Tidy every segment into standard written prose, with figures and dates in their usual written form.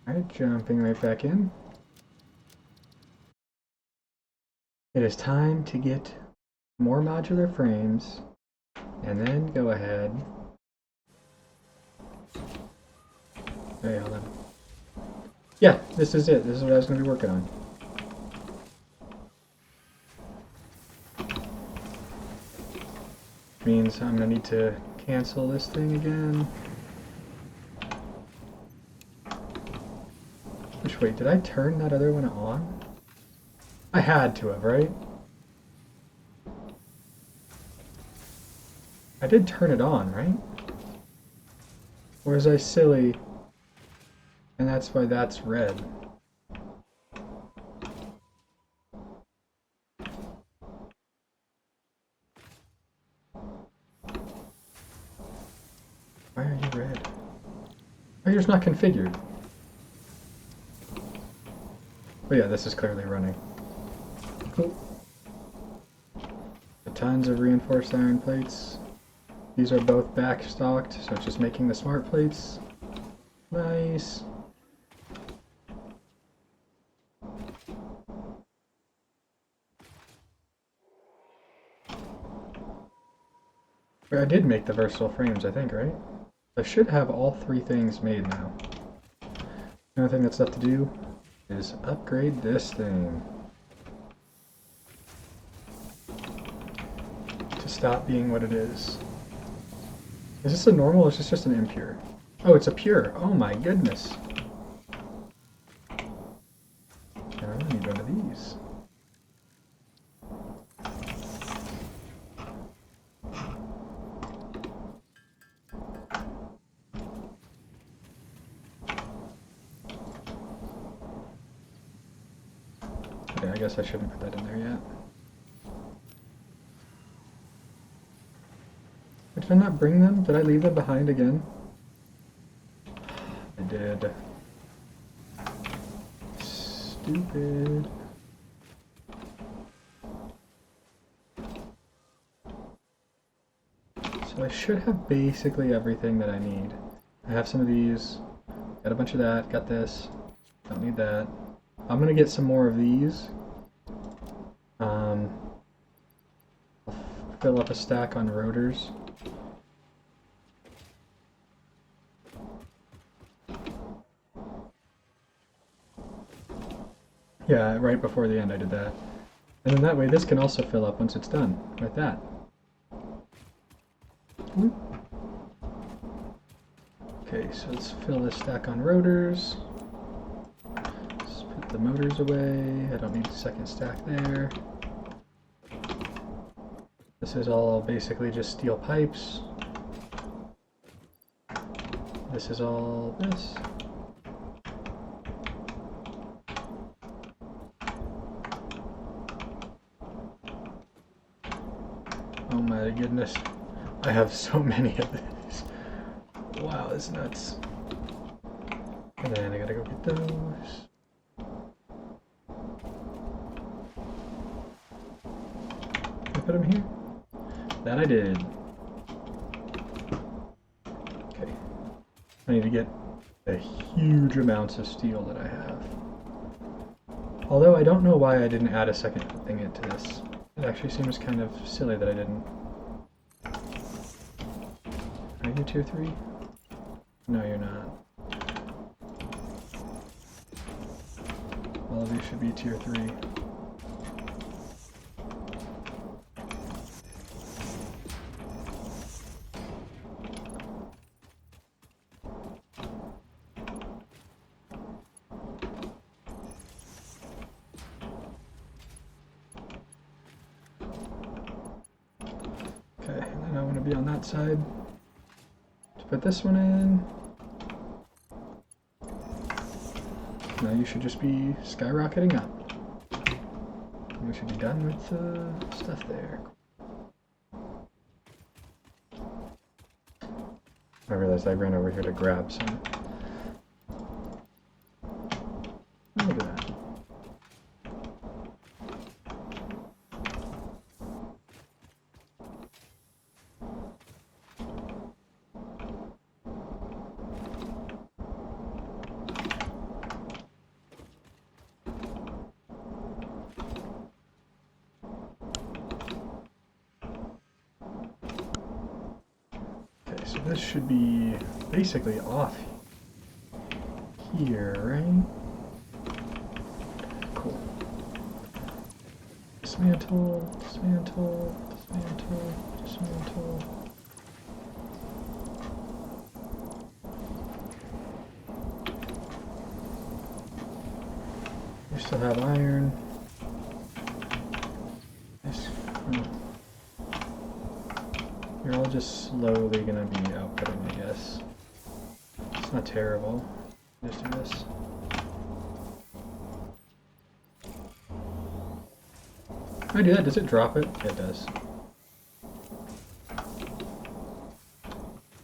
Alright, jumping right back in. It is time to get more modular frames and then go ahead. Hey, hold on. Yeah, this is it. This is what I was going to be working on. Means I'm going to need to cancel this thing again. Which, wait, did I turn that other one on? I had to have, right? I did turn it on, right? Or was I silly? And that's why that's red. Why are you red? Oh, yours not configured. Oh yeah, this is clearly running. Cool. Tons of reinforced iron plates. These are both backstocked, so it's just making the smart plates. Nice. I did make the versatile frames, I think, right? I should have all three things made now. The only thing that's left to do is upgrade this thing to stop being what it is. Is this a normal or is this just an impure? Oh, it's a pure. Oh my goodness. I need one of these. Okay, I guess I shouldn't put that in there yet. Did I not bring them? Did I leave them behind again? I did. Stupid. So I should have basically everything that I need. I have some of these, got a bunch of that, got this, don't need that. I'm gonna get some more of these. I'll fill up a stack on rotors. Yeah, right before the end I did that. And then that way this can also fill up once it's done, like that. Okay, so let's fill this stack on rotors. Let's put the motors away. I don't need a second stack there. This is all basically just steel pipes. This is all this. Oh my goodness. I have so many of these. Wow, that's nuts. And then I gotta go get those. Can I put them here? That I did. Okay. I need to get the huge amounts of steel that I have. Although I don't know why I didn't add a second thing into this. It actually seems kind of silly that I didn't. Are you tier 3? No, you're not. All of you should be tier 3. Okay, and then I want to be on that side. To put this one in. Now you should just be skyrocketing up. We should be done with the stuff there. I realized I ran over here to grab some. Look at that. this should be basically off here, right? Cool. Dismantle, dismantle, dismantle, dismantle. We still have iron. Nice. You're all just slowly gonna be outputting, I guess. It's not terrible. Just do this. When I do that, does it drop it? Yeah, it does.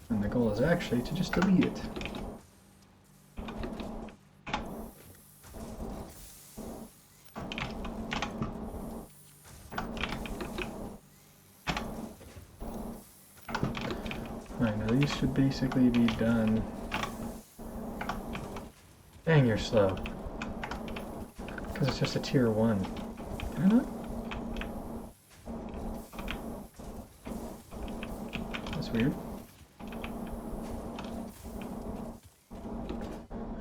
And the goal is actually to just delete it. Alright, now these should basically be done. Dang, you're slow. Because it's just a tier 1. Can I not? That's weird.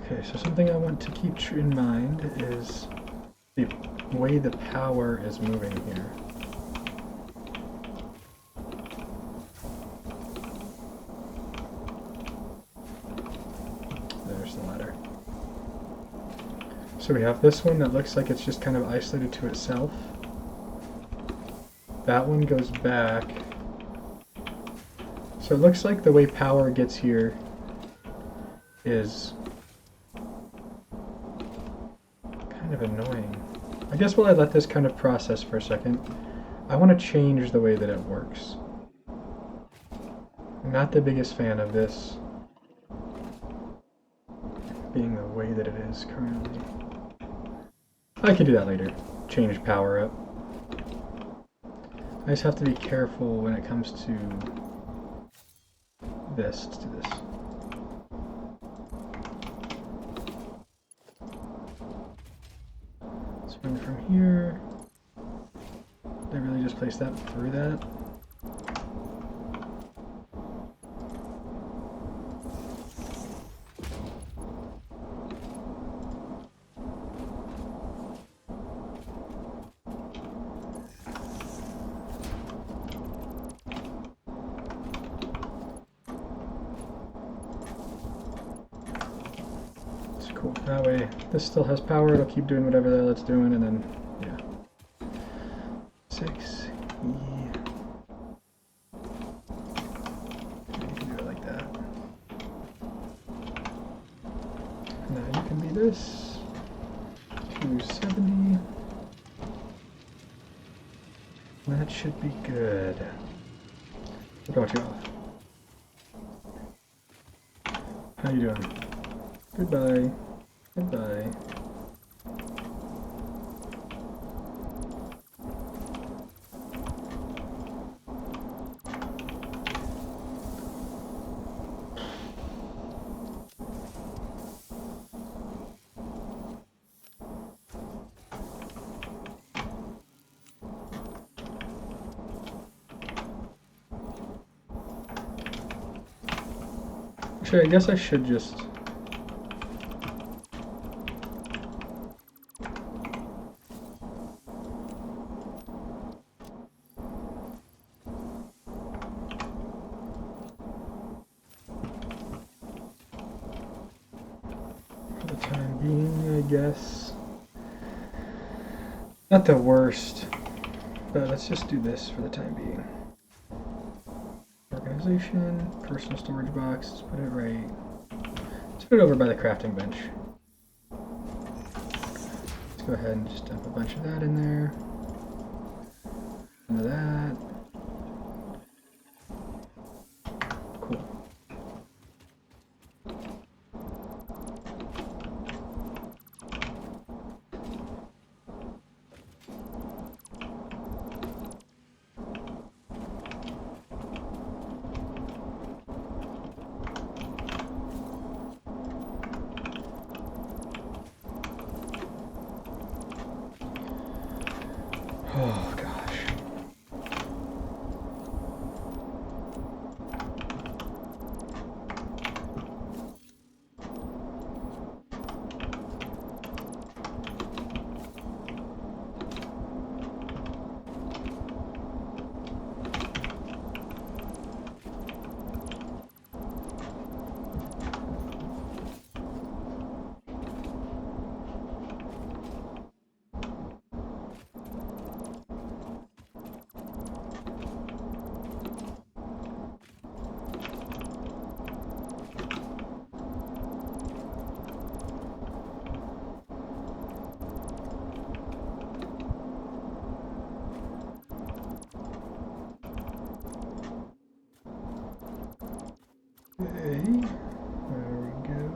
Okay, so something I want to keep in mind is the way the power is moving here. There's the ladder. So we have this one that looks like it's just kind of isolated to itself. That one goes back. So it looks like the way power gets here is kind of annoying. I guess while I let this kind of process for a second, I want to change the way that it works. I'm not the biggest fan of this being the way that it is currently. I can do that later. Change power up. I just have to be careful when it comes to this. Let's do this. Swing from here. Did I really just place that through that? Cool. That way, this still has power. It'll keep doing whatever the hell it's doing, and then, yeah. 6E. You can do it like that. Now you can be this. 270. That should be good. What about you off? How you doing? Goodbye. Goodbye. Actually, I guess I should just... guess. Not the worst, but let's just do this for the time being. Organization, personal storage box, let's put it right. Let's put it over by the crafting bench. Let's go ahead and just dump a bunch of that in there. Some of that. Cool. Oh gosh. there we go.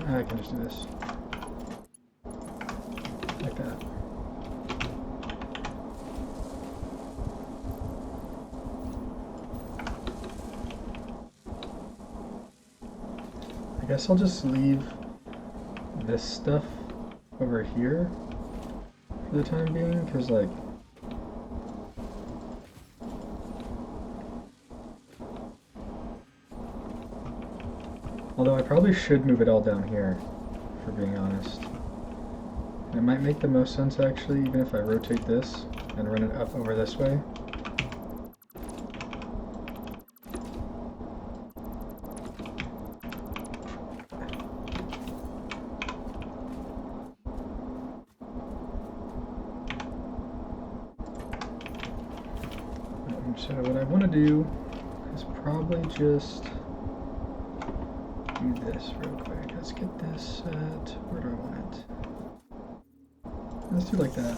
I can just do this. Like that. I guess I'll just leave this stuff over here for the time being, because like although I probably should move it all down here, for being honest. It might make the most sense actually, even if I rotate this and run it up over this way. So what I want to do is probably just do this real quick. Let's get this at, where do I want it? Let's do like that.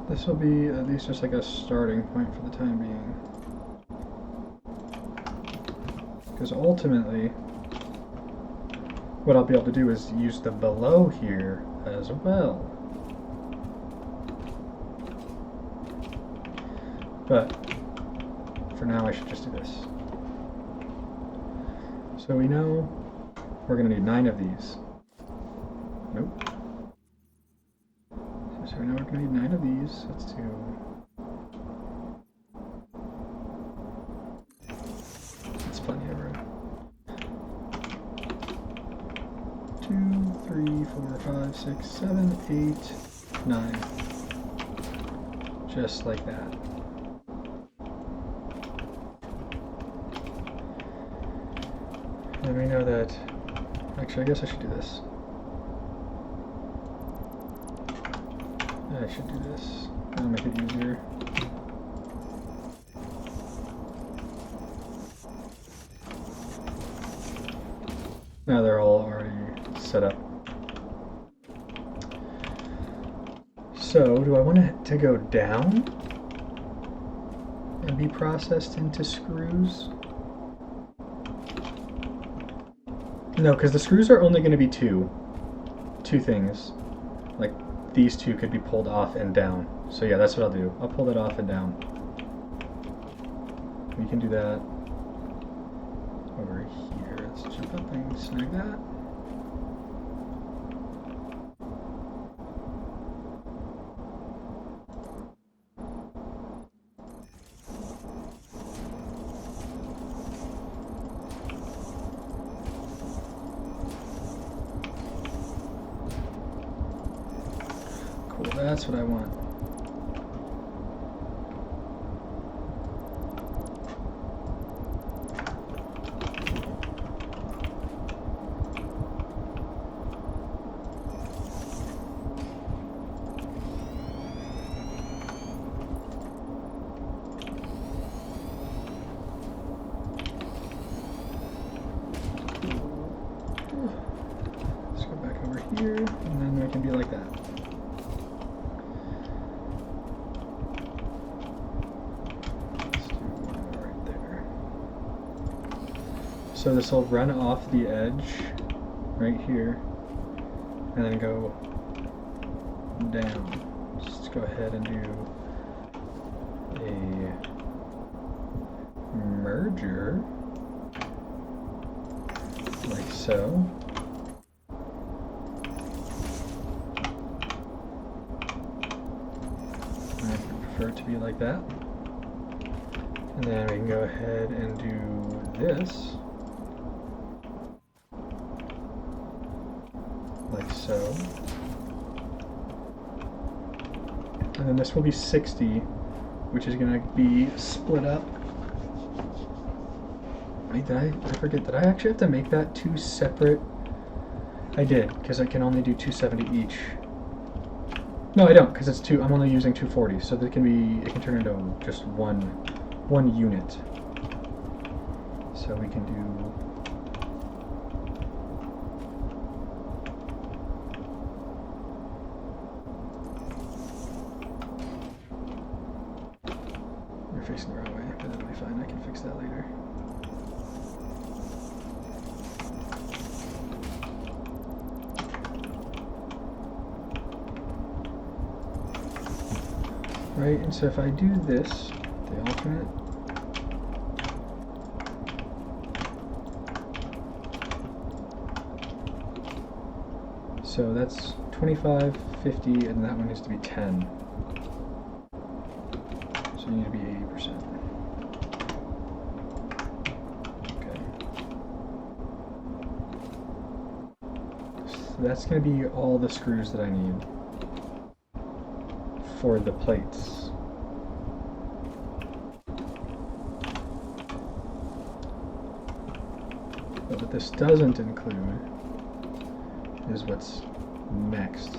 This will be at least just like a starting point for the time being. Because ultimately, what I'll be able to do is use the below here as well. But for now, I should just do this. So we know we're going to need 9 of these. Nope. So we know we're going to need 9 of these. Let's do... That's plenty of room. 2, 3, 4, 5, 6, 7, 8, 9. Just like that. And we know that... Actually, I guess I should do this. I should do this. That'll make it easier. Now they're all already set up. So, do I want it to go down and be processed into screws? No, because the screws are only going to be two things. Like, these two could be pulled off and down. So yeah, that's what I'll do. I'll pull that off and down. We can do that over here. Let's jump up and snag that. That's what I want. Let's go back over here, and then we can be like that. So this will run off the edge right here and then go down. Just go ahead and do a merger like so. I prefer it to be like that. And then we can go ahead and do this. Like so. And then this will be 60, which is going to be split up Wait, I forget, did I actually have to make that 2 separate? I did, because I can only do 270 each. No, I don't, because it's two. I'm only using 240, so that it can turn into just one unit. So we can do. You're facing the wrong way, but that'll be fine. I can fix that later. Right, and so if I do this, the alternate, so that's 25, 50, and that one needs to be 10. So you need to be 80%. Okay. So that's going to be all the screws that I need for the plates. But what this doesn't include is what's next.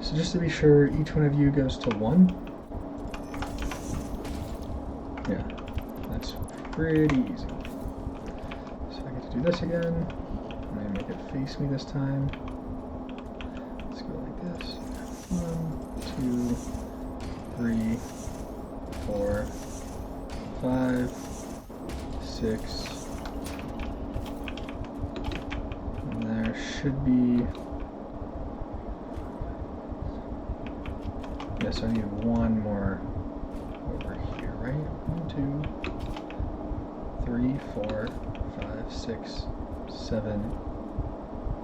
So just to be sure, each one of you goes to 1. Yeah, that's pretty easy. So I get to do this again. I'm going to make it face me this time. Let's go like this. 1, 2, 3, 4, 5, 6. And there should be. Yes, I need one more over here, right? 1, 2, 3, 4, 5, 6, 7.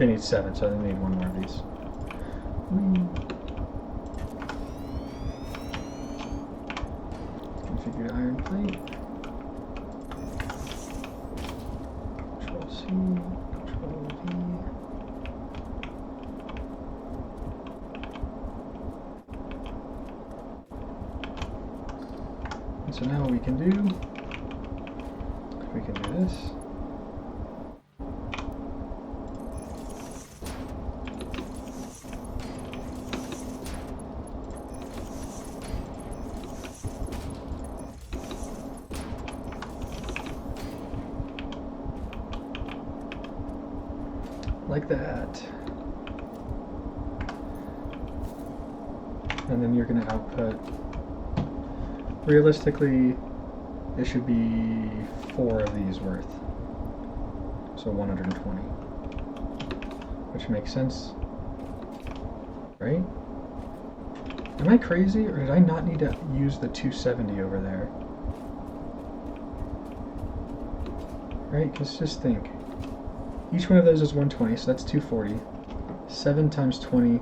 I need 7, so I need one more of these. Configure iron plate. Control C, Control V. And so now what we can do this. Like that. And then you're going to output, realistically, it should be 4 of these worth. So 120. Which makes sense, right? Am I crazy, or did I not need to use the 270 over there? Right, because just think. Each one of those is 120, so that's 240. 7 times 20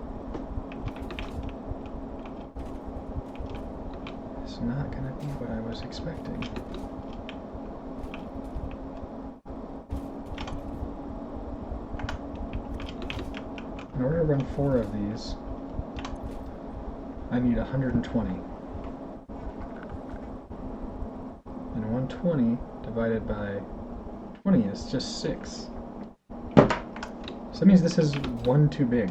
is not going to be what I was expecting. In order to run 4 of these, I need 120. And 120 divided by 20 is just 6. So that means this is 1 too big.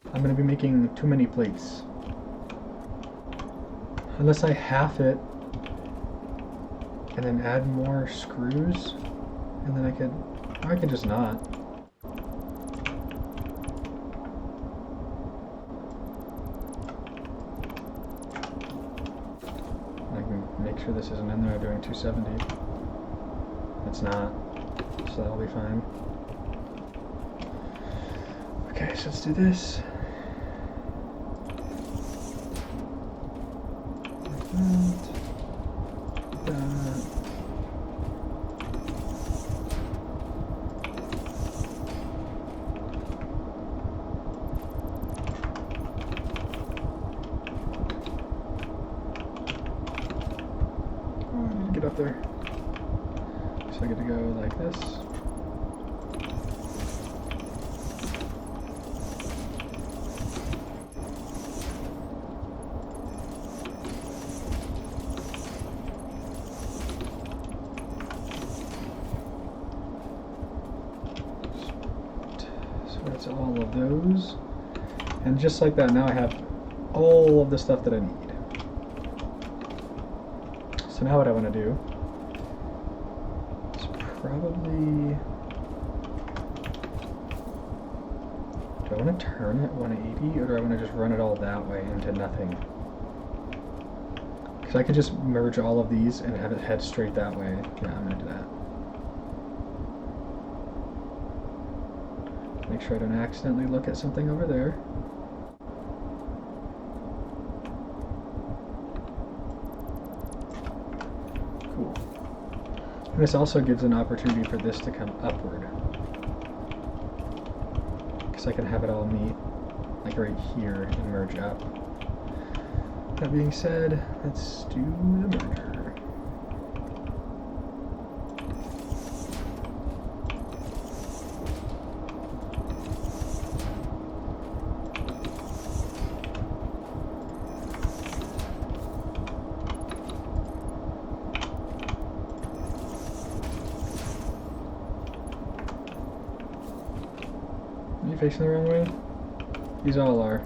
I'm going to be making too many plates. Unless I half it and then add more screws, and then I could just not. I can make sure this isn't in there doing 270. It's not, so that'll be fine. Okay, so let's do this. Like that. Oh, I need to get up there. So I get to go like this. that's all of those. And just like that, now I have all of the stuff that I need. So now what I want to do is probably... Do I want to turn it 180, or do I want to just run it all that way into nothing? Because I could just merge all of these and have it head straight that way. Yeah, I'm going to do that. Make sure I don't accidentally look at something over there. Cool. And this also gives an opportunity for this to come upward. Because I can have it all meet, like right here, and merge up. That being said, let's do the merger. Are you facing the wrong way? These all are.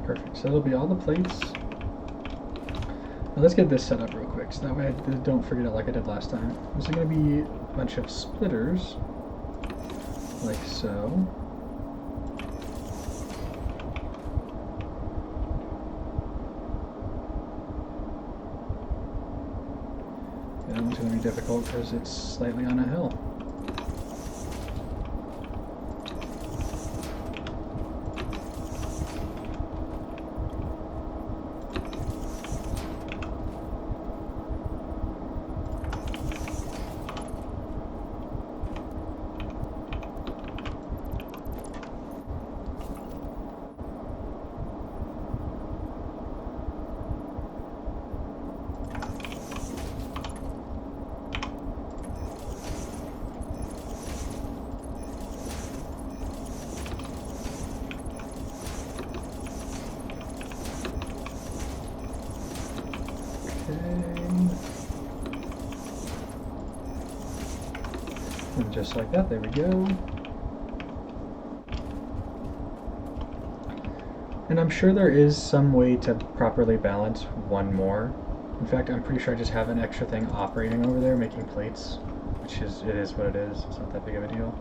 Perfect, so that'll be all the plates. Now let's get this set up real quick, so that way I don't forget it like I did last time. This is going to be a bunch of splitters, like so. And that one's going to be difficult because it's slightly on a hill. And just like that, there we go. And I'm sure there is some way to properly balance one more. In fact, I'm pretty sure I just have an extra thing operating over there making plates, which is, it is what it is. It's not that big of a deal.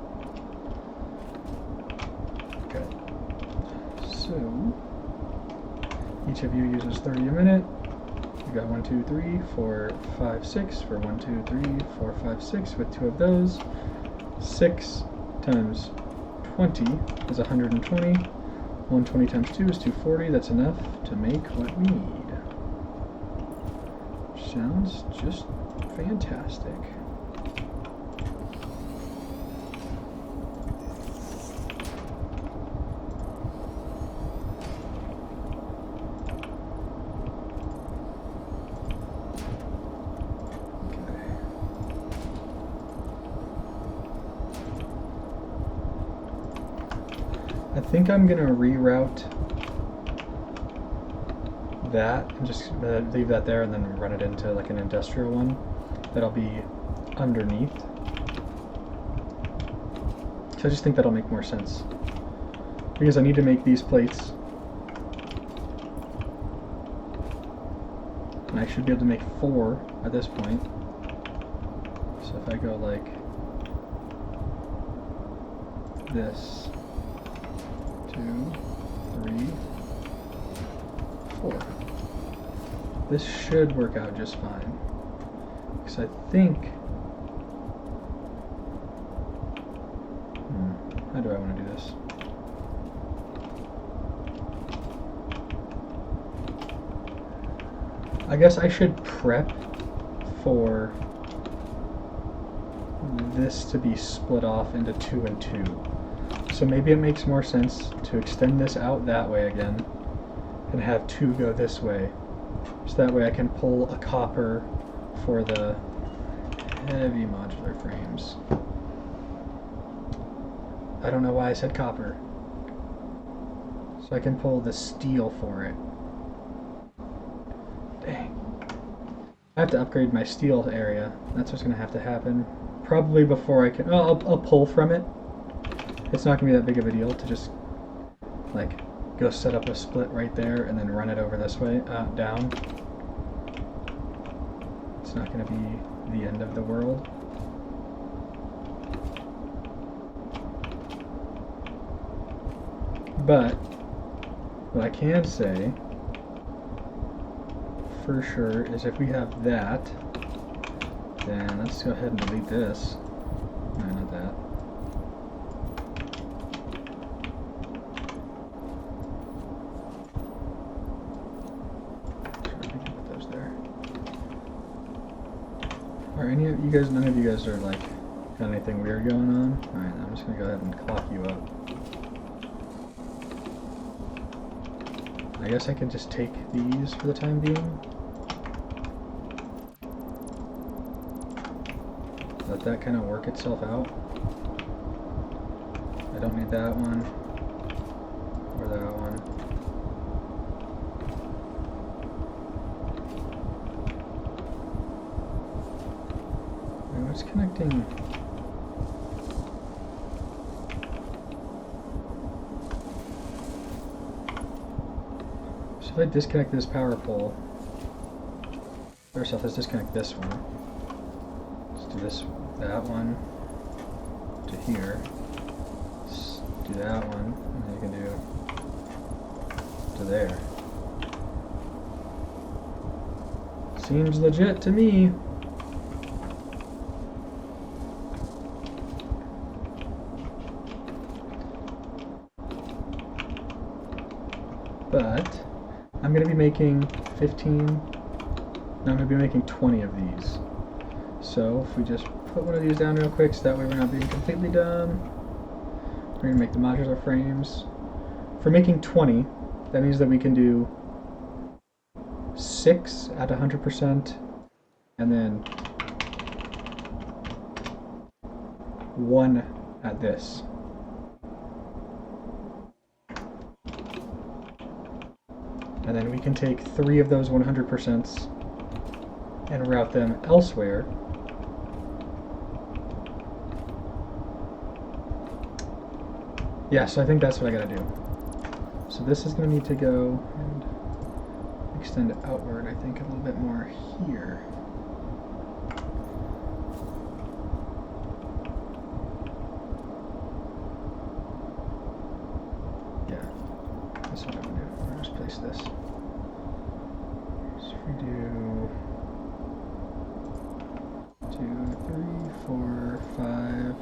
Okay. So, each of you uses 30 a minute. You got 1, 2, 3, 4, 5, 6 for 1, 2, 3, 4, 5, 6 with 2 of those. 6 times 20 is 120. 120 times 2 is 240. That's enough to make what we need. Sounds just fantastic. I think I'm going to reroute that and just leave that there and then run it into like an industrial one that'll be underneath. So I just think that'll make more sense. Because I need to make these plates. And I should be able to make 4 at this point. So if I go like this. 2, 3, 4. This should work out just fine. Because I think... how do I want to do this? I guess I should prep for this to be split off into 2 and 2. So maybe it makes more sense to extend this out that way again and have 2 go this way. So that way I can pull a copper for the heavy modular frames. I don't know why I said copper. So I can pull the steel for it. Dang. I have to upgrade my steel area. That's what's going to have to happen. Probably before I can... I'll pull from it. It's not going to be that big of a deal to just, like, go set up a split right there and then run it over this way, down. It's not going to be the end of the world. But what I can say for sure is if we have that, then let's go ahead and delete this. No, not that. Sure, we can put those there. Are any of you guys, none of you guys are like, got anything weird going on? Alright, I'm just gonna go ahead and clock you up. I guess I can just take these for the time being. Let that kind of work itself out. I don't need that one. Or that one. And what's connecting? So if I disconnect this power pole, first off, let's disconnect this one. Let's do this, that one to here. Let's do that one, and then you can do to there. Seems legit to me. But I'm going to be making 15, no, I'm going to be making 20 of these. So if we just put one of these down real quick so that way we're not being completely dumb. We're going to make the modular frames. For making 20, that means that we can do 6 at 100% and then 1 at this. And then we can take 3 of those 100% and route them elsewhere. Yeah, so I think that's what I gotta do. So this is gonna need to go and extend it outward, I think, a little bit more here. Yeah, that's what I'm gonna do. I'm gonna just place this. So if we do 2, 3, 4, 5.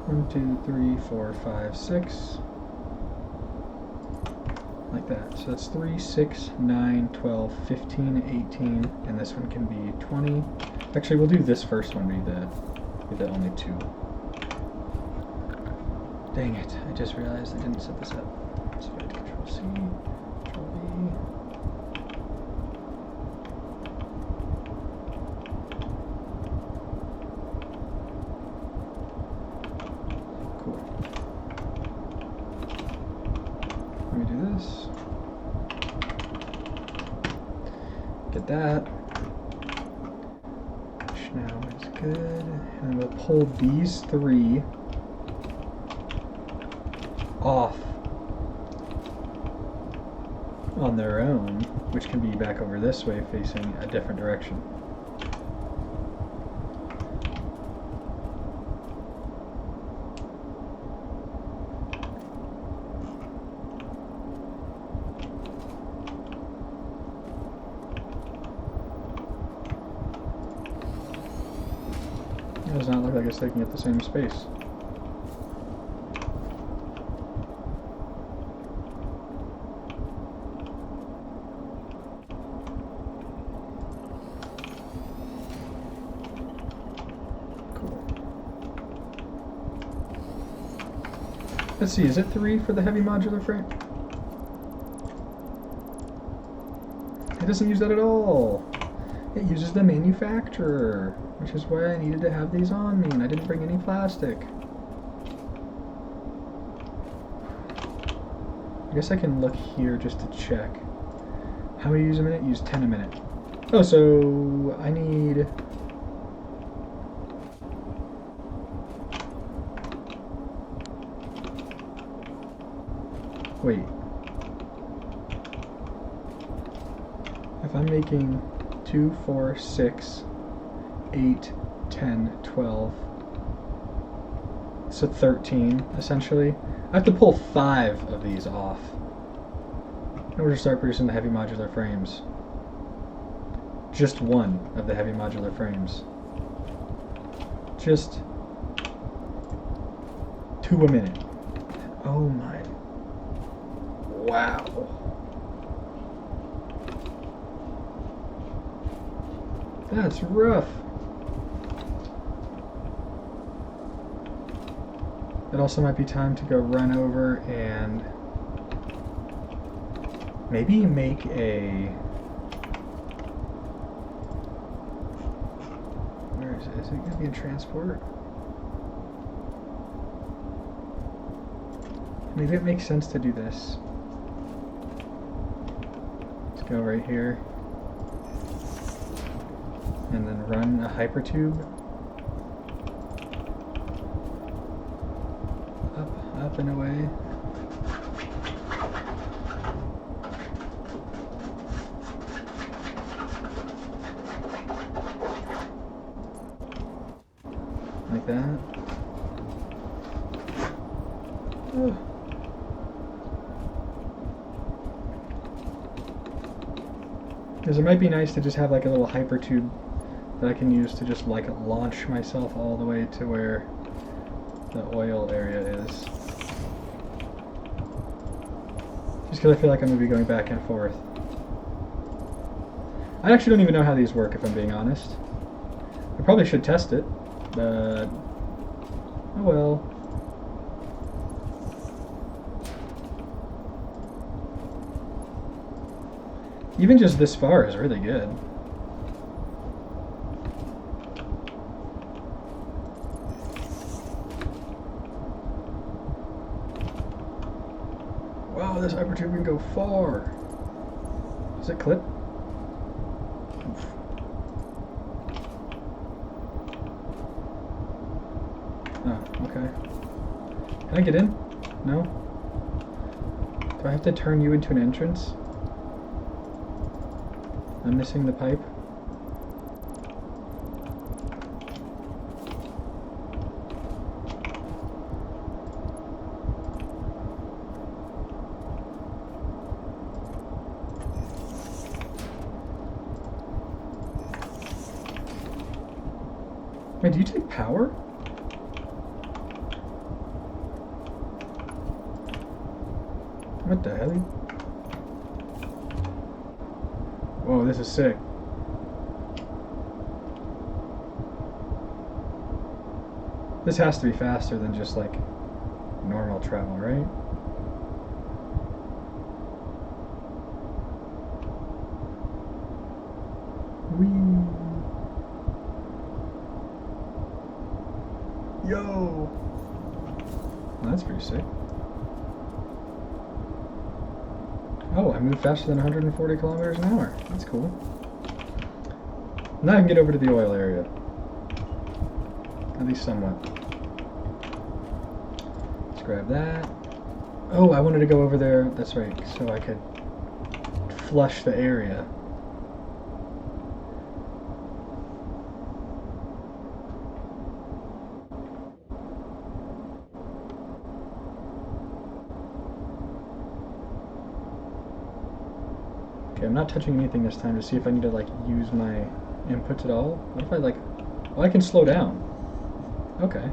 One, 2, 3, 4, 5, 6. Like that. So that's 3, 6, 9, 12, 15, 18, and this one can be 20. Actually, we'll do this first one, be the only 2. Dang it, I just realized I didn't set this up. So I hit Control C, Control V. Cool. Let me do this. Get that. Which now is good. And we'll pull these 3 off on their own, which can be back over this way facing a different direction. It does not look like it's taking up the same space. Let's see, is it 3 for the heavy modular frame? It doesn't use that at all. It uses the manufacturer, which is why I needed to have these on me, and I didn't bring any plastic. I guess I can look here just to check. How many use a minute? Use 10 a minute. Oh, so I need... Wait. If I'm making 2, 4, 6, 8, 10, 12, so 13, essentially. I have to pull 5 of these off in order to start producing the heavy modular frames. Just one of the heavy modular frames. Just 2 a minute. Oh my. Wow. That's rough. It also might be time to go run over and maybe make a... Where is it? Is it going to be in transport? Maybe it makes sense to do this. Let's go right here. And then run a hypertube up and away. Like that. Oh. Because it might be nice to just have like a little hypertube that I can use to just like launch myself all the way to where the oil area is. Just because I feel like I'm going to be going back and forth. I actually don't even know how these work, if I'm being honest. I probably should test it, but oh well. Even just this far is really good. Wow, this hypertube can go far. Does it clip? Oof. Oh, okay. Can I get in? No? Do I have to turn you into an entrance? I'm missing the pipe. Wait, do you take power? What the hell? Whoa, this is sick. This has to be faster than just like normal travel, right? Whee! Yo! Well, that's pretty sick. Oh, I moved faster than 140 kilometers an hour. That's cool. Now I can get over to the oil area. At least somewhat. Let's grab that. Oh, I wanted to go over there. That's right. So I could flush the area. Okay, I'm not touching anything this time to see if I need to like use my inputs at all. What if I like, oh, I can slow down. Okay.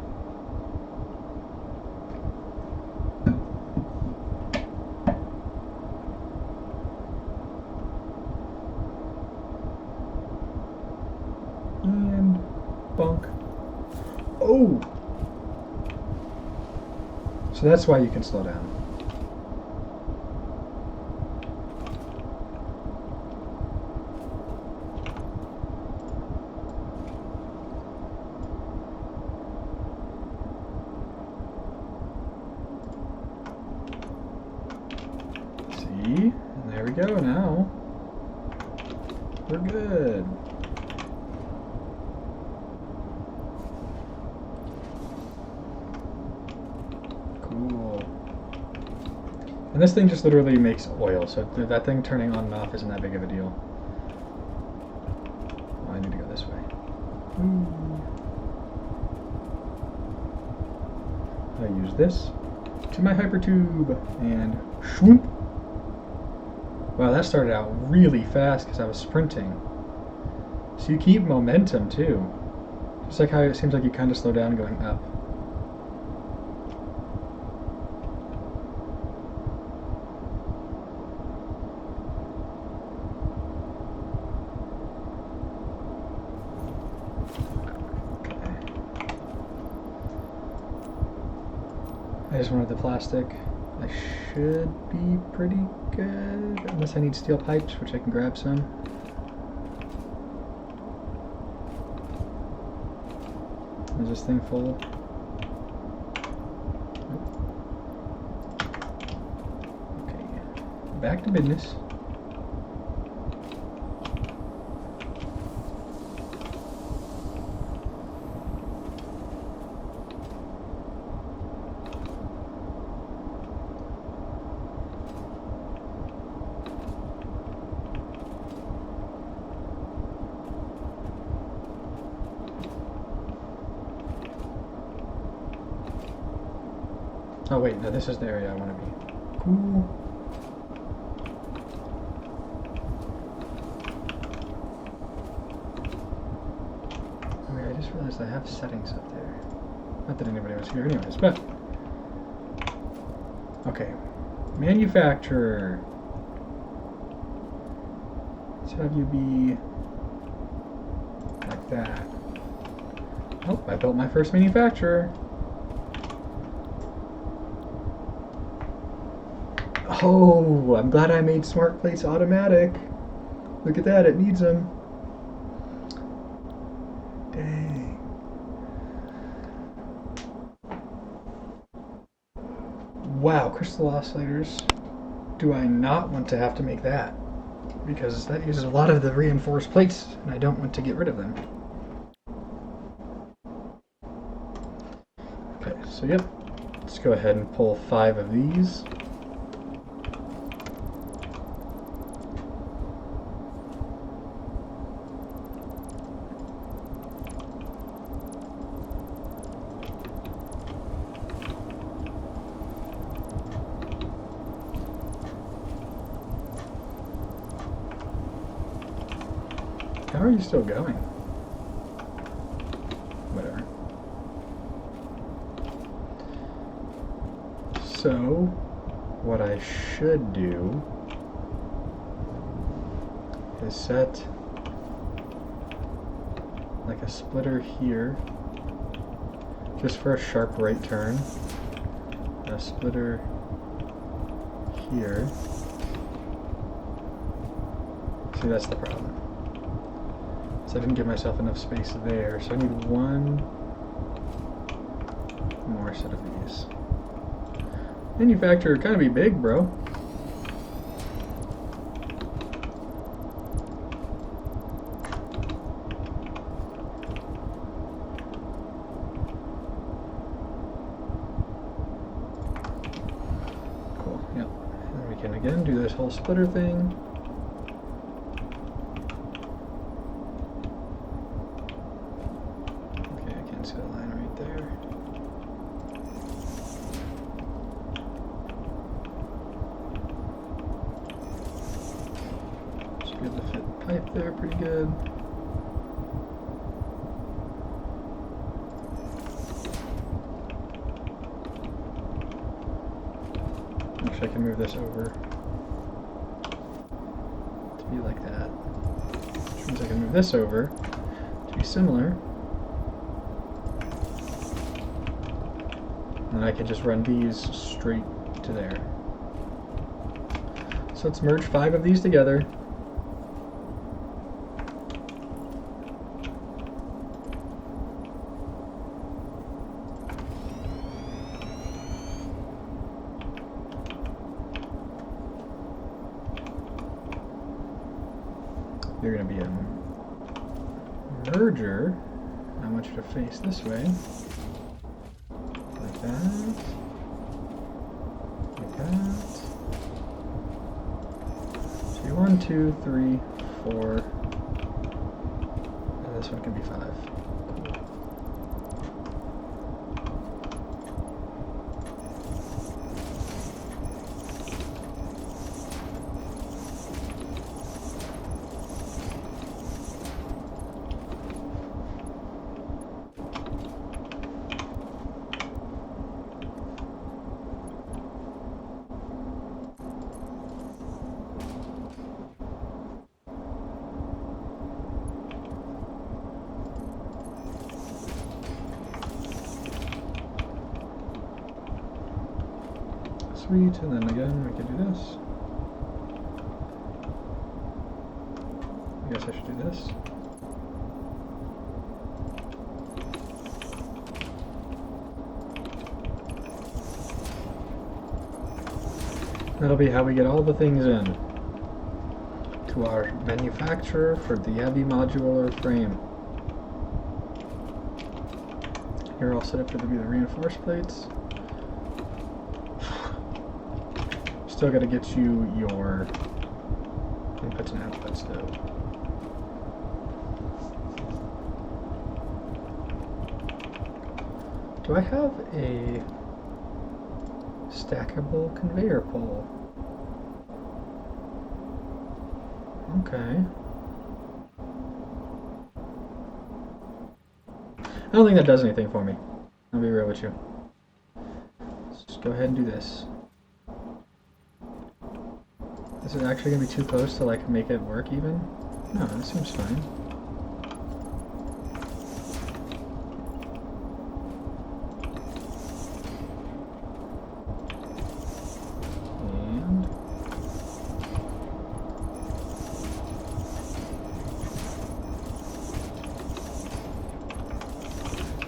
And bonk. Oh! So that's why you can slow down. See? And there we go now. We're good. Cool. And this thing just literally makes oil, so that thing turning on and off isn't that big of a deal. Oh, I need to go this way. I use this to my hypertube and shwoop. Wow, that started out really fast because I was sprinting. So you keep momentum too. Just like how it seems like you kind of slow down going up. I just wanted the plastic. I should be pretty good, unless I need steel pipes, which I can grab some. Is this thing full? Okay, back to business. Oh wait, no, this is the area I want to be. Cool. Okay, I just realized I have settings up there. Not that anybody was here anyways, but... Okay. Manufacturer. Let's have you be... like that. Oh, I built my first manufacturer. Oh, I'm glad I made smart plates automatic. Look at that, it needs them. Dang. Wow, crystal oscillators. Do I not want to have to make that? Because that uses a lot of the reinforced plates, and I don't want to get rid of them. Okay, so yep. Let's go ahead and pull 5 of these. How are you still going? Whatever. So, what I should do is set like a splitter here, just for a sharp right turn. A splitter here. See, that's the problem. So I didn't give myself enough space there, so I need one more set of these. Manufacturer, kind of be big, bro. Cool, yep. And we can again do this whole splitter thing. there pretty good. Actually, I can move this over to be like that. Which means I can move this over to be similar. And I can just run these straight to there. So let's merge 5 of these together. You're going to be a merger. I want you to face this way. Like that. Like that. So 1, 2, 3, 4. And this one can be 5. Sweet, and then again we can do this. I guess I should do this. That'll be how we get all the things in to our manufacturer for the heavy modular frame. You're all set up to be the reinforced plates. Still got to get you your inputs and outputs though. Do I have a stackable conveyor pole? Okay. I don't think that does anything for me. I'll be real with you. Let's just go ahead and do this. Is it actually going to be too close to like make it work even? No, that seems fine.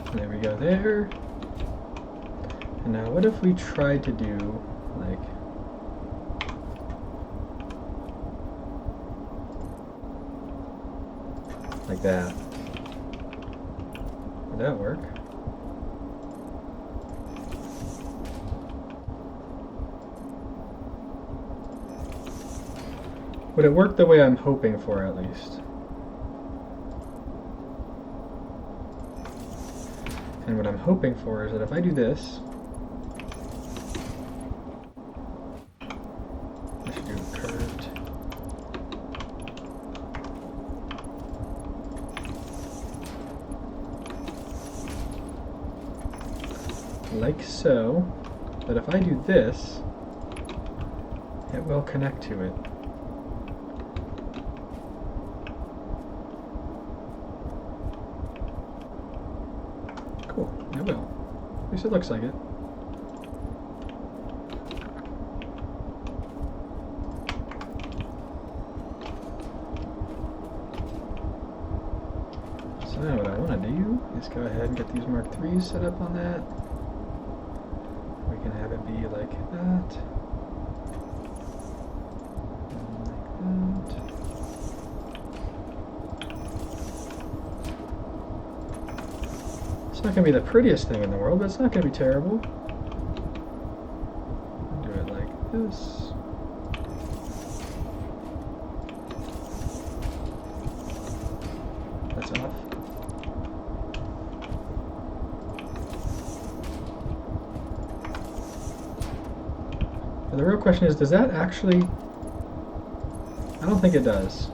And there we go there. And now what if we tried to do like that? Would that work? Would it work the way I'm hoping for, at least? And what I'm hoping for is that if I do this, I should do curved. Like so, but if I do this, it will connect to it. Cool, it will. At least it looks like it. So now what I want to do is go ahead and get these Mark IIIs set up on that. We can have it be like that. And like that. It's not going to be the prettiest thing in the world, but it's not going to be terrible. Do it like this. That's off. The real question is, does that actually... I don't think it does.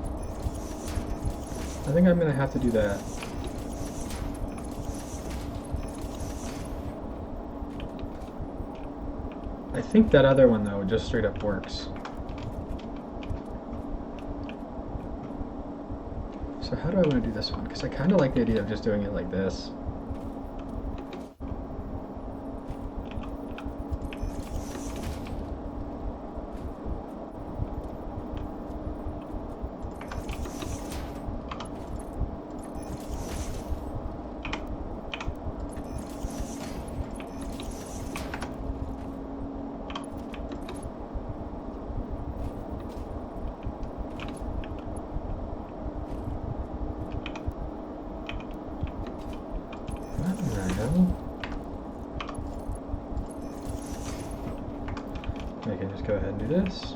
I think I'm gonna have to do that. I think that other one though just straight up works. So how do I want to do this one? Because I kind of like the idea of just doing it like this. I can just go ahead and do this.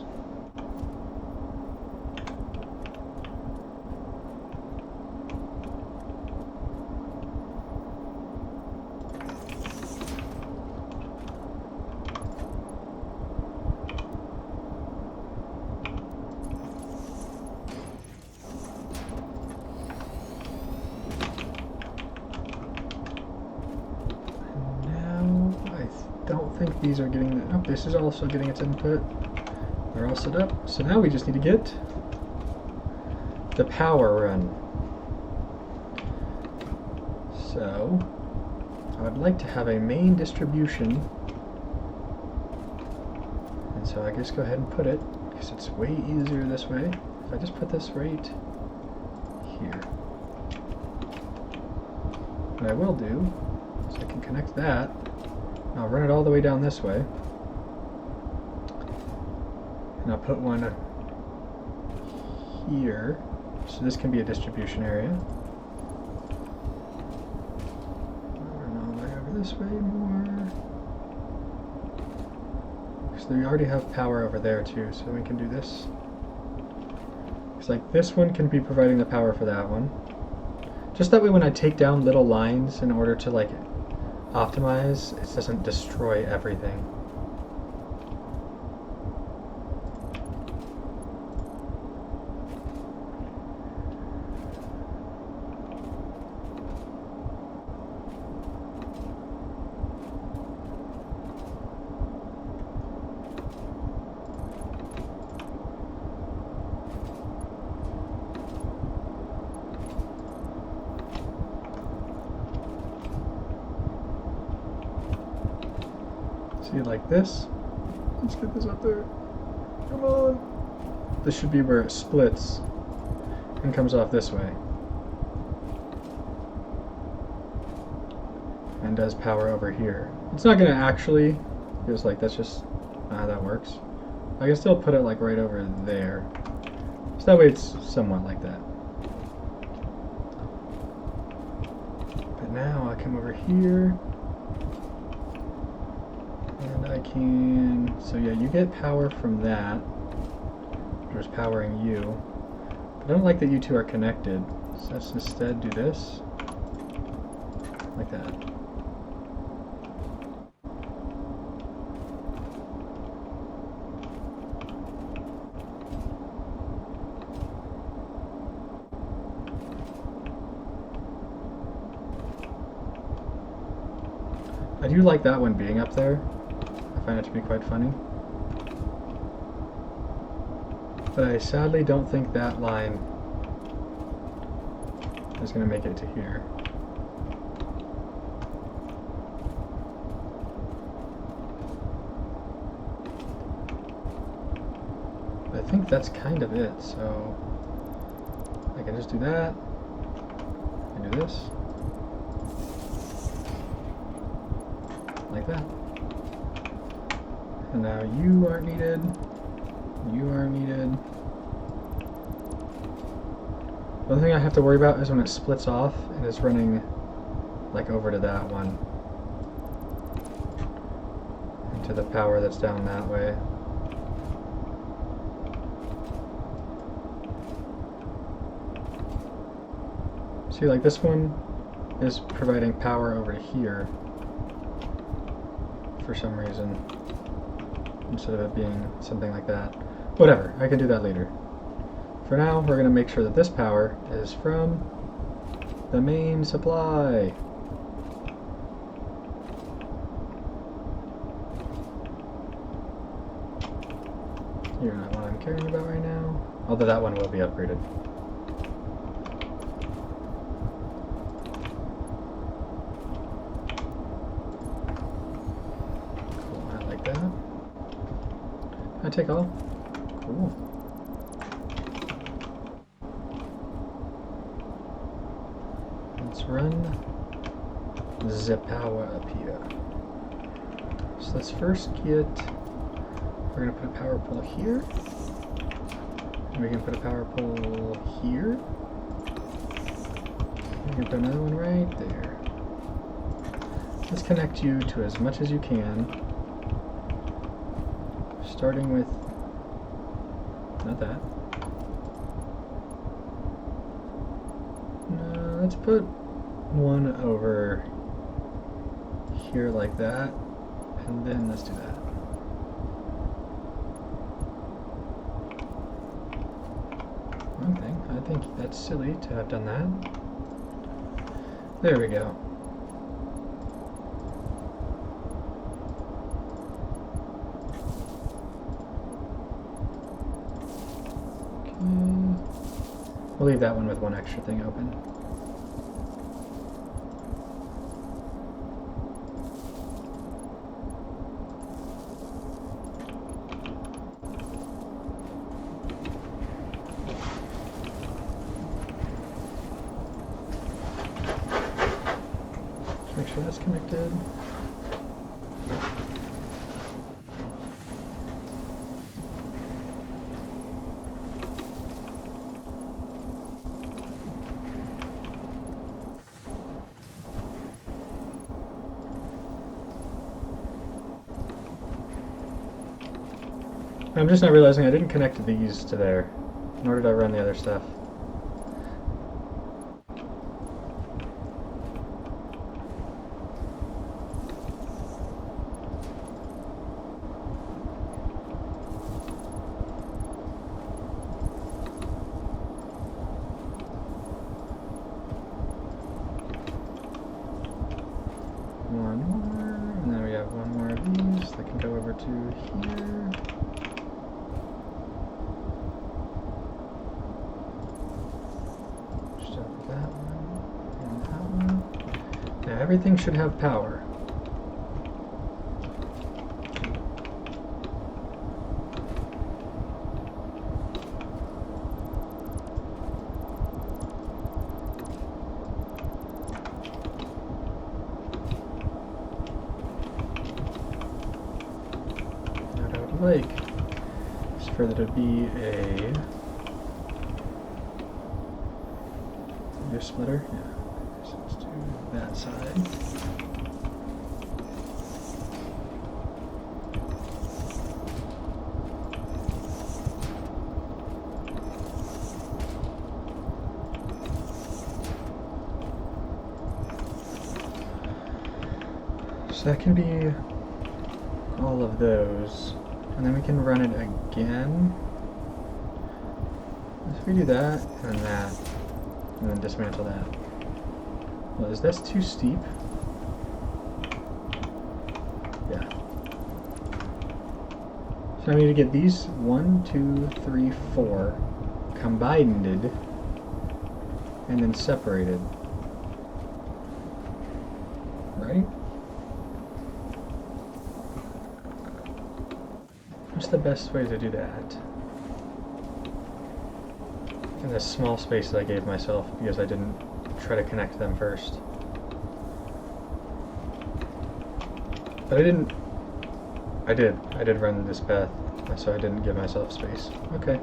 I think these are getting the, oh, this is also getting its input. They're all set up. So now we just need to get the power run. So I would like to have a main distribution. And so I just go ahead and put it, because it's way easier this way. If I just put this right here. What I will do is I can connect that. I'll run it all the way down this way, and I'll put one here, so this can be a distribution area. Run all the way over this way more, because we already have power over there too, so we can do this. It's like this one can be providing the power for that one. Just that way when I take down little lines in order to like optimize, it doesn't destroy everything. See, like this. Let's get this up there. Come on. This should be where it splits and comes off this way. And does power over here. It's not going to actually, because like that's just not how that works. I can still put it like right over there. So that way it's somewhat like that. But now I come over here. And I can, so yeah, you get power from that, which is powering you. But I don't like that you two are connected, so let's instead do this, like that. I do like that one being up there. I find it to be quite funny. But I sadly don't think that line is going to make it to here. But I think that's kind of it, so I can just do that, and do this, like that. And now you aren't needed, you aren't needed. The only thing I have to worry about is when it splits off and is running like over to that one. And to the power that's down that way. See, like this one is providing power over here for some reason, instead of it being something like that. Whatever, I can do that later. For now, we're going to make sure that this power is from the main supply. You're not what I'm caring about right now. Although that one will be upgraded. Cool, I like that. I take all? Cool. Let's run the power up here. So let's first get, we're going to put a power pole here. And we can put a power pole here. We can put another one right there. Let's connect you to as much as you can. Starting with, not that. No, let's put one over here like that, and then let's do that. One thing, I think that's silly to have done that. There we go. We'll leave that one with one extra thing open. Make sure that's connected. I'm just not realizing I didn't connect these to there, nor did I run the other stuff. One more, and then we have one more of these that can go over to here. Now everything should have power. What I would like is for there to be a splitter. Yeah. So let's do that side. So that can be all of those, and then we can run it again. If we do that and that, and then dismantle that. Well, is this too steep? Yeah. So I need to get these 1, 2, 3, 4 combined and then separated. Right? What's the best way to do that? In this small space that I gave myself because I didn't try to connect them first. But I did run this path, so I didn't give myself space. Okay.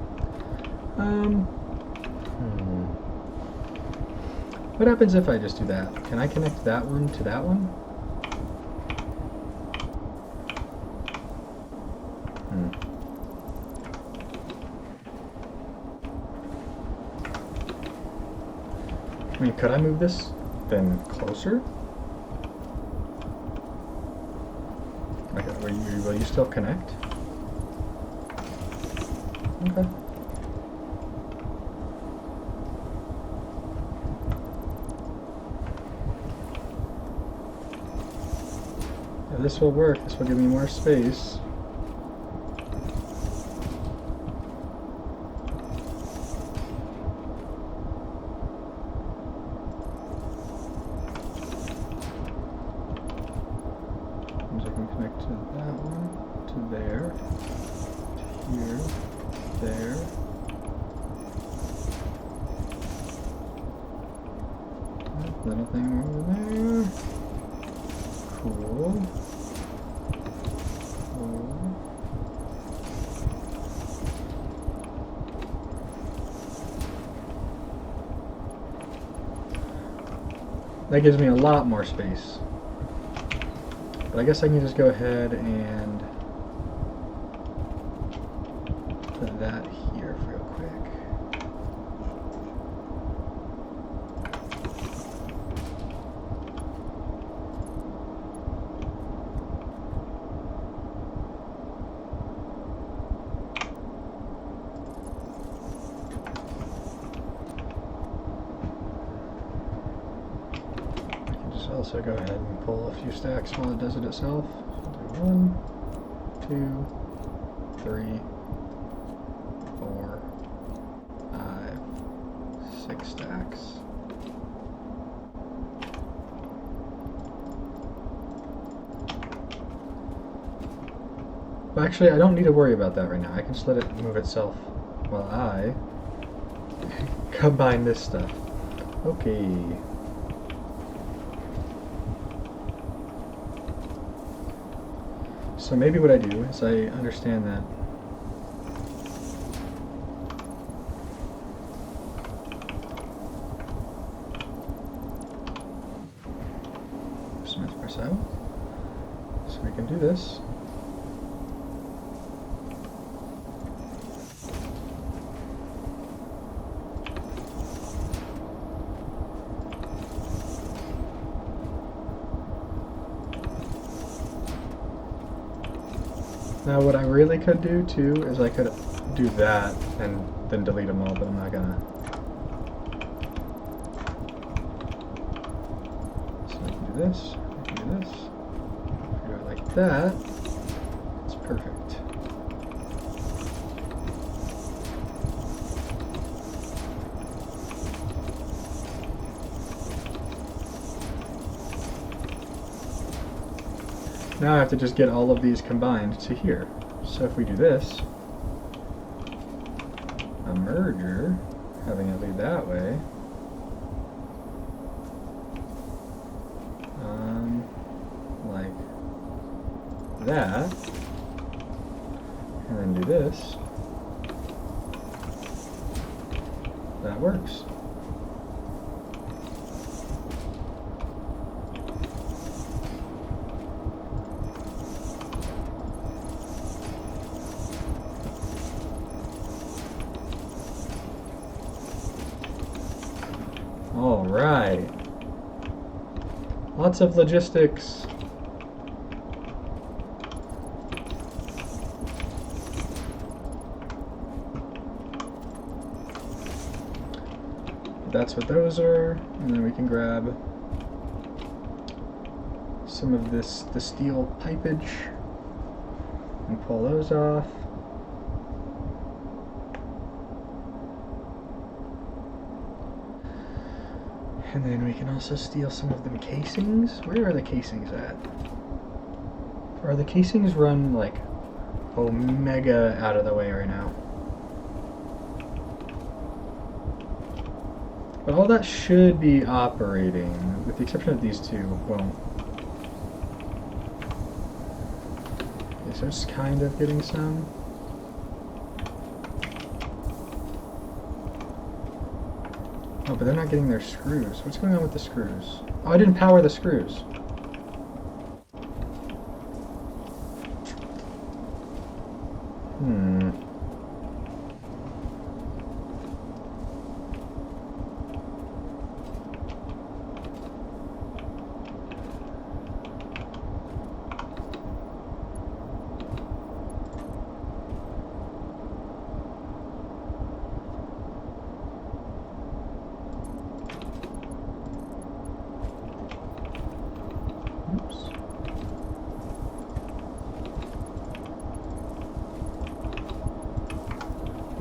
What happens if I just do that? Can I connect that one to that one? I mean, could I move this then closer? Okay, will you still connect? Okay. This will work. This will give me more space. I can connect to that one, to there, to here, there. Little thing over there. Cool. That gives me a lot more space. But I guess I can just go ahead and put that here real quick. Also go ahead and pull a few stacks while it does it itself. Do 1, 2, 3, 4, 5, 6 stacks. Well, actually, I don't need to worry about that right now. I can just let it move itself while I combine this stuff. Okay. So maybe what I do is I understand that Smith press out. So we can do this. Now what I really could do too is I could do that and then delete them all, but I'm not gonna. So I can do this, I can do this. If I do it like that, it's perfect. Now I have to just get all of these combined to here. So if we do this, a merger, having it lead that way, like that, and then do this, that works. All right. Lots of logistics. That's what those are, and then we can grab some of the steel pipage and pull those off. And then we can also steal some of them casings. Where are the casings at? Are the casings run like omega out of the way right now? But all that should be operating, with the exception of these two won't. Okay, so it's kind of getting some. Oh, but they're not getting their screws. What's going on with the screws? Oh, I didn't power the screws.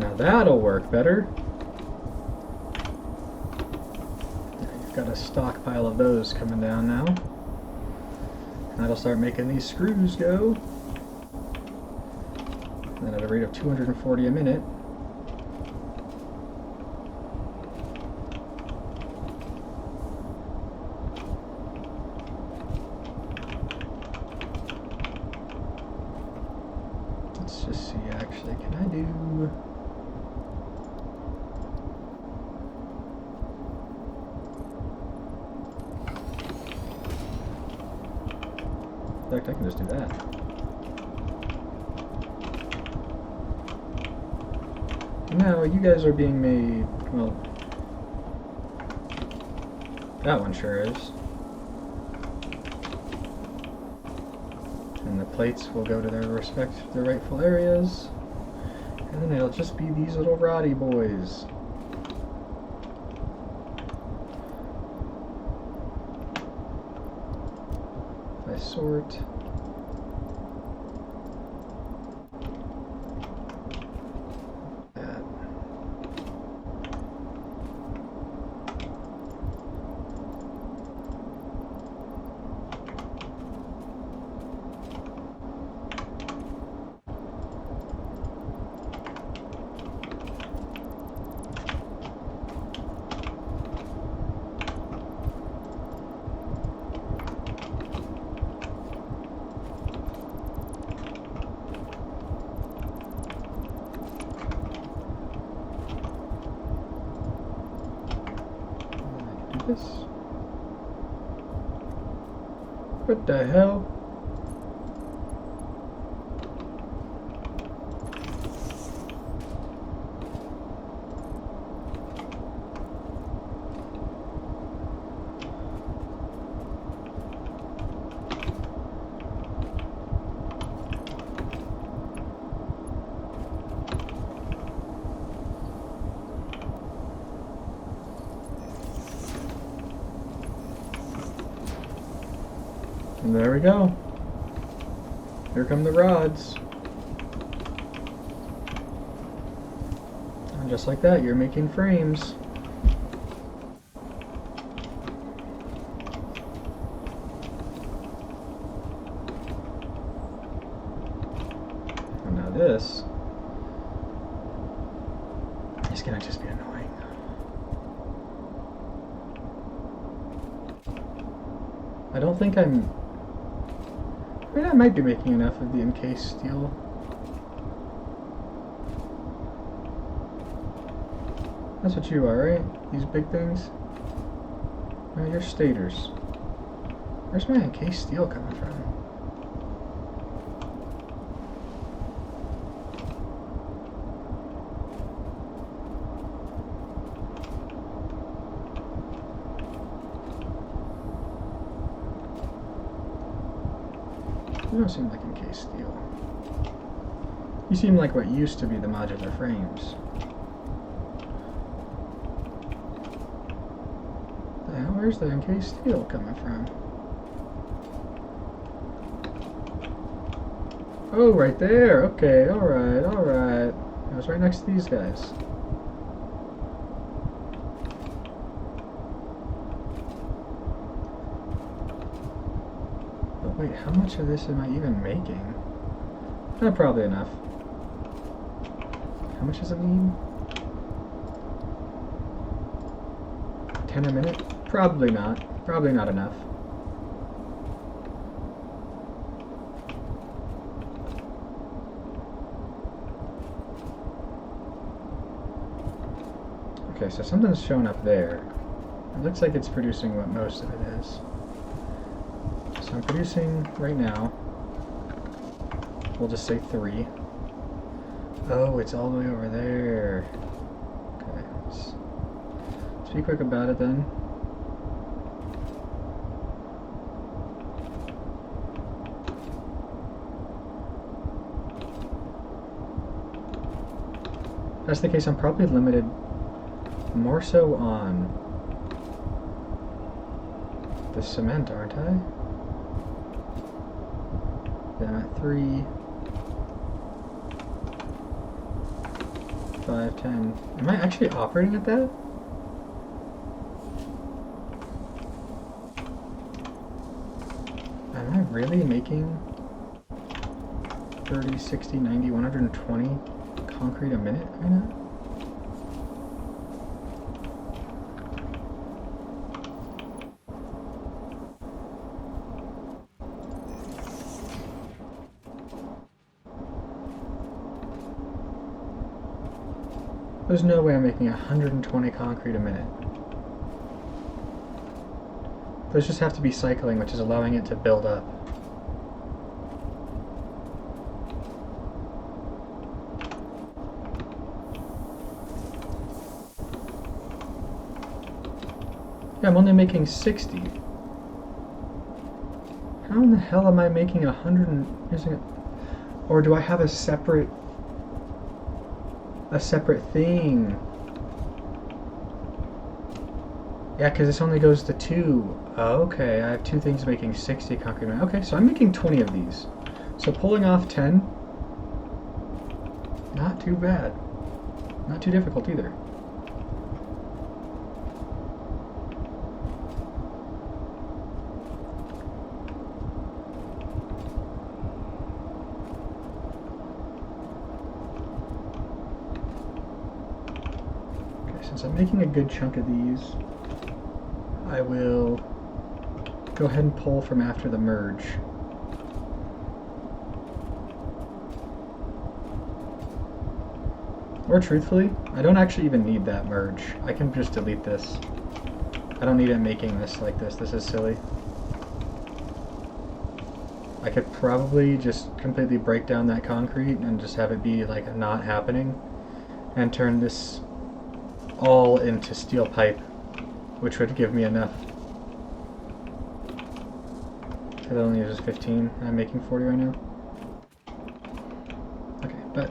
Now that'll work better. You've got a stockpile of those coming down now. That'll start making these screws go. And then at a rate of 240 a minute. Let's just see, actually, can I do... In fact, I can just do that. No, you guys are being made, well, that one sure is. And the plates will go to their rightful areas. And then it'll just be these little Roddy boys. If I sort... this? What the hell? And there we go. Here come the rods. And just like that, you're making frames. And now this is gonna just be annoying. I don't think I mean, I might be making enough of the encased steel. That's what you are, right? These big things? No, you're stators. Where's my encased steel coming from? You don't seem like encased steel. You seem like what used to be the modular frames. The hell, where's the encased steel coming from? Oh, right there. Okay, alright, alright. I was right next to these guys. Wait, how much of this am I even making? Probably enough. How much does it need? 10 a minute? Probably not. Probably not enough. Okay, so something's shown up there. It looks like it's producing what most of it is. So I'm producing right now, we'll just say 3. Oh, it's all the way over there. Okay, let's be quick about it then. If that's the case, I'm probably limited more so on the cement, aren't I? Yeah, I'm at 3. 5, 10. Am I actually operating at that? Am I really making 30, 60, 90, 120 concrete a minute right now? There's no way I'm making 120 concrete a minute. Those just have to be cycling, which is allowing it to build up. Yeah, I'm only making 60. How in the hell am I making 100 and using it? Or do I have a separate thing? Yeah, because this only goes to 2. Oh, okay, I have 2 things making 60 concrete. Okay, so I'm making 20 of these. So pulling off 10, not too bad. Not too difficult either. Since I'm making a good chunk of these, I will go ahead and pull from after the merge. Or truthfully, I don't actually even need that merge. I can just delete this. I don't need it making this like this. This is silly. I could probably just completely break down that concrete and just have it be like not happening and turn this all into steel pipe, which would give me enough. It only uses 15. I'm making 40 right now. Okay, but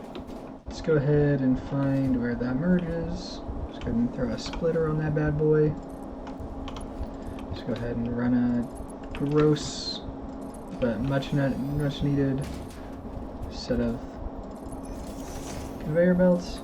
let's go ahead and find where that merge is. Just go ahead and throw a splitter on that bad boy. Just go ahead and run a gross but much needed set of conveyor belts.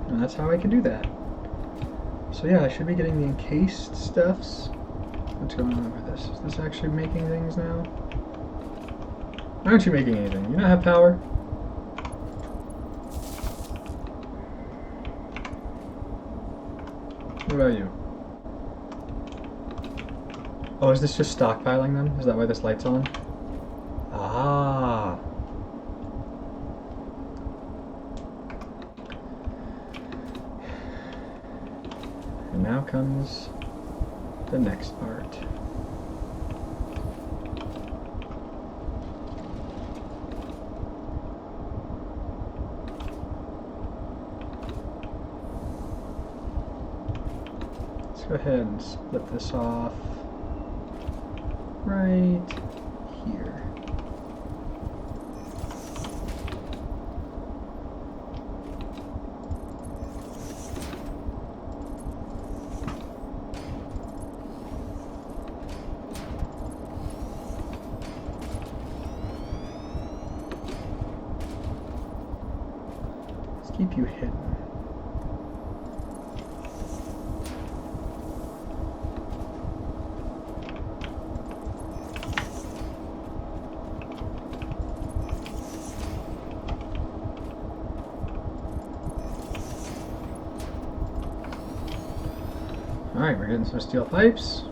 And that's how I can do that. So yeah, I should be getting the encased stuffs. What's going on over this? Is this actually making things now? Why aren't you making anything? You don't have power? What about you? Oh, is this just stockpiling them? Is that why this light's on? Ah. And now comes the next part. Let's go ahead and split this off right here. Let's keep you hidden. Alright, we're getting some steel pipes.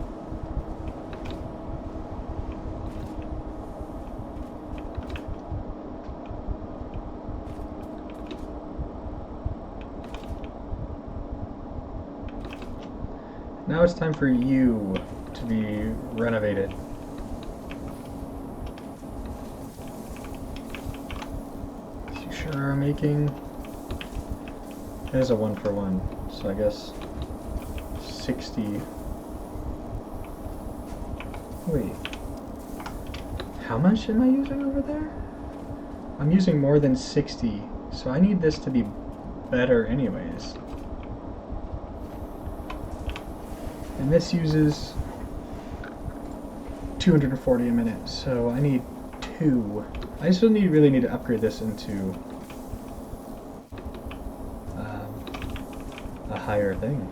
Now it's time for you to be renovated. You sure are making... It is a 1-for-1, so I guess 60. Wait. How much am I using over there? I'm using more than 60, so I need this to be better anyways. And this uses 240 a minute, so I need 2. I still really need to upgrade this into a higher thing.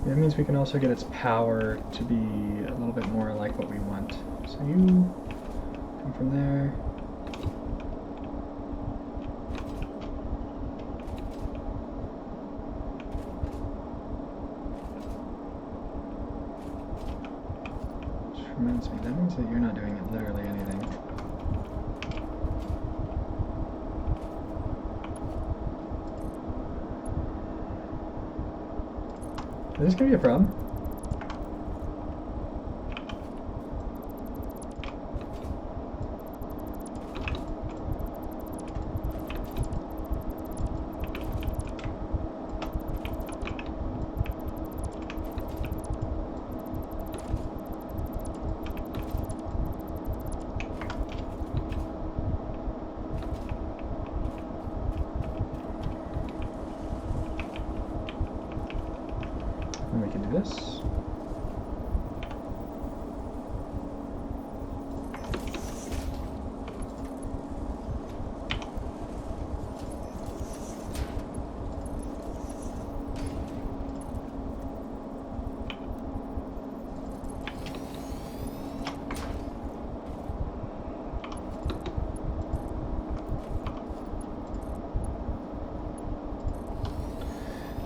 That means we can also get its power to be a little bit more like what we want. So you come from there. Which reminds me, that means that you're not doing literally anything. Is this gonna be a problem? And we can do this.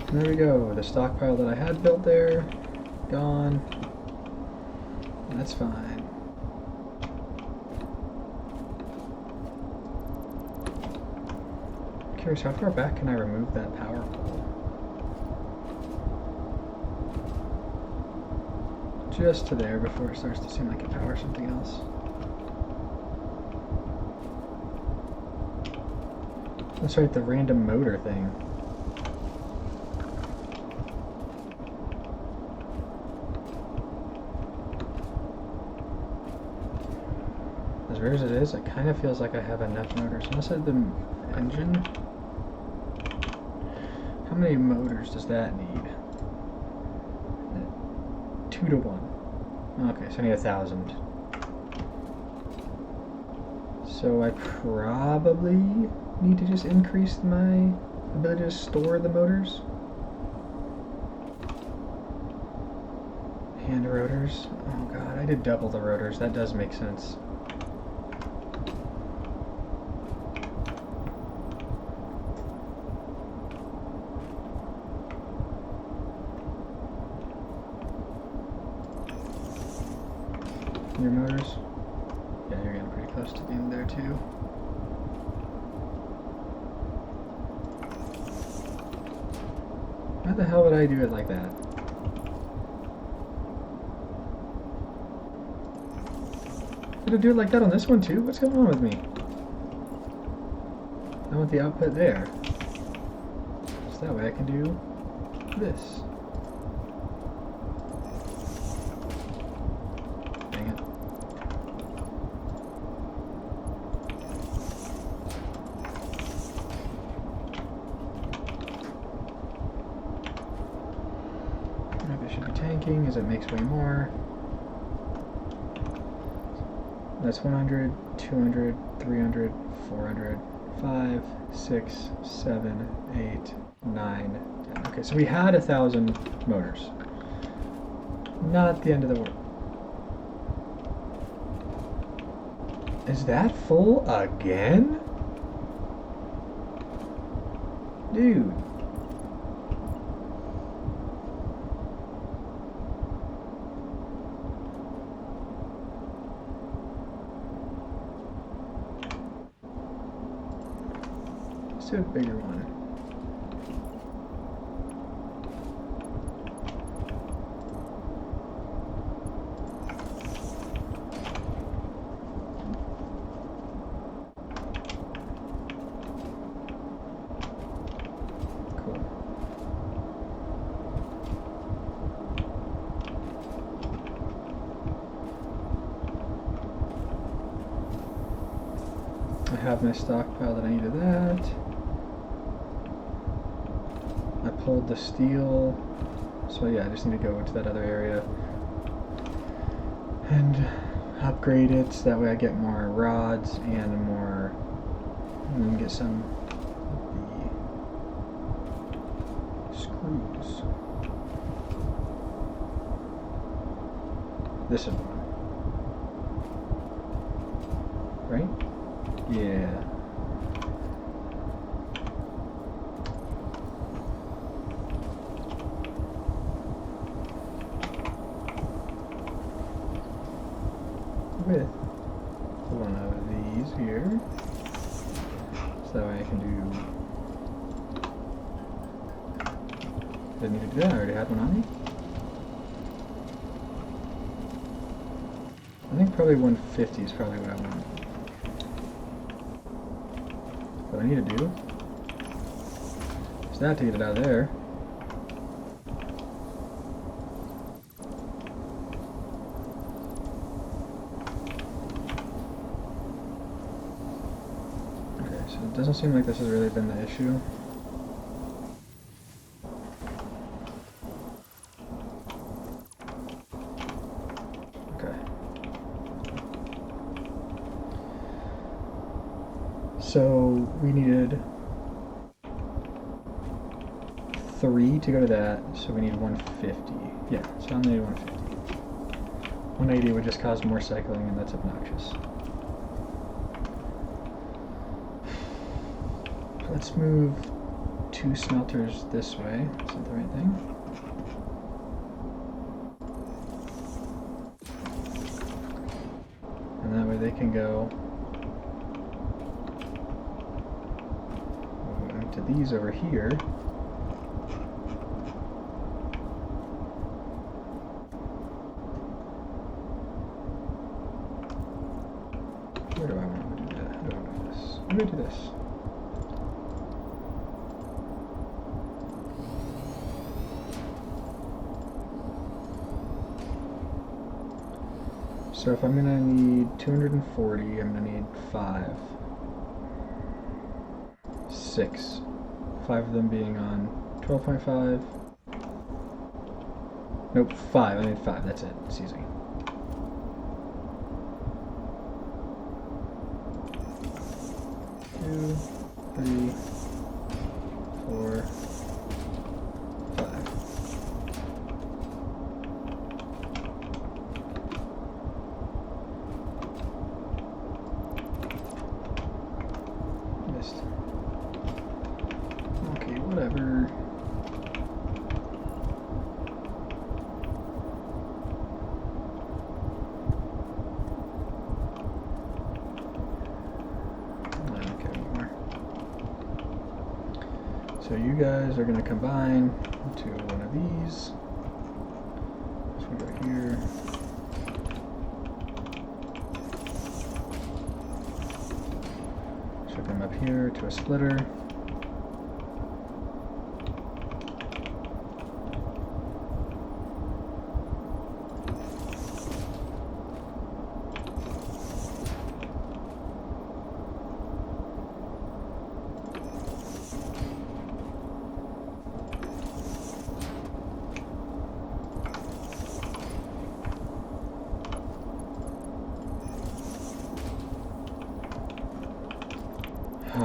And there we go, the stockpile that I had built there, gone. That's fine. I'm curious, how far back can I remove that power pole? Just to there before it starts to seem like it powers something else. That's right, the random motor thing. As rare as it is, it kind of feels like I have enough motors. Unless I had the engine. How many motors does that need? 2 to 1. Okay, so I need 1,000. So I probably need to just increase my ability to store the motors. And rotors. Oh god, I did double the rotors. That does make sense. Your motors? Yeah, you're getting pretty close to being there too. Why the hell would I do it like that? Did I do it like that on this one too? What's going on with me? I want the output there. So that way I can do this. Dang it. Maybe I should be tanking as it makes way more. That's 100, 200, 300, 400, 5, 6, 7, 8, 9, 10. Okay, so we had 1,000 motors. Not the end of the world. Is that full again? Dude. Let's do a bigger one. I have my stockpile that I needed that. I pulled the steel, so yeah, I just need to go to that other area and upgrade it so that way I get more rods and more, and then get some of the screws. This is one, right? Yeah. With one of these here, so that way I can do. Didn't need to do that. I already had one on me. I think probably 150 is probably what I want. What I need to do is that to get it out of there. Okay, so it doesn't seem like this has really been the issue. Okay. So we needed 3 to go to that, so we need 150. Yeah, so I only need 150. 180 would just cause more cycling, and that's obnoxious. Let's move 2 smelters this way. Is that the right thing? And that way they can go to these over here. Where do I want to do that? How do I do this? How do I do this? So if I'm going to need 240, I'm going to need 5. 6. 5 of them being on 12.5. Nope, 5. I need 5. That's it. It's easy. Two, 3, 4, 5. Missed. Okay, whatever. So you guys are going to combine into one of these. So we go here. Ship them up here to a splitter. I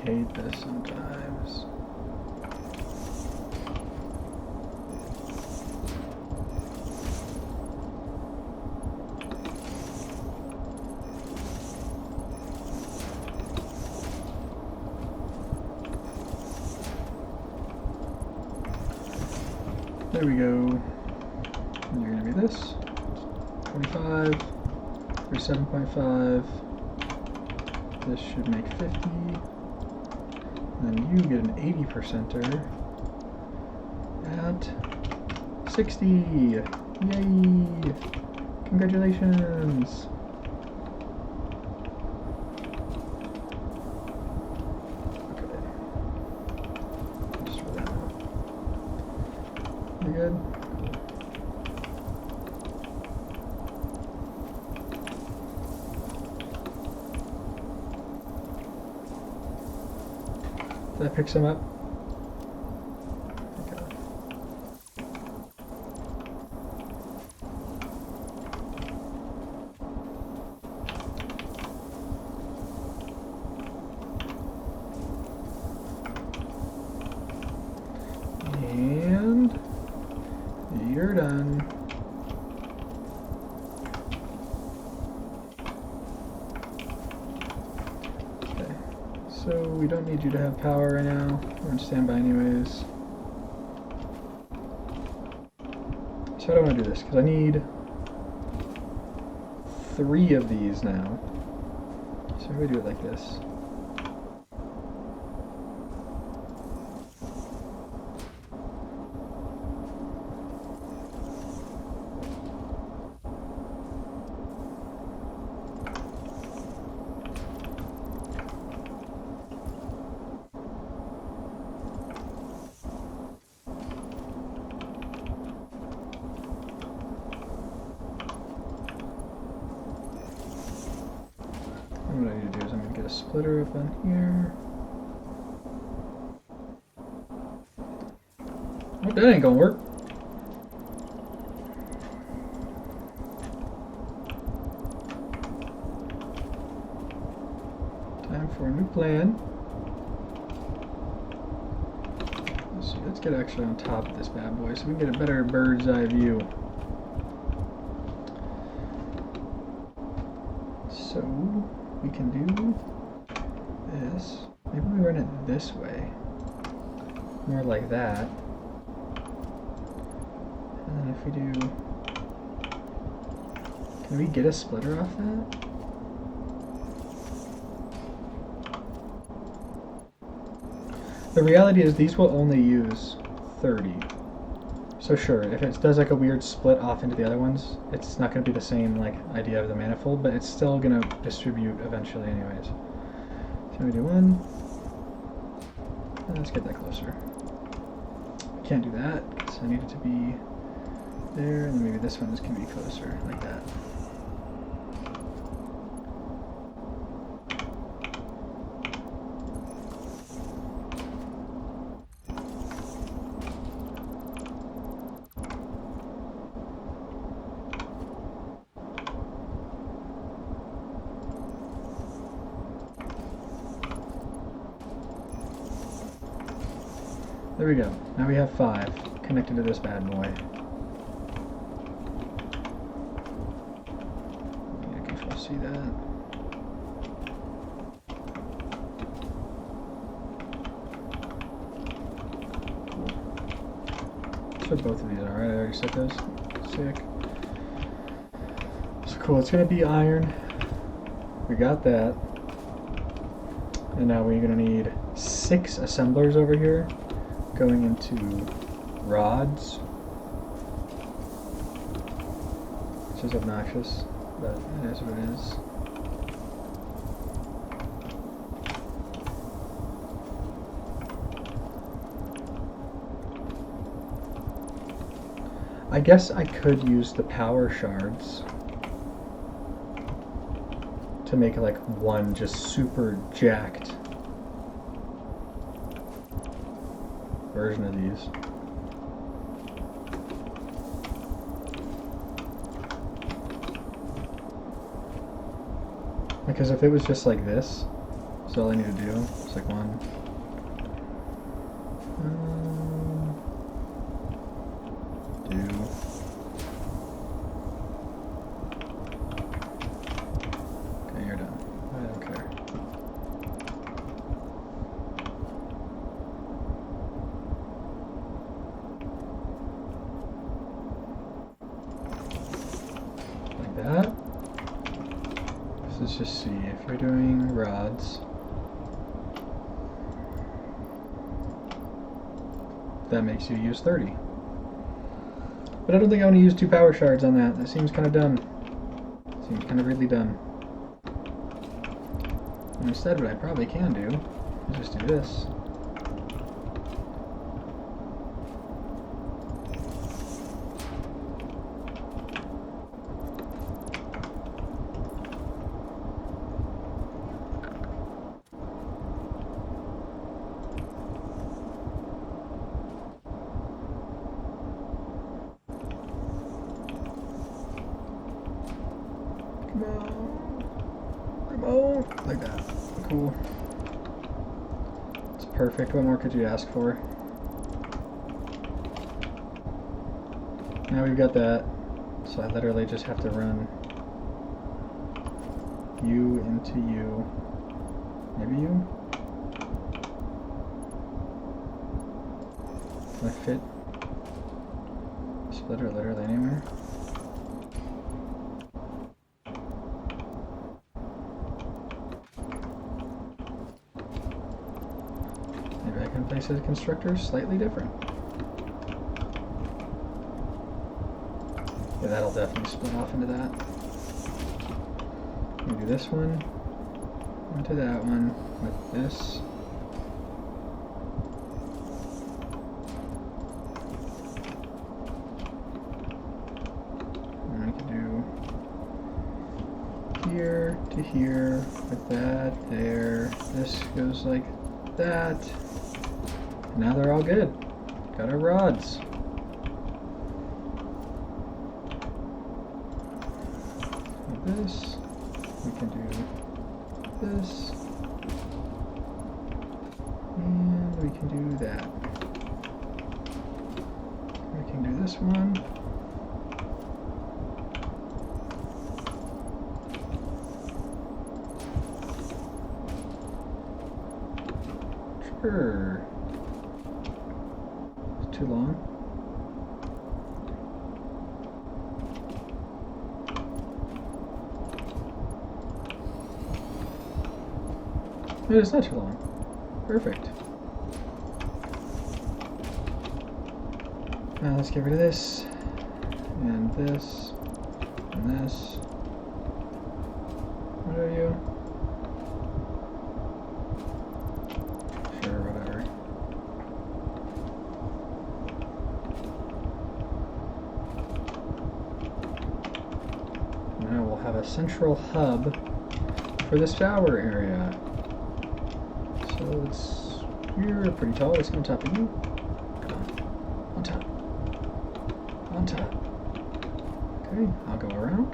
hate this sometimes. there we go. And you're going to be this. 25. 37.5. This should make 50. And then you get an 80%er at 60. Yay! Congratulations! Okay. Just for that now. You good? Did that pick some up? Okay. And you're done. So we don't need you to have power right now. We're on standby anyways. So I don't want to do this because I need 3 of these now. So if we do it like this. What I need to do is I'm going to get a splitter up on here. Oh, that ain't gonna work. Time for a new plan. Let's see, let's get actually on top of this bad boy so we can get a better bird's eye view. So we can do this. Maybe we run it this way. More like that. And then if we do... Can we get a splitter off that? The reality is these will only use 30. So sure, if it does like a weird split off into the other ones, it's not going to be the same like idea of the manifold, but it's still going to distribute eventually anyways. So we do one. And let's get that closer. I can't do that, so I need it to be there, and then maybe this one is going to be closer, like that. There we go. Now we have 5 connected to this bad boy. You can control C that. Cool. So both of these are right. I already set those. Sick. So cool. It's gonna be iron. We got that. And now we're gonna need 6 assemblers over here. Going into rods, which is obnoxious, but it is what it is. I guess I could use the power shards to make like one just super jacked version of these. Because if it was just like this, that's all I need to do. It's like one. Okay, you're done. I don't care. let's just see, if you're doing rods, that makes you use 30. But I don't think I want to use 2 power shards on that. That seems kind of dumb. Seems kind of really dumb. And instead, what I probably can do is just do this. Come on, like that. Cool. It's perfect. What more could you ask for? Now we've got that, so I literally just have to run you into you. Maybe you? Can I fit splitter literally anywhere? Maybe I can place a constructor slightly different. Yeah, that'll definitely split off into that. I'm gonna do this one into that one with this. And I can do here to here with that there. This goes like that. Now they're all good. Got our rods. This, we can do this, and we can do that. We can do this one. Sure. It's too long. It's not too long. Perfect. Now let's get rid of this, and this, and this. What are you? Sure, whatever. Now we'll have a central hub for this shower area. So you're pretty tall. Let's go on top of you. Come on. On top. On top. Okay, I'll go around.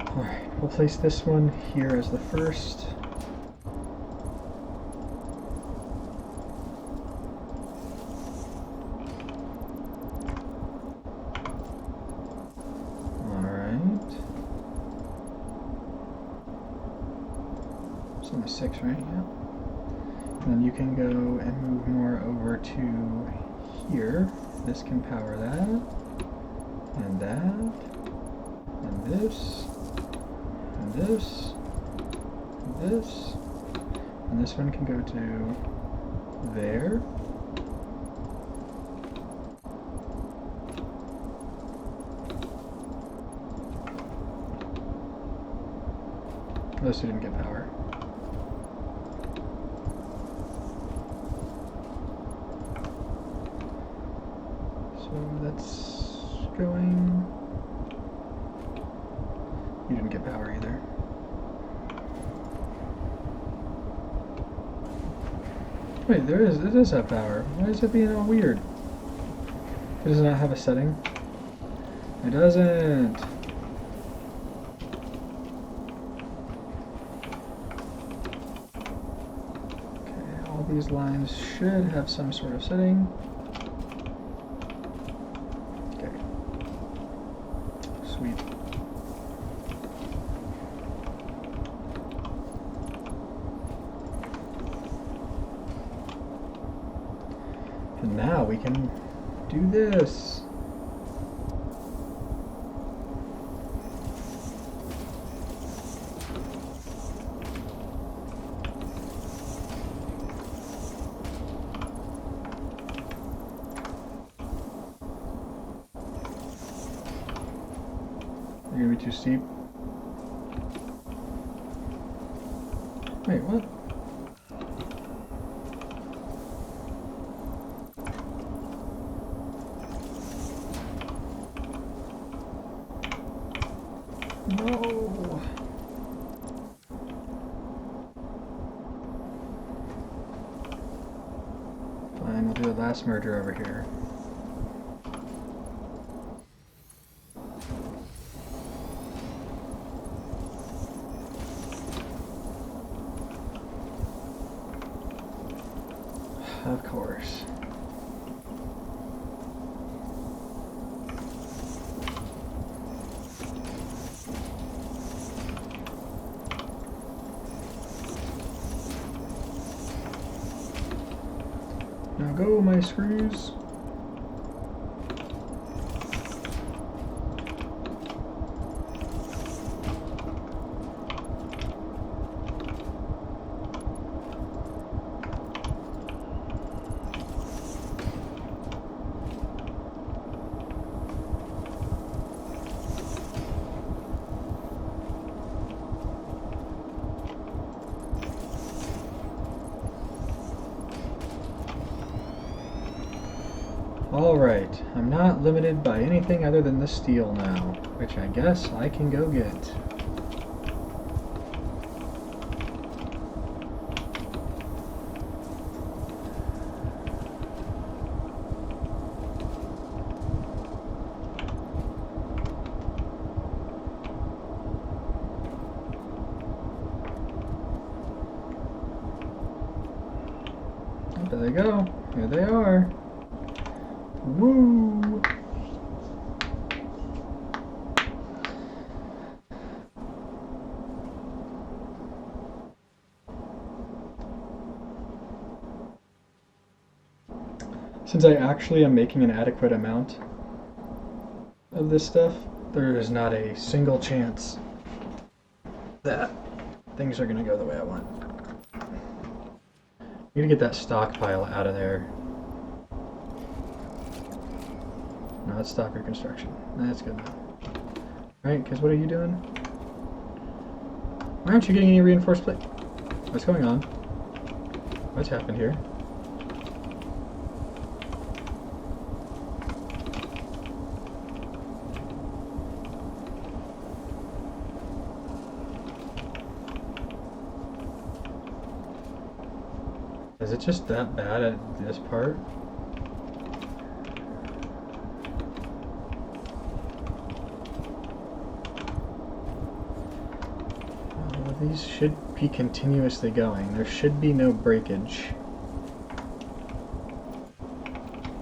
Alright, we'll place this one here as the first. Number 6, right? Yeah. And then you can go and move more over to here. This can power that, and that, and this, and this, and this, and this one can go to there. Those two didn't get power. So that's going. You didn't get power either. Wait, it does have power. Why is it being all weird? It does not have a setting. It doesn't. Okay, all these lines should have some sort of setting. Sweet. And now we can do this. You're gonna be too steep. Wait, what? No. Fine, we'll do a last merger over here. Of course. Now go, my screws. Alright, I'm not limited by anything other than the steel now, which I guess I can go get. There they go. Here they are. Woo! Since I actually am making an adequate amount of this stuff, there is not a single chance that things are going to go the way I want. I'm going to get that stockpile out of there. No, let's stop your construction. That's good enough. Right, because what are you doing? Why aren't you getting any reinforced plate? What's going on? What's happened here? Is it just that bad at this part? These should be continuously going. There should be no breakage.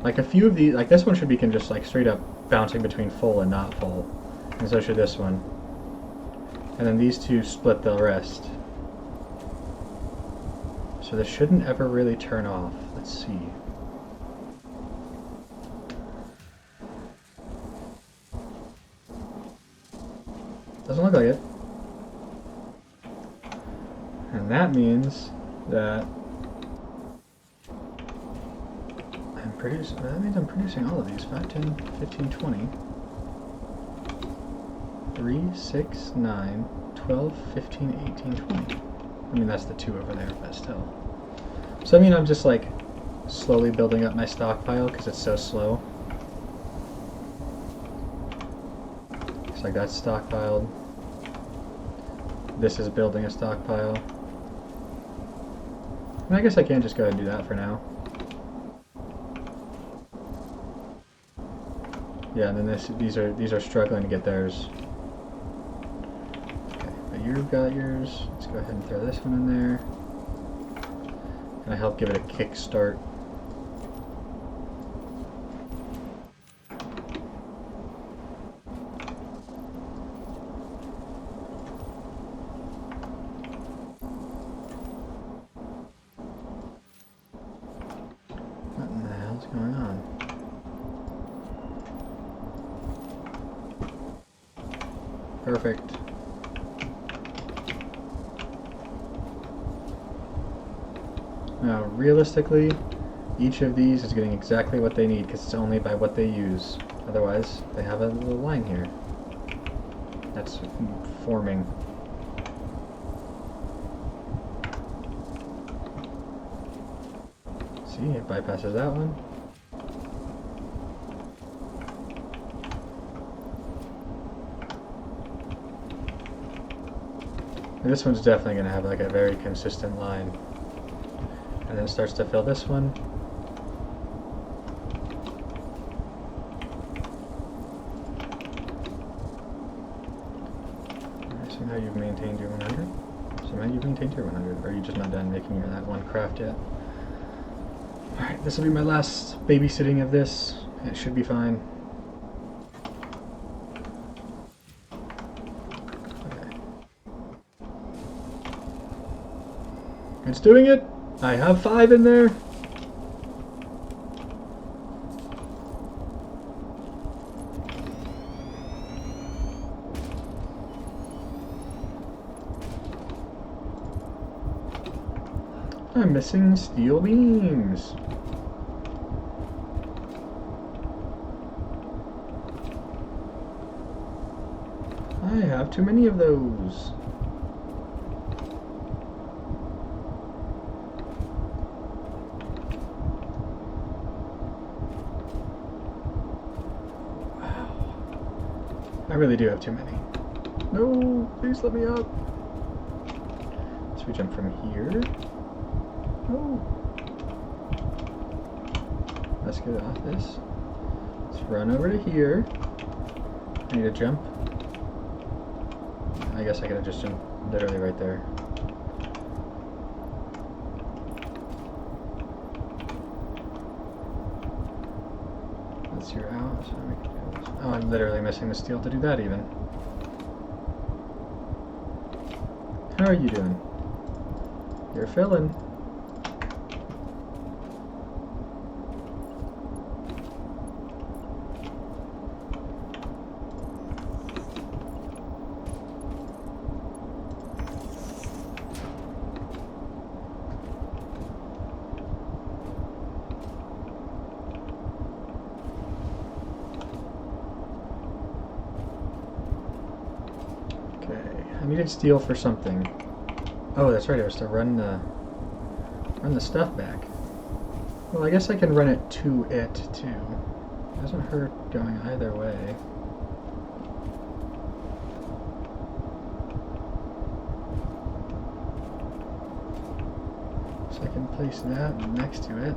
Like a few of these, like this one should be just like straight up bouncing between full and not full. And so should this one. And then these two split the rest. So this shouldn't ever really turn off. Let's see. Doesn't look like it. And that means that I'm producing all of these. 5, 10, 15, 20. 3, 6, 9, 12, 15, 18, 20. I mean, that's the 2 over there, but still. So I mean, I'm just like slowly building up my stockpile because it's so slow. It's like that's stockpiled. This is building a stockpile. And I guess I can just go ahead and do that for now. Yeah, and then these are struggling to get theirs. Okay, but you've got yours. Let's go ahead and throw this one in there. Gonna help give it a kick start. What in the hell's going on? Perfect. Now, realistically, each of these is getting exactly what they need because it's only by what they use. Otherwise, they have a little line here. that's forming. See, it bypasses that one. And this one's definitely going to have like a very consistent line. And then it starts to fill this one. Somehow you've maintained your 100. Somehow you've maintained your 100. Or are you just not done making your that one craft yet? Alright, this will be my last babysitting of this. It should be fine. Okay. It's doing it! I have 5 in there! I'm missing steel beams. I have too many of those. Wow. I really do have too many. No, please let me up. So we jump from here. Oh. Let's get off this. Let's run over to here. I need to jump. I guess I could have just jumped literally right there. That's your out. So we can do this. Oh, I'm literally missing the steel to do that even. How are you doing? You're filling. I needed steel for something. Oh, that's right. I was to run the stuff back. Well, I guess I can run it to it too. It doesn't hurt going either way. So I can place that next to it.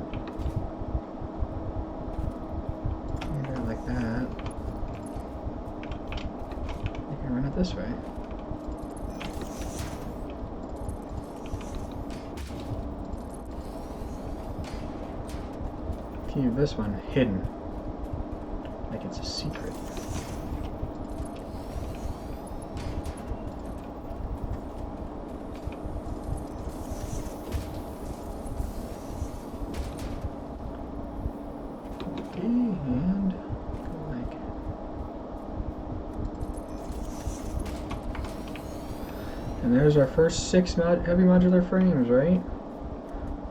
Either like that. You can run it this way. Keep this one hidden, like it's a secret. Okay, and go like. And there's our first 6 heavy modular frames, right?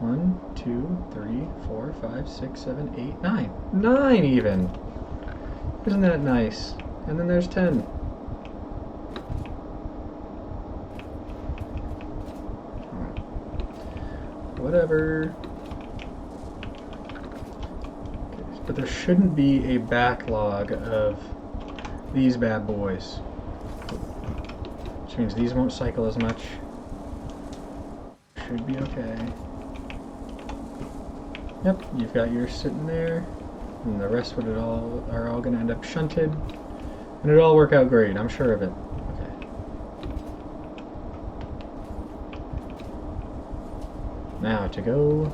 1, 2, 3, 4, 5, 6, 7, 8, 9. 9 even! Isn't that nice? And then there's 10. Whatever. Okay, but there shouldn't be a backlog of these bad boys. Which means these won't cycle as much. Should be okay. Yep, you've got yours sitting there, and the rest are all going to end up shunted, and it'll all work out great, I'm sure of it. Okay. Now to go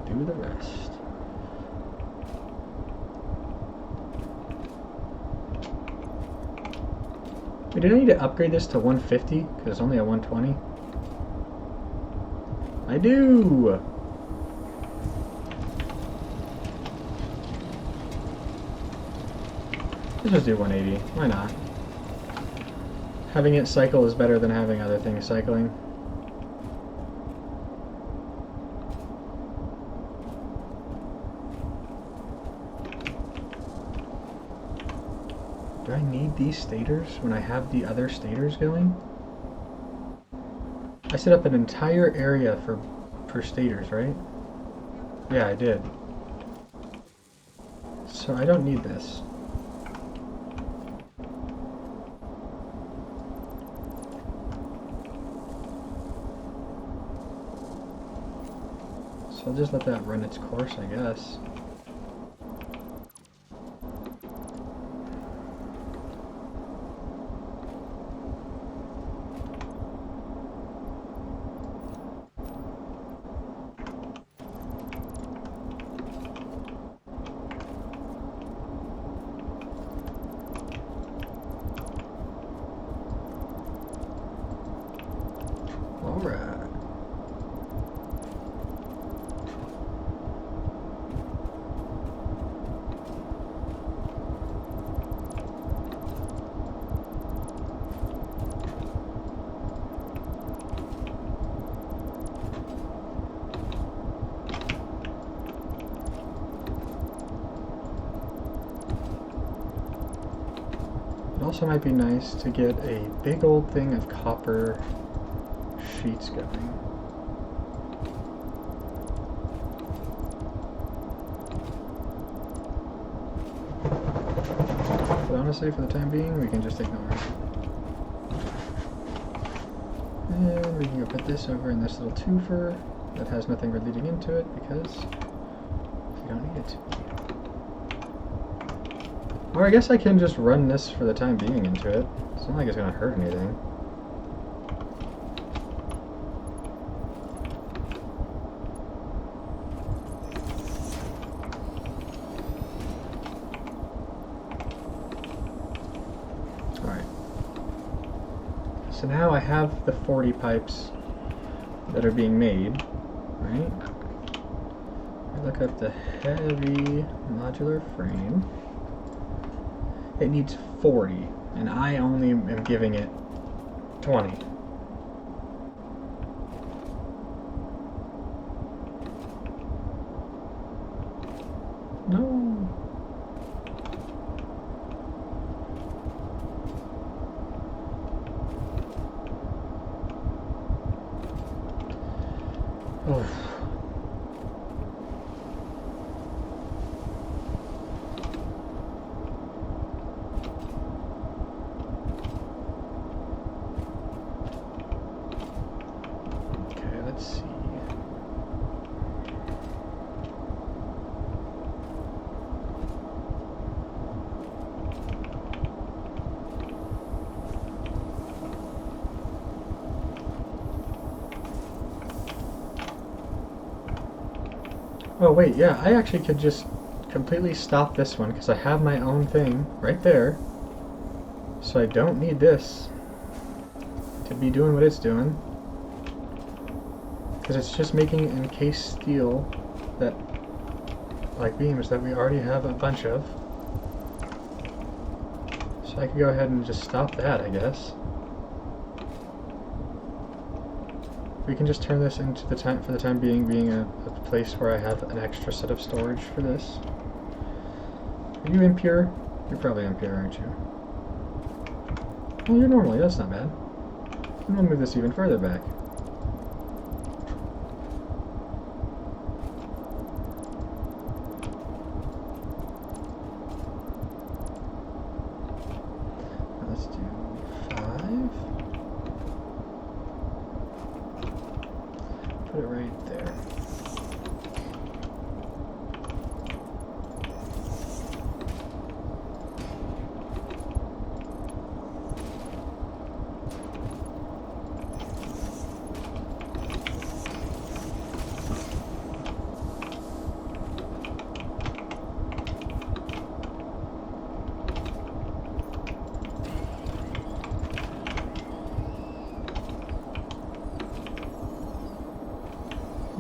do the rest. Wait, did I need to upgrade this to 150? Because it's only a 120? I do! Let's just do 180. Why not? Having it cycle is better than having other things cycling. Do I need these stators when I have the other stators going? I set up an entire area for stators, right? Yeah, I did. So I don't need this. So I'll just let that run its course, I guess. Alright. It also might be nice to get a big old thing of copper sheets going. But honestly, for the time being, we can just ignore it. And we can go put this over in this little twofer that has nothing leading into it because we don't need it. Or I guess I can just run this for the time being into it. It's not like it's going to hurt anything. Alright. So now I have the 40 pipes that are being made, right? I look up the heavy modular frame. It needs 40, and I only am giving it 20. No. Oh. Let's see. Oh wait, yeah, I actually could just completely stop this one because I have my own thing right there. So I don't need this to be doing what it's doing. Because it's just making encased steel that, like beams that we already have a bunch of. So I could go ahead and just stop that, I guess. We can just turn this into for the time being a place where I have an extra set of storage for this. Are you impure? You're probably impure, aren't you? Well, you're normally, that's not bad. And we'll move this even further back. Let's do 5. Put it right there.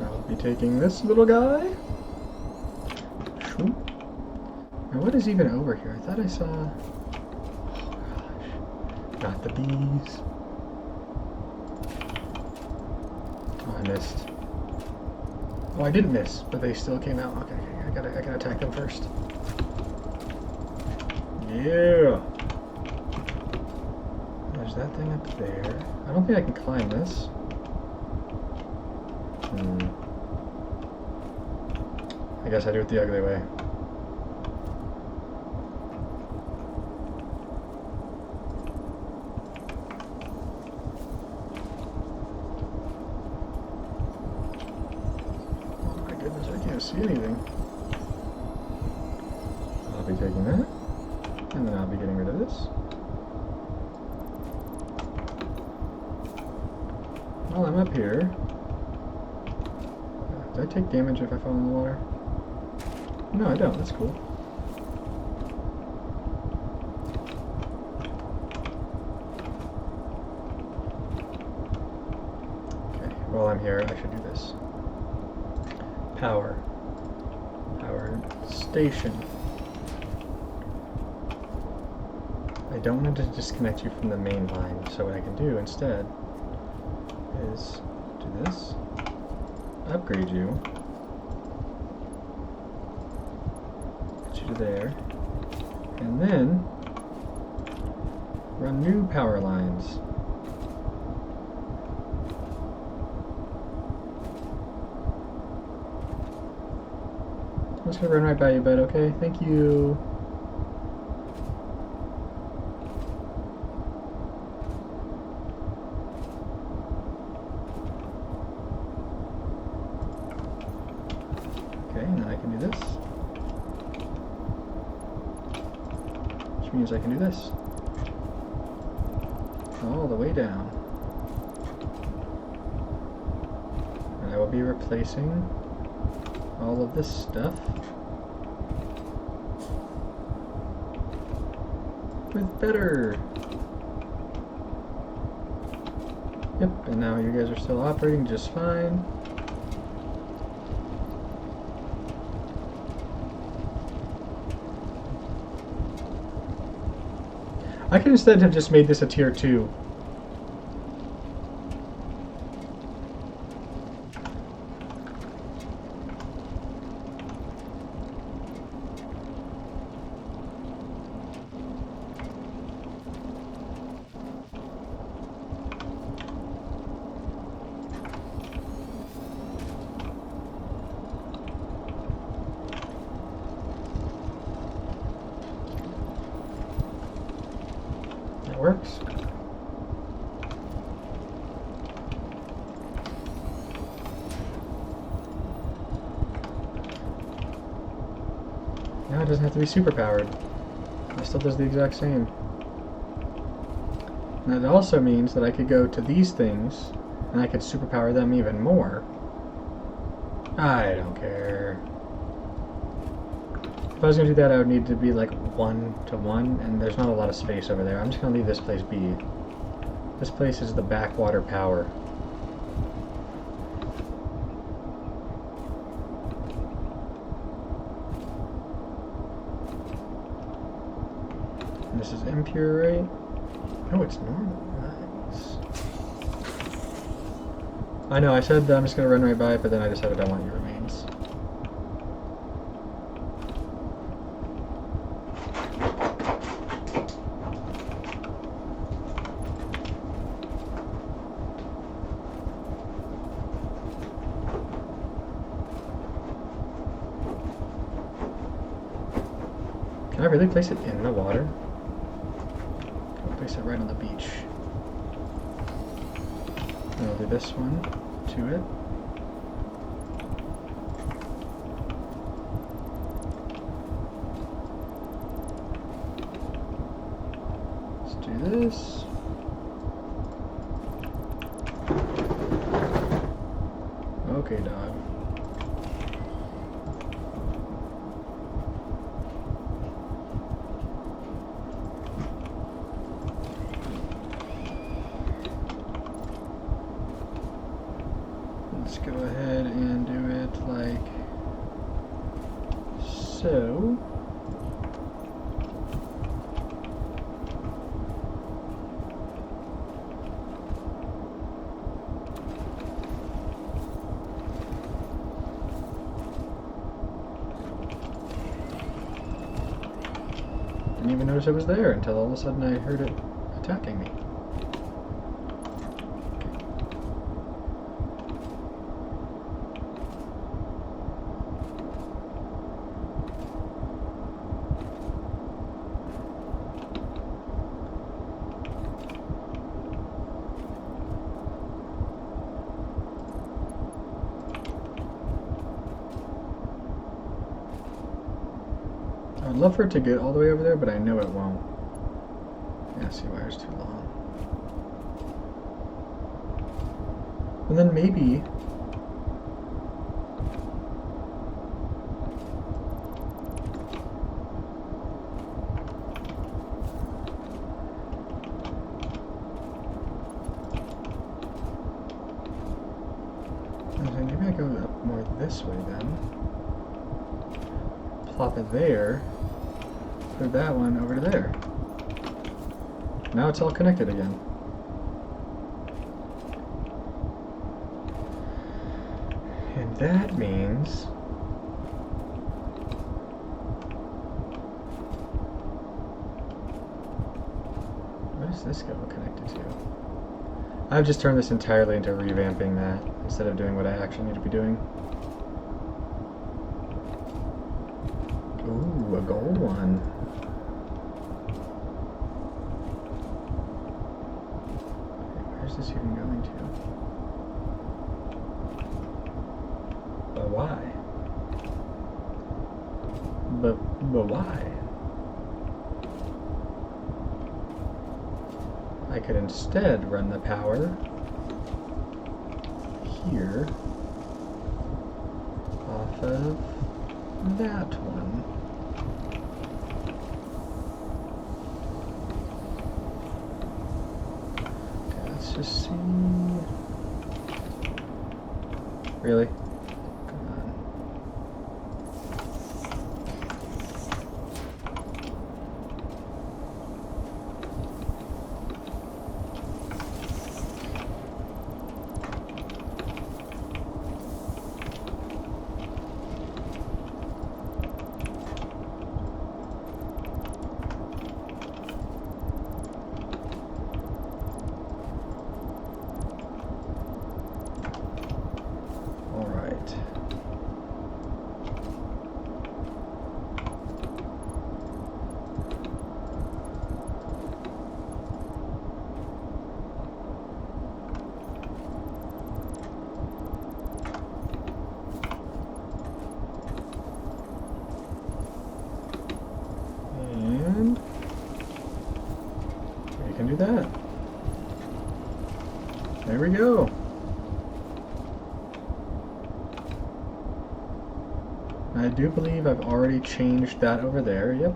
I'll be taking this little guy. Now what is even over here? I thought I saw... Oh gosh. Not the bees. Oh, I missed. Oh, I didn't miss, but they still came out. Okay, I gotta attack them first. Yeah. there's that thing up there. I don't think I can climb this. I guess I do it the ugly way. Oh my goodness, I can't see anything. I'll be taking that, and then I'll be getting rid of this. While I'm up here, do I take damage if I fall in the water? No, I don't. That's cool. Okay, while I'm here, I should do this. Power. Power station. I don't want to disconnect you from the main line, so what I can do instead is do this, upgrade you, get you to there, and then run new power lines. I'm just gonna run right by you, bud, okay? Thank you. Okay, now I can do this. Which means I can do this. All the way down. And I will be replacing all of this stuff with better. Yep, and now you guys are still operating just fine. I could instead have just made this a tier 2. Works. Now it doesn't have to be super powered. It still does the exact same. And that also means that I could go to these things and I could superpower them even more. I don't care. If I was going to do that, I would need to be like 1-to-1, and there's not a lot of space over there. I'm just going to leave this place be. This place is the backwater power. And this is impure, right? Oh, it's normal. Nice. I know, I said that I'm just going to run right by it, but then I decided I want your remains. Can I really place it in the water? I'll place it right on the beach. And I'll do this one to it. Let's do this. Okay, dog. Let's go ahead and do it like so. Didn't even notice it was there until all of a sudden I heard it attacking me. love for it to get all the way over there, but I know it won't. Yeah, see, wire's too long. And then maybe... maybe I go up more this way then. Plop it there. Put that one over to there. Now it's all connected again. And that means... what does this go connected to? I've just turned this entirely into revamping that instead of doing what I actually need to be doing. Ooh, a gold one. Where's this even going to? But why? But why? I could instead run the power here off of that one. Okay, let's just see. Really? Come on. Do that. There we go. I do believe I've already changed that over there. Yep.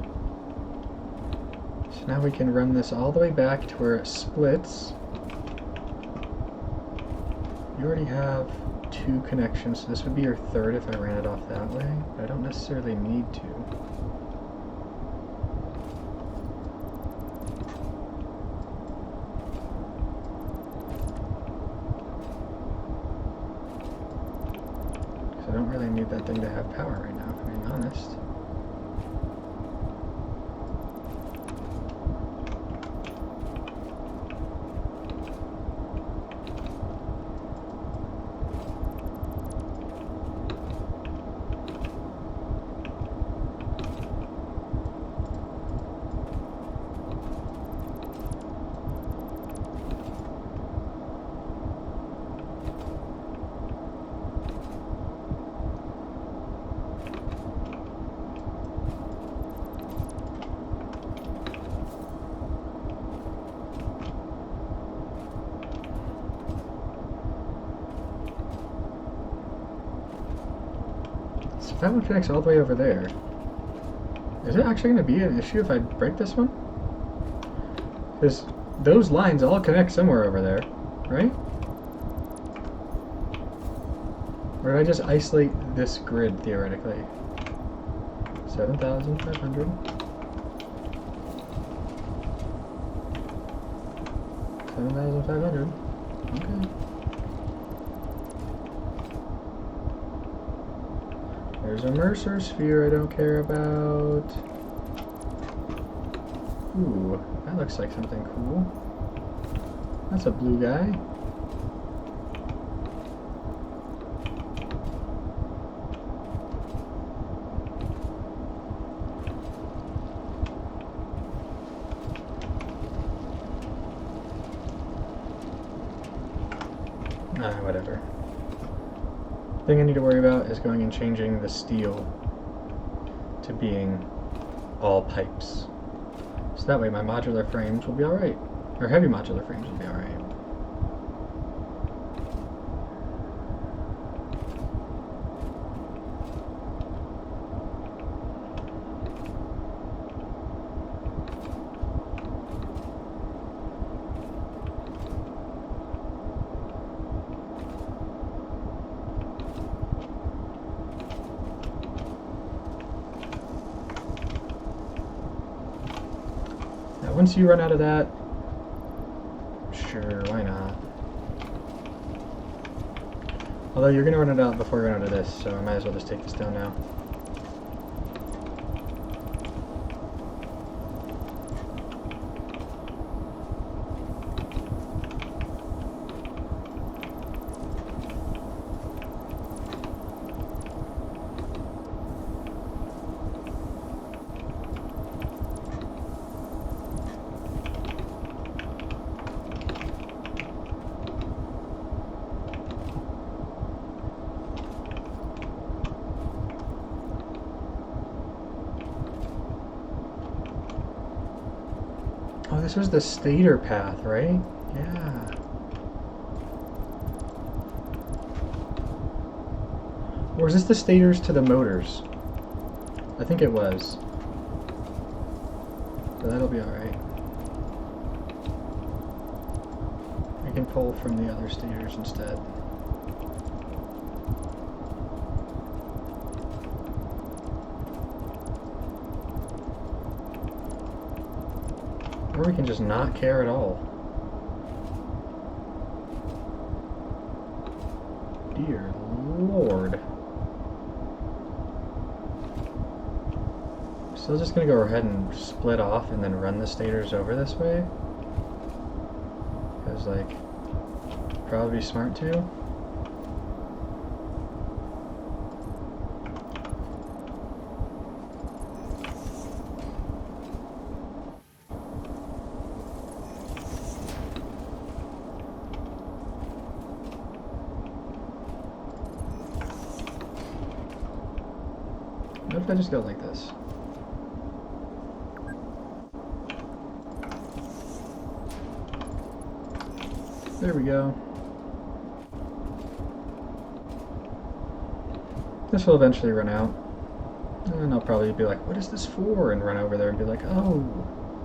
So now we can run this all the way back to where it splits. You already have 2 connections, so this would be your third if I ran it off that way, but I don't necessarily need to. I don't really need that thing to have power right now, if I'm being honest. So if that one connects all the way over there, is it actually going to be an issue if I break this one? Because those lines all connect somewhere over there, right? Or did I just isolate this grid, theoretically? 7,500. 7,500. Okay. There's a Mercer sphere I don't care about. Ooh, that looks like something cool. That's a blue guy. Whatever. Thing I need to worry about is going and changing the steel to being all pipes. So that way my modular frames will be alright. Or heavy modular frames will be alright. Once you run out of that, sure, why not? Although you're going to run it out before you run out of this, so I might as well just take this down now. Oh, this was the stator path, right? Yeah. Or is this the stators to the motors? I think it was. But that'll be alright. I can pull from the other stators instead. Or we can just not care at all. Dear Lord. So I'm just gonna go ahead and split off and then run the stators over this way. Because, like, probably smart to. What if I just go like this? There we go. This will eventually run out. And then I'll probably be like, what is this for? And run over there and be like, oh,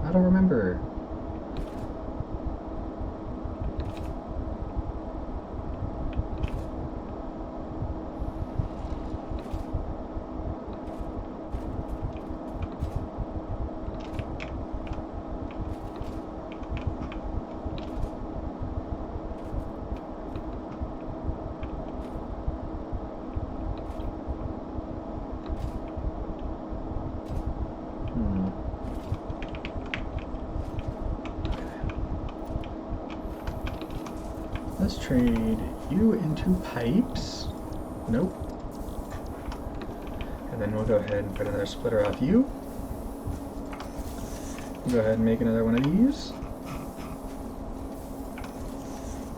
I don't remember. Let's trade you into pipes. Nope. And then we'll go ahead and put another splitter off you. We'll go ahead and make another one of these.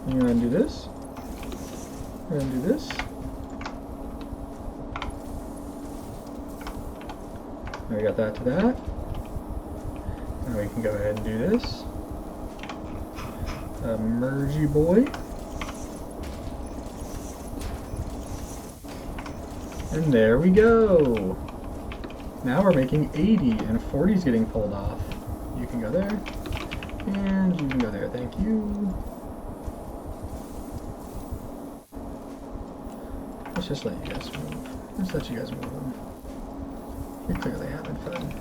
And go ahead and do this. Go ahead and do this. Now we got that to that. Now we can go ahead and do this. Mergy boy. And there we go. Now we're making 80 and 40 is getting pulled off. You can go there. And you can go there. Thank you. Let's just let you guys move. Let's let you guys move. You're clearly having fun.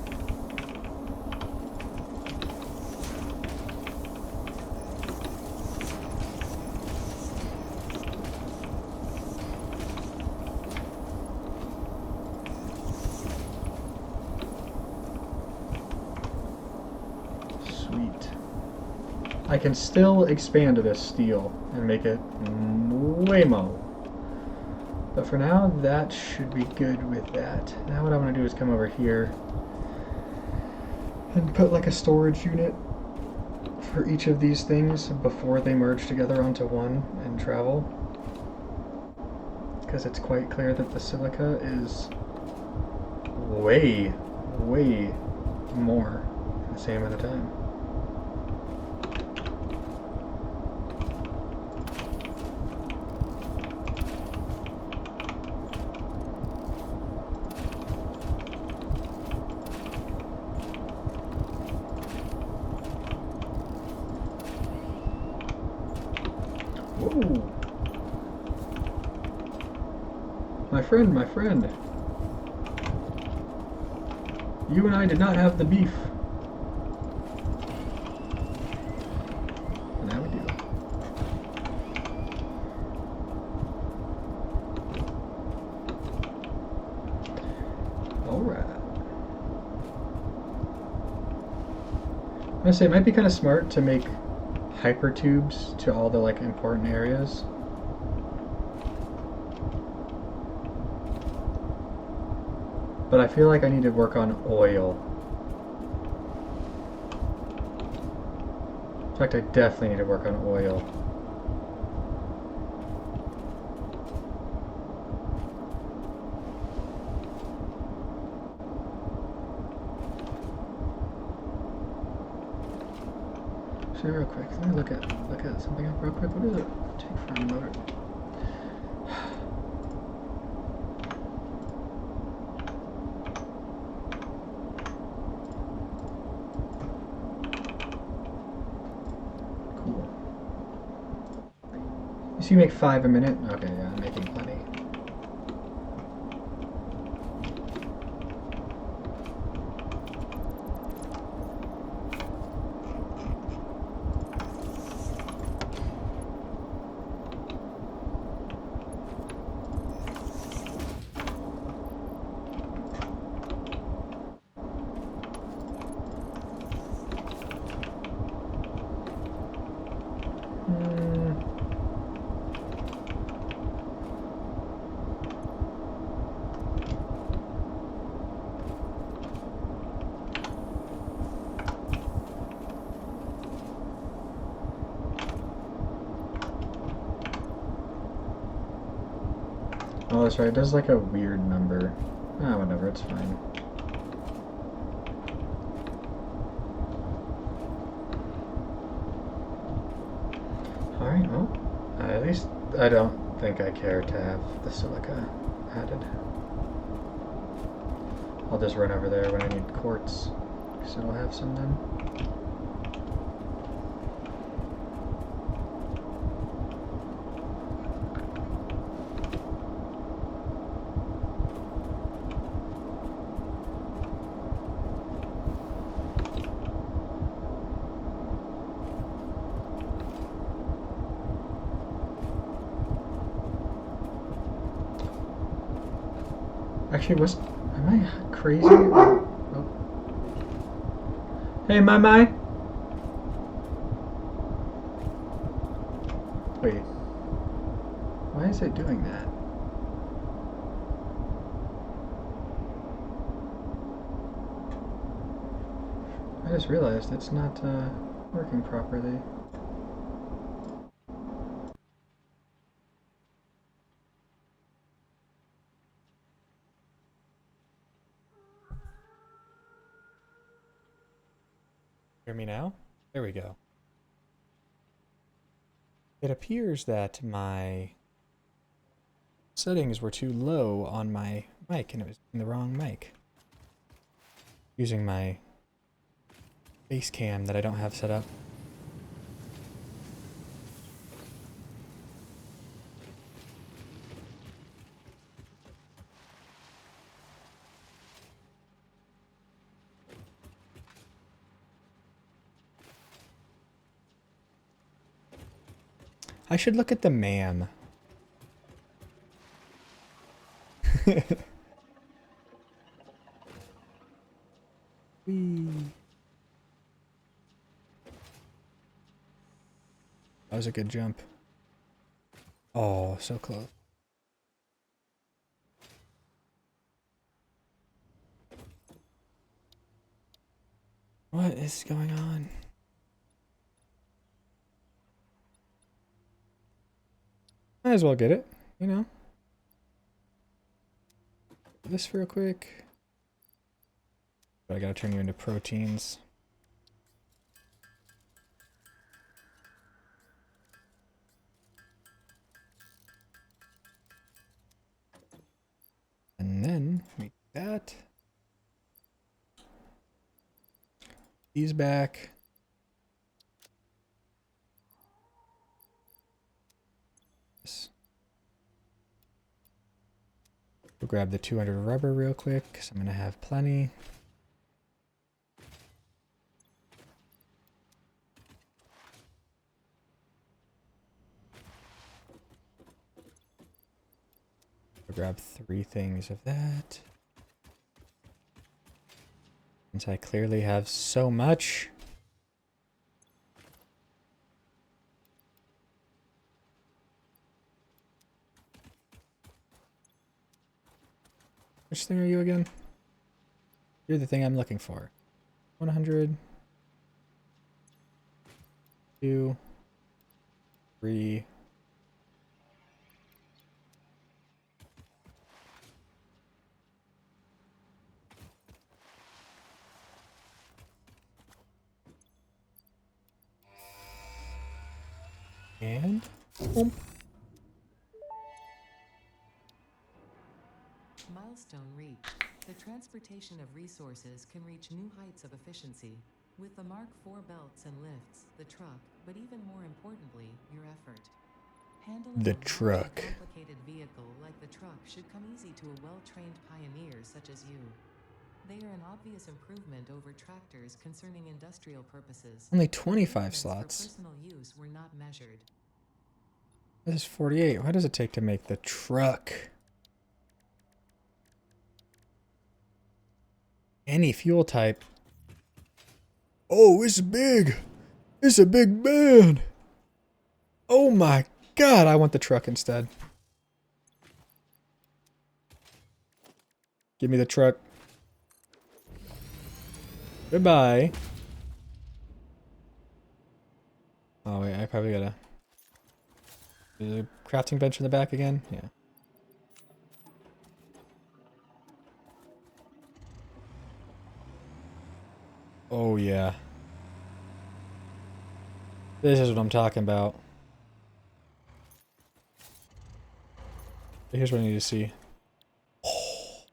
I can still expand this steel and make it way more. But for now, that should be good with that. Now what I'm going to do is come over here and put like a storage unit for each of these things before they merge together onto one and travel. Because it's quite clear that the silica is way more in the same amount of time. Whoa! My friend! You and I did not have the beef. And now we do. Alright. I'm gonna say it might be kind of smart to make hypertubes to all the like important areas. But I feel like I need to work on oil. In fact, I definitely need to work on oil. So real quick, let me look at something up real quick. What does it take for a motor? So you make 5 a minute? Okay, yeah, I'm making plenty. Oh, that's right. It does like a weird number. Ah, whatever. It's fine. Alright, well, at least I don't think I care to have the silica added. I'll just run over there when I need quartz, because it'll have some then. Actually, am I crazy? Oh. Hey, my. Wait. Why is it doing that? I just realized it's not working properly. Hear me now? There we go. It appears that my settings were too low on my mic and it was in the wrong mic. Using my face cam that I don't have set up. I should look at the MAM. Whee. That was a good jump. Oh, so close. What is going on? Might as well get it, you know. This real quick. But I gotta turn you into proteins. And then make that. These back. We'll grab the 200 rubber real quick, because I'm going to have plenty. We'll grab 3 things of that. Since I clearly have so much. Which thing are you again? You're the thing I'm looking for. 100. 2. 3. And boom. Milestone reached. The transportation of resources can reach new heights of efficiency. With the Mark IV belts and lifts, the truck, but even more importantly, your effort. Handling The a large and truck. complicated vehicle like the truck should come easy to a well-trained pioneer such as you. They are an obvious improvement over tractors concerning industrial purposes. Only 25 Improvements slots. for personal use were not measured. This is 48. What does it take to make the truck? Any fuel type. Oh, it's big. It's a big man. Oh my god, I want the truck instead. Give me the truck. Goodbye. Oh wait, I probably gotta... Is a crafting bench in the back again? Yeah. Oh yeah. This is what I'm talking about. Here's what I need to see. Oh.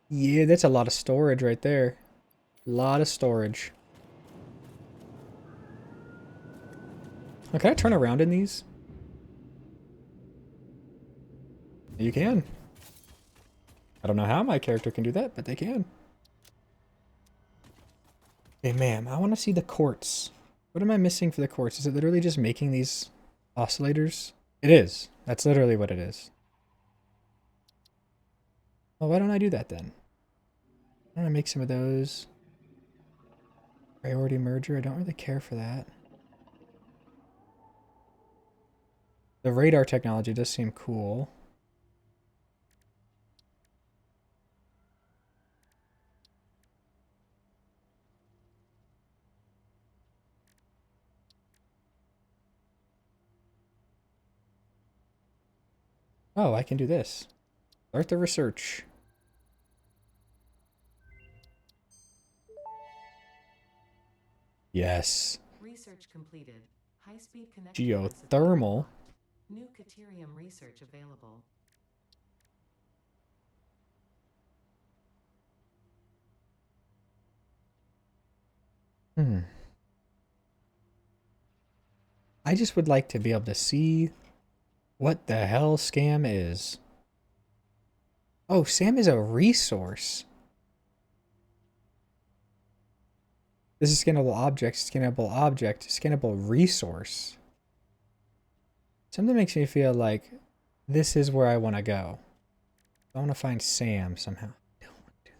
Yeah, that's a lot of storage right there. A lot of storage. Oh, can I turn around in these? You can. I don't know how my character can do that, but they can. Hey, ma'am, I want to see the quartz. What am I missing for the quartz? Is it literally just making these oscillators? It is. That's literally what it is. Well, why don't I do that then? I want to make some of those. Priority merger. I don't really care for that. The radar technology does seem cool. Oh, I can do this. Start the research. Yes. Research completed. High-speed connection. Geothermal. New Caterium research available. I just would like to be able to see what the hell scam is. Oh, SAM is a resource. This is scannable object, scannable resource. Something makes me feel like this is where I want to go. I want to find Sam somehow. I don't want to do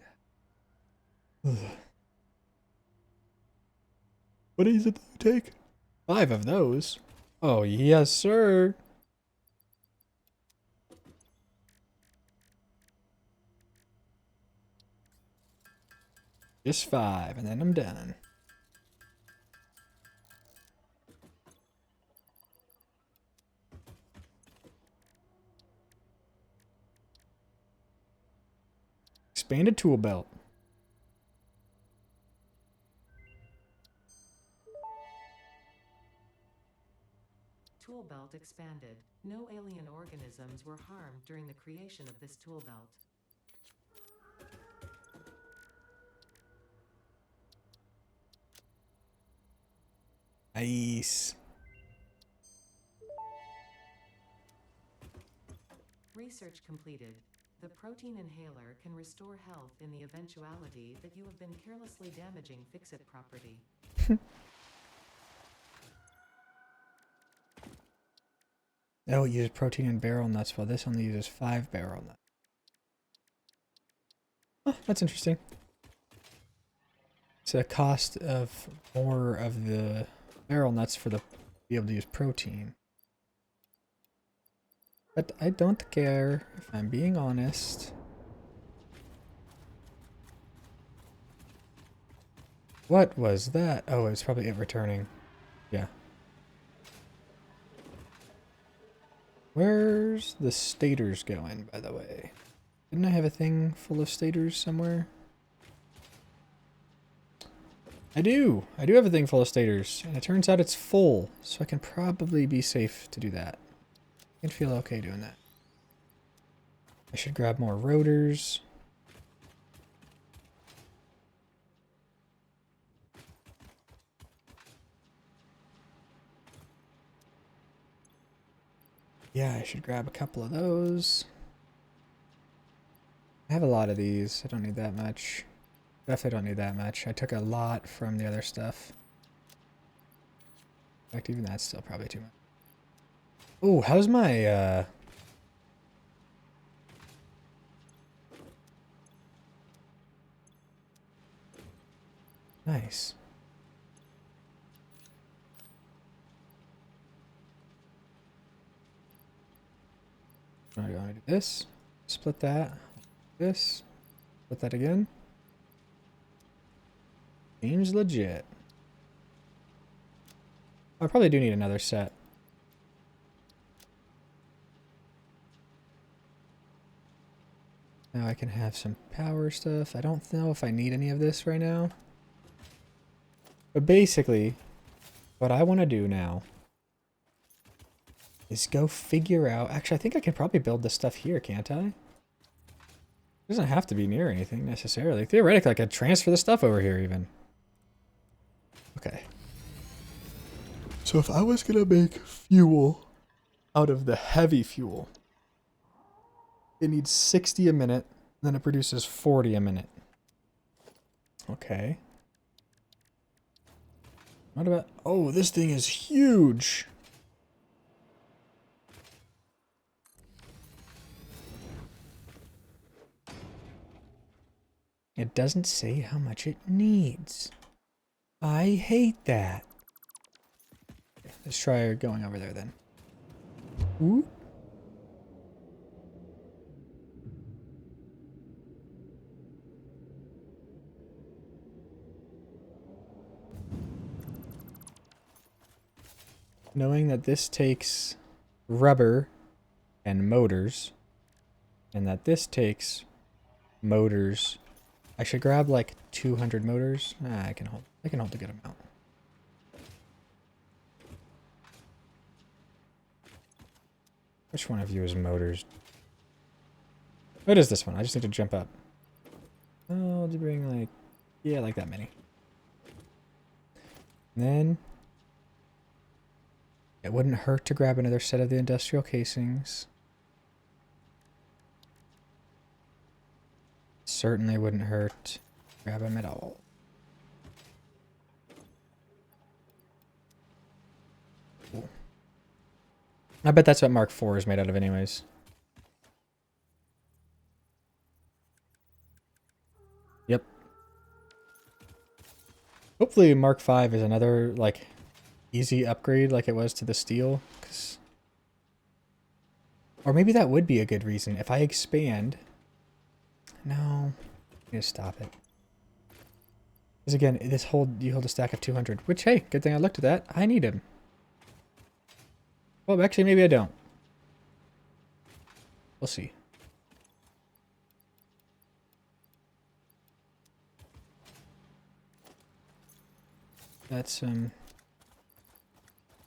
that. Ugh. What is it that you take? 5 of those. Oh, yes, sir. Just 5, and then I'm done. Expanded tool belt. tool belt expanded. No alien organisms were harmed during the creation of this tool belt. Nice. Research completed. The protein inhaler can restore health in the eventuality that you have been carelessly damaging fix-it property. Oh, it uses protein and barrel nuts, while this only uses 5 barrel nuts. Oh, that's interesting. It's a cost of more of the barrel nuts for the be able to use protein. But I don't care, if I'm being honest. What was that? Oh, it's probably it returning. Yeah. Where's the stators going, by the way? Didn't I have a thing full of stators somewhere? I do! I do have a thing full of stators, and it turns out it's full, so I can probably be safe to do that. I can feel okay doing that. I should grab more rotors. Yeah, I should grab a couple of those. I have a lot of these. I don't need that much. Definitely don't need that much. I took a lot from the other stuff. In fact, even that's still probably too much. Oh, how's my, Nice. I want to do this. Split that. This. Split that again. Seems legit. I probably do need another set. Now I can have some power stuff. I don't know if I need any of this right now. But basically, what I want to do now is go figure out... Actually, I think I can probably build this stuff here, can't I? It doesn't have to be near anything necessarily. Theoretically, I could transfer the stuff over here even. Okay. So if I was going to make fuel out of the heavy fuel, it needs 60 a minute, then it produces 40 a minute. Okay. What about... Oh, this thing is huge! It doesn't say how much it needs. I hate that. Okay, let's try going over there then. Ooh. Knowing that this takes rubber and motors, and that this takes motors, I should grab like 200 motors. I can hold a good amount. Which one of you is motors? What is this one? I just need to jump up. Oh, I'll bring like, yeah, like that many. And then it wouldn't hurt to grab another set of the industrial casings. Certainly wouldn't hurt to grab them at all. Cool. I bet that's what Mark IV is made out of anyways. Yep. Hopefully Mark V is another, like, easy upgrade like it was to the steel. Or maybe that would be a good reason. If I expand... No. I'm gonna stop it. Because again, you hold a stack of 200. Which, hey, good thing I looked at that. I need him. Well, actually, maybe I don't. We'll see. That's,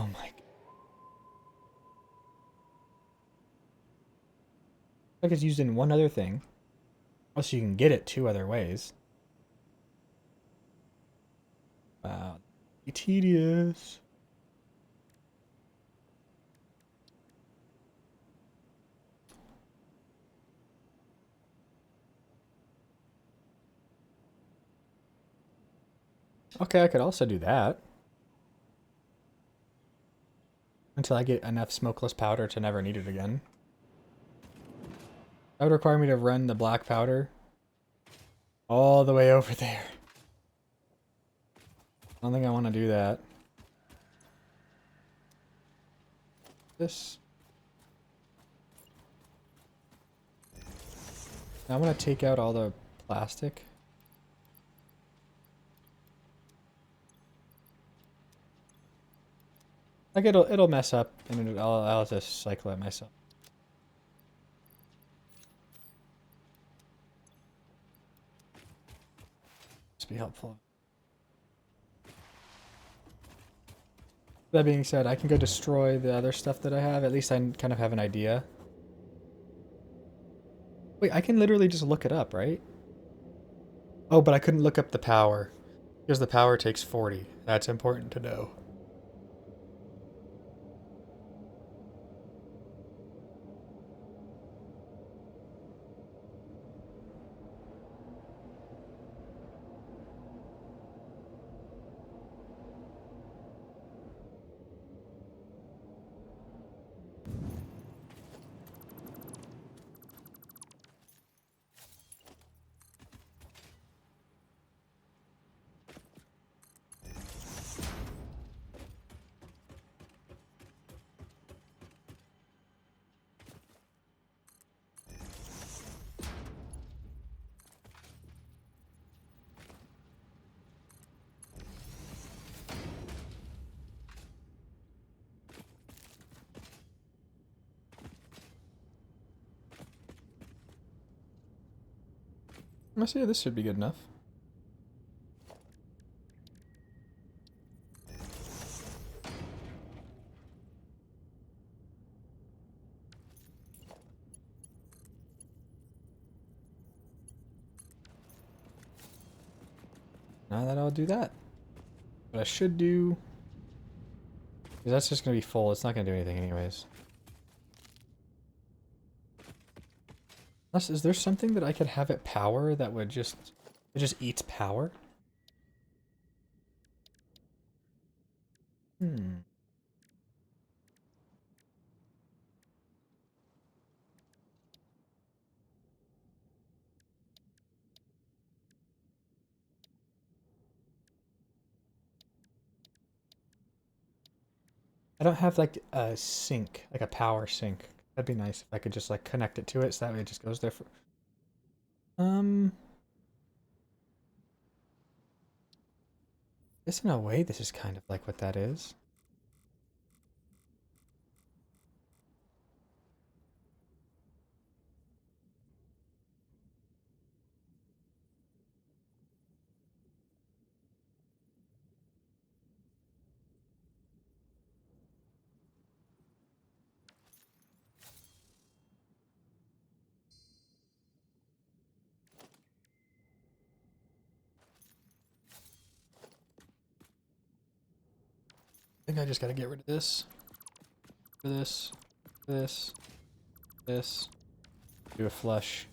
Oh my god. Like it's used in one other thing. Also, you can get it 2 other ways. Wow. Tedious. Okay, I could also do that. Until I get enough smokeless powder to never need it again. That would require me to run the black powder all the way over there. I don't think I want to do that. This. Now I'm going to take out all the plastic. Like it'll mess up and I'll just cycle it myself. Just be helpful. That being said, I can go destroy the other stuff that I have. At least I kind of have an idea. Wait, I can literally just look it up, right? Oh, but I couldn't look up the power. Because the power takes 40. That's important to know. Let's see, this should be good enough. Now that I'll do that. What I should do... Because that's just going to be full. It's not going to do anything anyways. Unless, is there something that I could have it power that would just... It just eats power? I don't have like a sink, like a power sink. That'd be nice if I could just like connect it to it so that way it just goes there for... Guess in a way this is kind of like what that is. I think I just gotta get rid of this. This. Do a flush.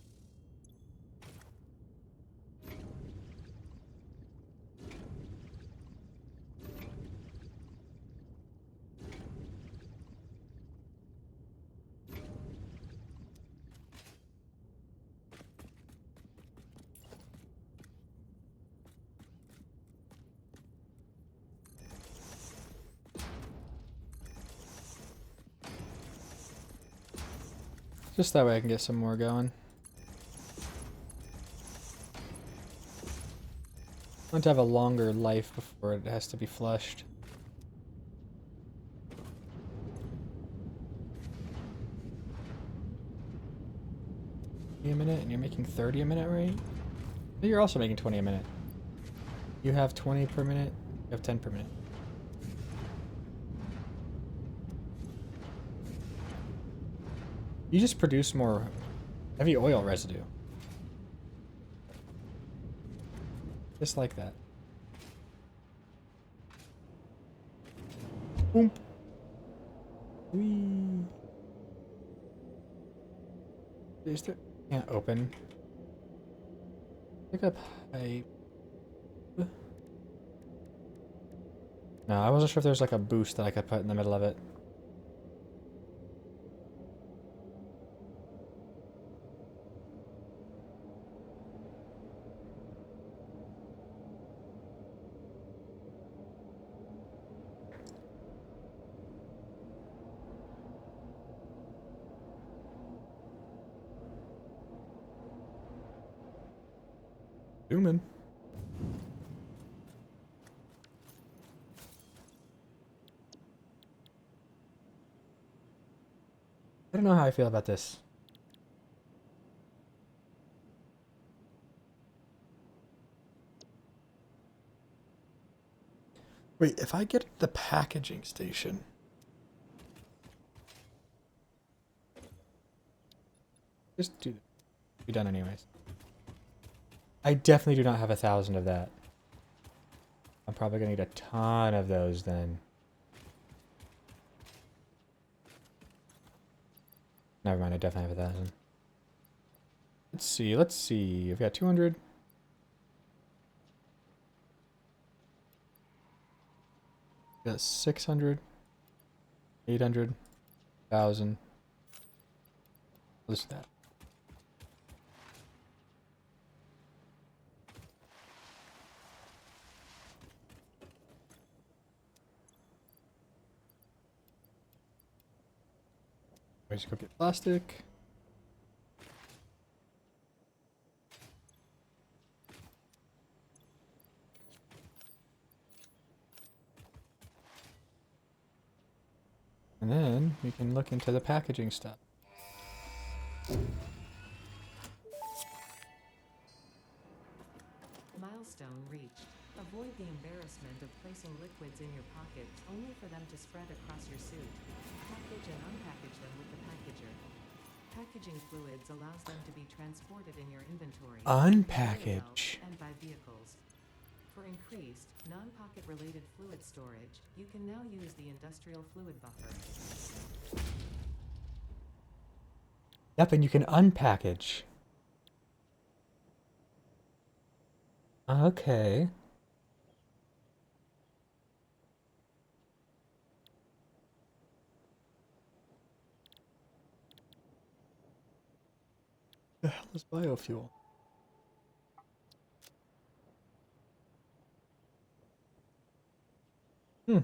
Just that way I can get some more going. I want to have a longer life before it has to be flushed. A minute, and you're making 30 a minute, right? But you're also making 20 a minute. You have 20 per minute, you have 10 per minute. You just produce more heavy oil residue. Just like that. Boom. Whee. Is there... Can't open. Pick up pipe. No, I wasn't sure if there's like a boost that I could put in the middle of it. Zooming. I don't know how I feel about this. Wait, if I get the packaging station... Just do... Be done anyways. I definitely do not have 1,000 of that. I'm probably gonna need a ton of those then. Never mind, I definitely have 1,000. Let's see. I've got 200. Got 600. 800. 1,000. Let's do that. Let's go get plastic. And then we can look into the packaging stuff. Milestone reached. Avoid the embarrassment of placing liquids in your pocket only for them to spread across your suit. Package and unpackage them with the packager. Packaging fluids allows them to be transported in your inventory. Unpackage. And by vehicles. For increased, non-pocket related fluid storage, you can now use the industrial fluid buffer. Yep, and you can unpackage. Okay. The hell is biofuel? Hmm.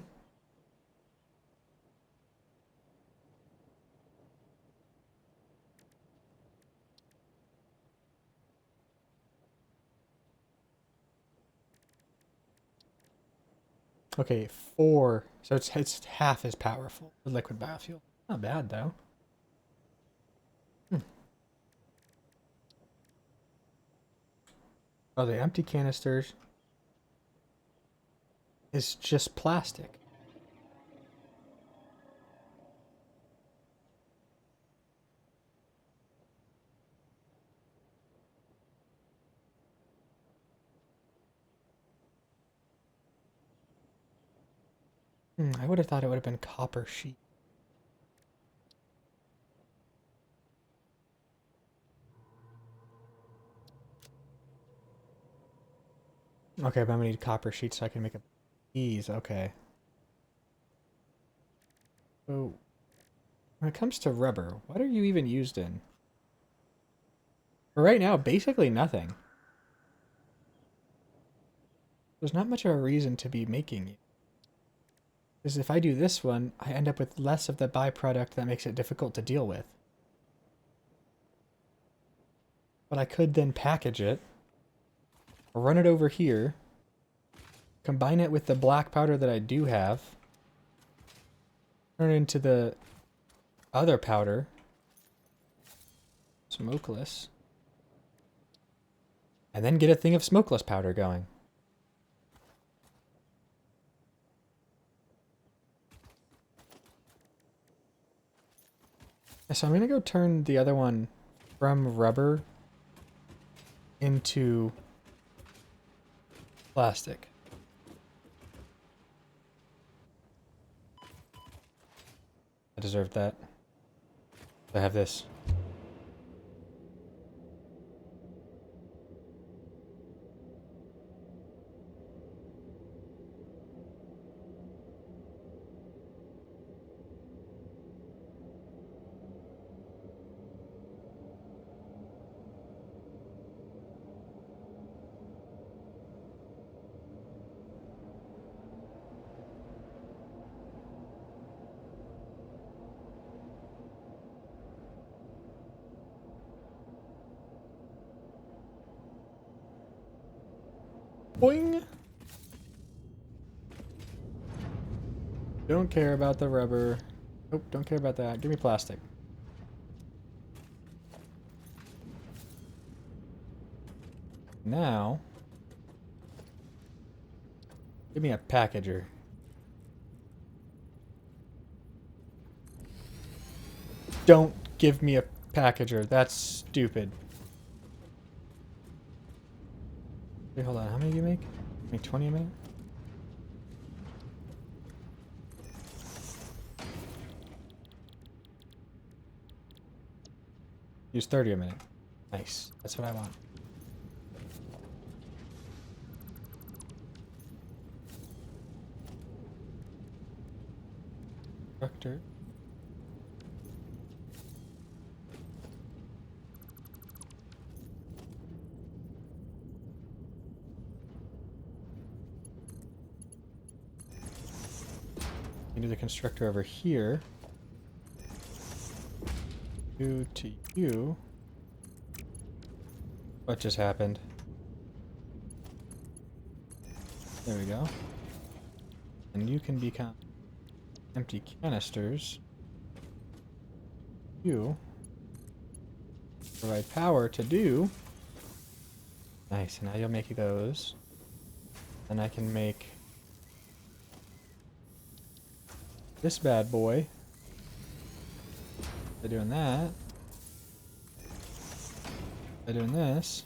Okay, 4. So it's half as powerful. The liquid biofuel. Not bad though. Hmm. Oh, the empty canisters is just plastic. I would have thought it would have been copper sheet. Okay, but I'm gonna need copper sheet so I can make a these. Okay. So, when it comes to rubber, what are you even used in? For right now, basically nothing. There's not much of a reason to be making it. Because if I do this one, I end up with less of the byproduct that makes it difficult to deal with. But I could then package it, run it over here, combine it with the black powder that I do have, turn it into the other powder, smokeless, and then get a thing of smokeless powder going. So I'm gonna go turn the other one from rubber into plastic. I deserved that. I have this. Boing! Don't care about the rubber. Nope, don't care about that. Give me plastic. Now, give me a packager. Don't give me a packager. That's stupid. Wait, hold on. How many do you make? Make 20 a minute? Use 30 a minute. Nice. That's what I want. Constructor. You do the constructor over here. You to you. What just happened? There we go. And you can become empty canisters. You provide power to do. Nice, and now you'll make those. And I can make this bad boy. By doing that. By doing this.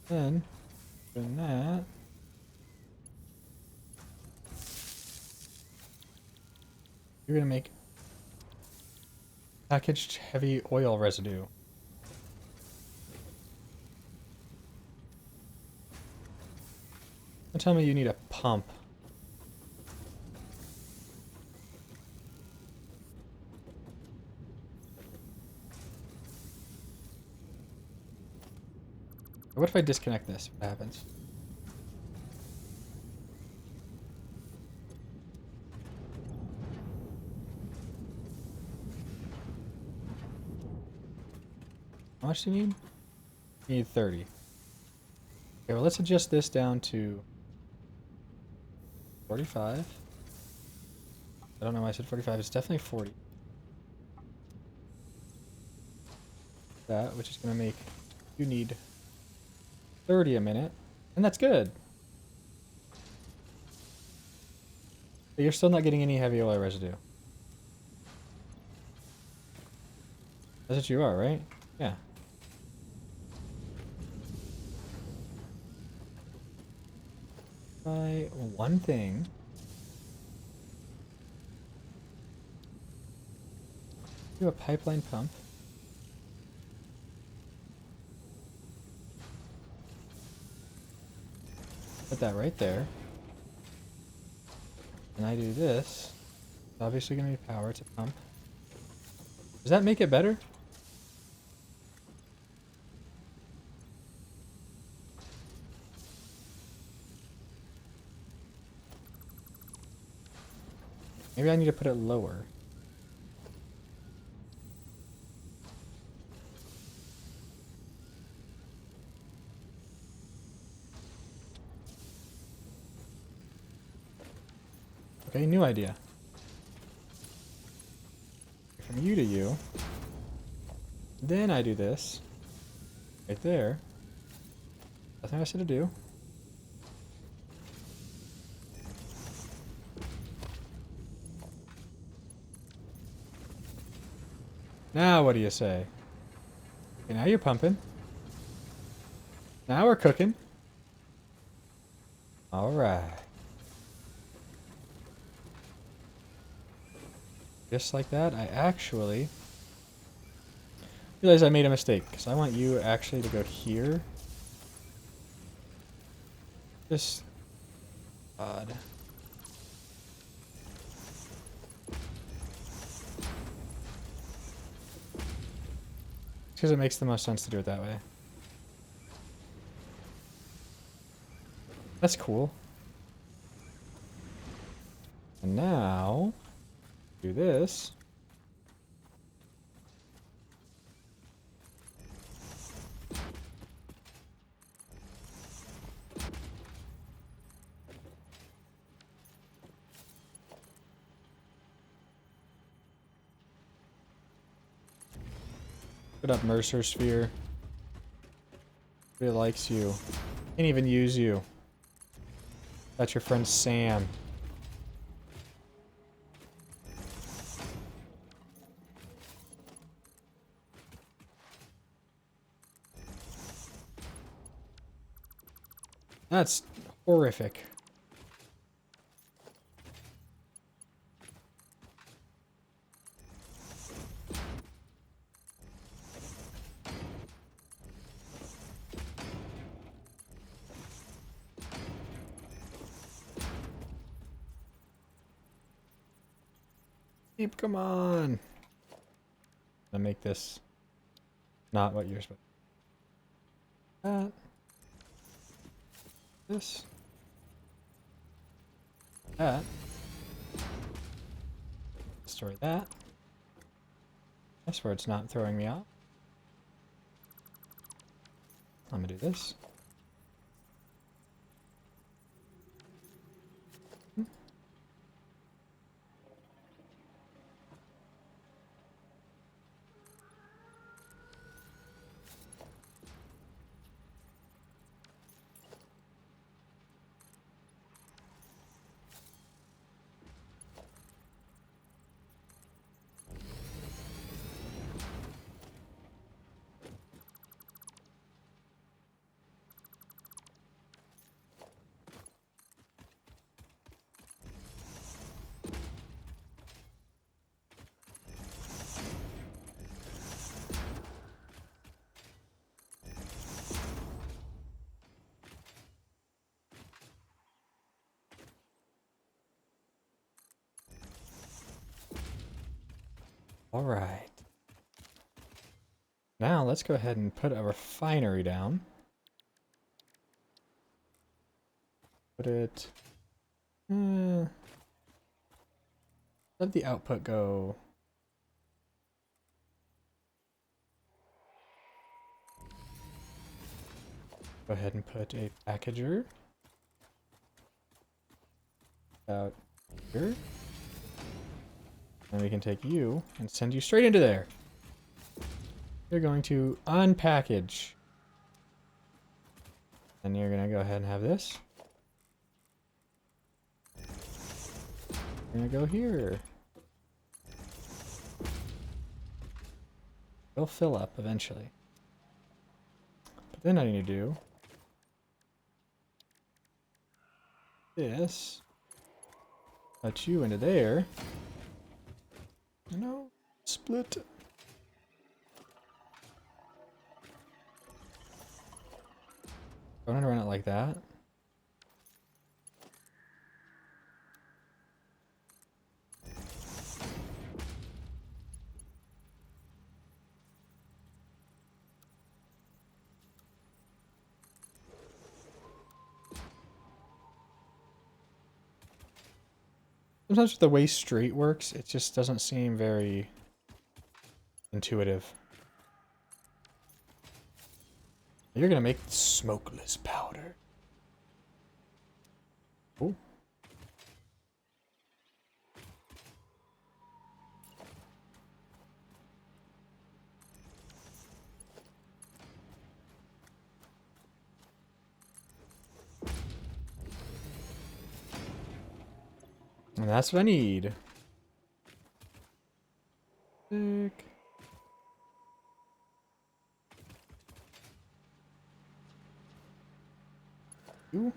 Then doing that. You're gonna make packaged heavy oil residue. Don't tell me you need a pump. What if I disconnect this? What happens? How much do you need? You need 30. Okay, well let's adjust this down to 45. I don't know why I said 45. It's definitely 40. That, which is going to make you need 30 a minute, and that's good. But you're still not getting any heavy oil residue. That's what you are, right? Yeah. Try one thing. Do a pipeline pump. Put that right there. And I do this. It's obviously going to be power to pump. Does that make it better? Maybe I need to put it lower. Okay, new idea. From you to you. Then I do this. Right there. Nothing I said to do. Now what do you say? Okay, now you're pumping. Now we're cooking. Alright. Just like that, I actually realized I made a mistake, because I want you actually to go here. Just odd. Because it makes the most sense to do it that way. That's cool. And now, do this. Put up Mercer Sphere. Really likes you. Can't even use you. That's your friend Sam. That's horrific. Come on. I'll make this not what you're supposed to. That. This. That. Destroy that. That's where it's not throwing me off. I'm gonna do this. All right. Now let's go ahead and put a refinery down. Put it... let the output go... Go ahead and put a packager out here. And we can take you and send you straight into there. You're going to unpackage. And you're going to go ahead and have this. You're going to go here. It'll fill up eventually. But then I need to do this. Put you into there. No, split. Don't run it like that. Sometimes with the way straight works, it just doesn't seem very intuitive. You're gonna make smokeless powder. Oh. And that's what I need. Sick. You.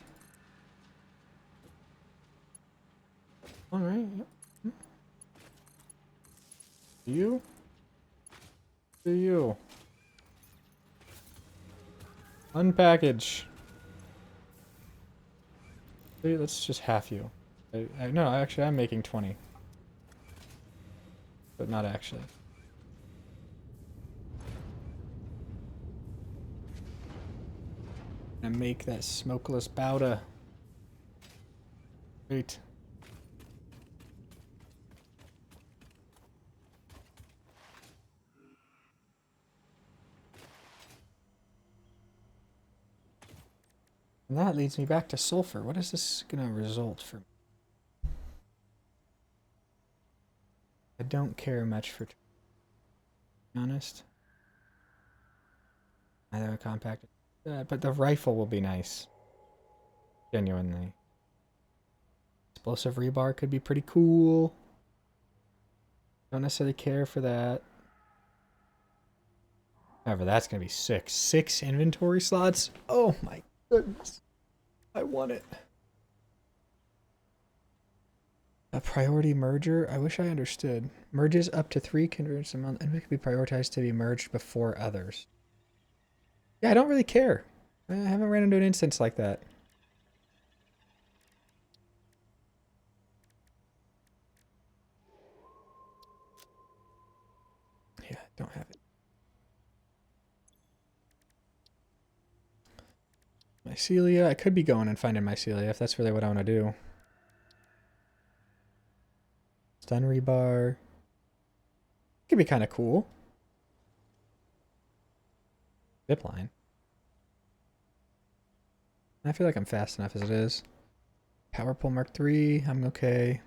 All right. Yep. You. Do you. Unpackage. Let's just half you. No, actually, I'm making 20. But not actually. Gonna make that smokeless Bowda. Great. And that leads me back to sulfur. What is this gonna result for me? I don't care much for, to be honest. Either a compact, but the rifle will be nice. Genuinely. Explosive rebar could be pretty cool. Don't necessarily care for that. However, that's gonna be sick. 6 inventory slots? Oh my goodness. I want it. A priority merger? I wish I understood. Merges up to 3 converts a month and it can be prioritized to be merged before others. Yeah, I don't really care. I haven't ran into an instance like that. Yeah, I don't have it. Mycelia? I could be going and finding mycelia if that's really what I want to do. Stun rebar. Could be kind of cool. Zipline. I feel like I'm fast enough as it is. Power pole Mark III. I'm okay.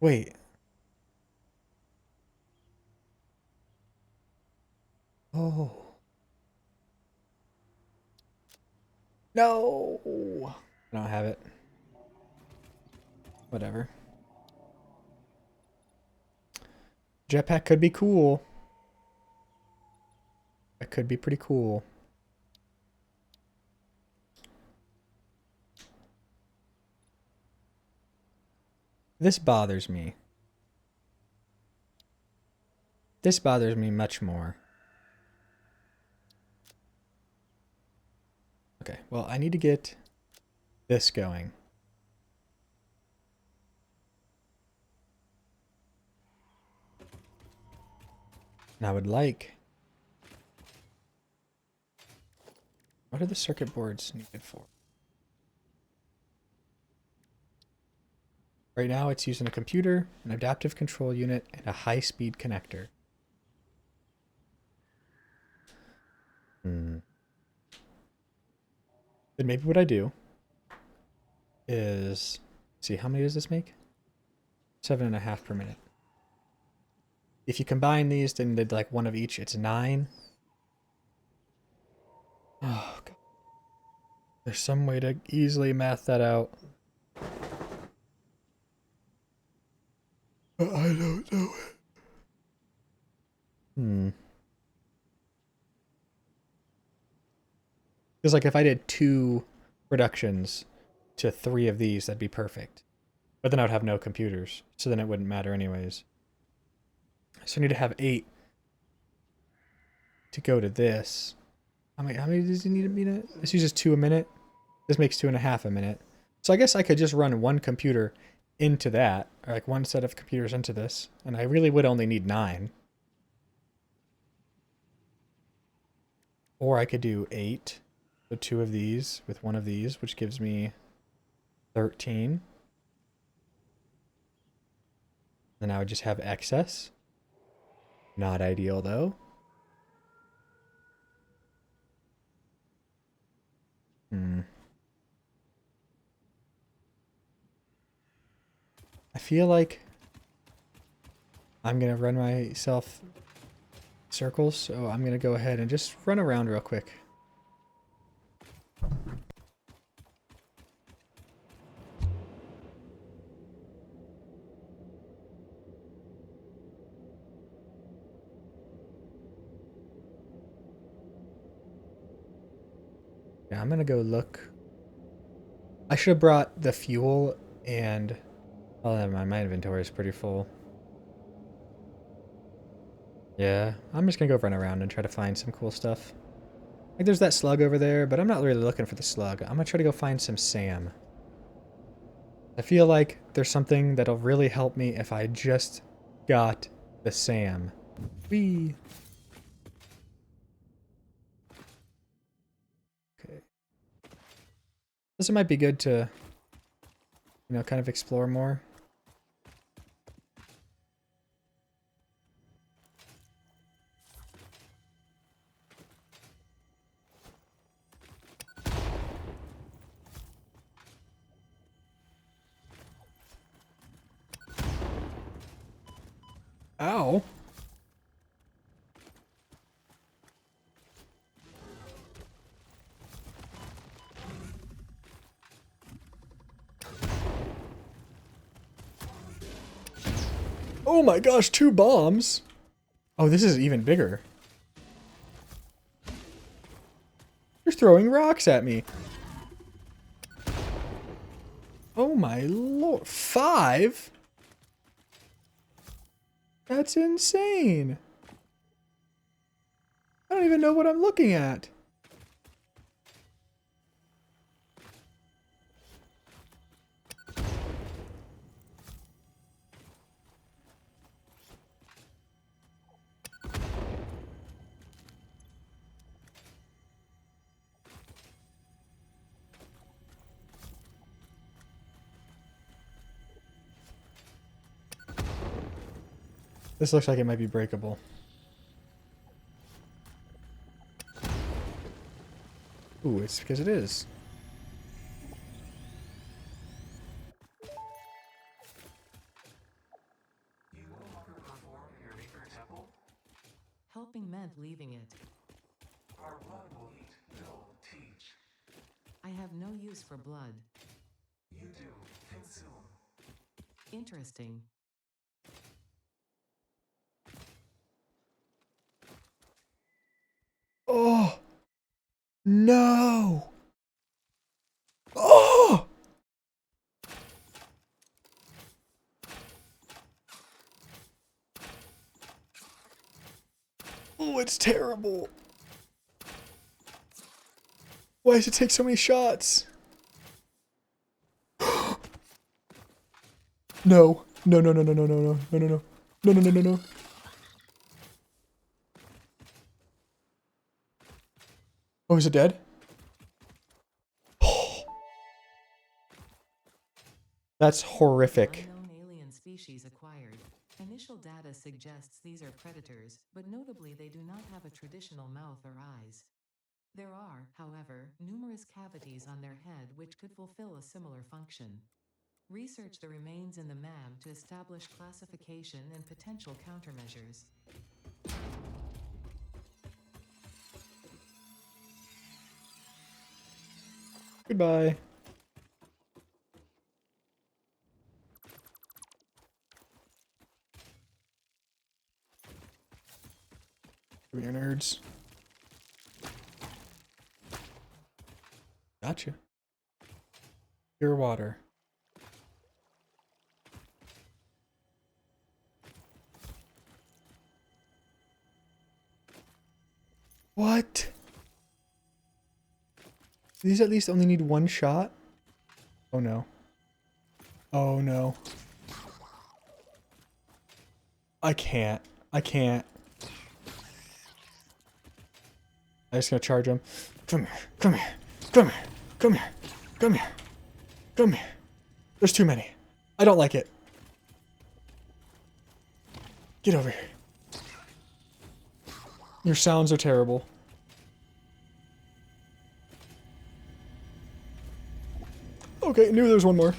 Wait. Oh. No. I don't have it. Whatever. Jetpack could be cool. That could be pretty cool. This bothers me. This bothers me much more. Okay, well, I need to get this going. And I would like... What are the circuit boards needed for? Right now it's using a computer, an adaptive control unit, and a high-speed connector. Then maybe what I do is... See, how many does this make? 7.5 per minute. If you combine these, then did like one of each, it's 9. Oh, God. There's some way to easily math that out. But I don't know it. Because like if I did 2 reductions to 3 of these, that'd be perfect. But then I would have no computers, so then it wouldn't matter anyways. So I need to have 8 to go to this. How many does it need a minute? This uses 2 a minute. This makes 2.5 a minute. So I guess I could just run one computer into that, or like one set of computers into this, and I really would only need 9. Or I could do 8, so 2 of these with 1 of these, which gives me 13. Then I would just have excess. Not ideal though. I feel like I'm gonna run myself circles, so I'm gonna go ahead and just run around real quick. Yeah, I'm gonna go look. I should have brought the fuel and... Oh, never mind. My inventory is pretty full. Yeah, I'm just gonna go run around and try to find some cool stuff. Like, there's that slug over there, but I'm not really looking for the slug. I'm gonna try to go find some SAM. I feel like there's something that'll really help me if I just got the SAM. Whee! Okay. This might be good to, you know, kind of explore more. Ow! Oh my gosh, 2 bombs! Oh, this is even bigger. You're throwing rocks at me. Oh my lord. 5? That's insane. I don't even know what I'm looking at. This looks like it might be breakable. Ooh, it's because it is. You no longer perform your neighbor temple? Helping meant leaving it. Our blood will eat, will teach. I have no use for blood. You do, consume. Interesting. Oh! No! Oh! Oh, it's terrible. Why does it take so many shots? No. No, no, no, no, no, no, no, no, no, no. No, no, no, no, no. Oh, is it dead? That's horrific. Unknown alien species acquired. Initial data suggests these are predators, but notably they do not have a traditional mouth or eyes. There are, however, numerous cavities on their head which could fulfill a similar function. Research the remains in the MAM to establish classification and potential countermeasures. Goodbye. Come here, nerds. Gotcha. Pure water. What? These at least only need 1 shot? Oh no. Oh no. I can't. I can't. I'm just gonna charge him. Come here. Come here. Come here. Come here. Come here. Come here. There's too many. I don't like it. Get over here. Your sounds are terrible. Okay, knew there was one more.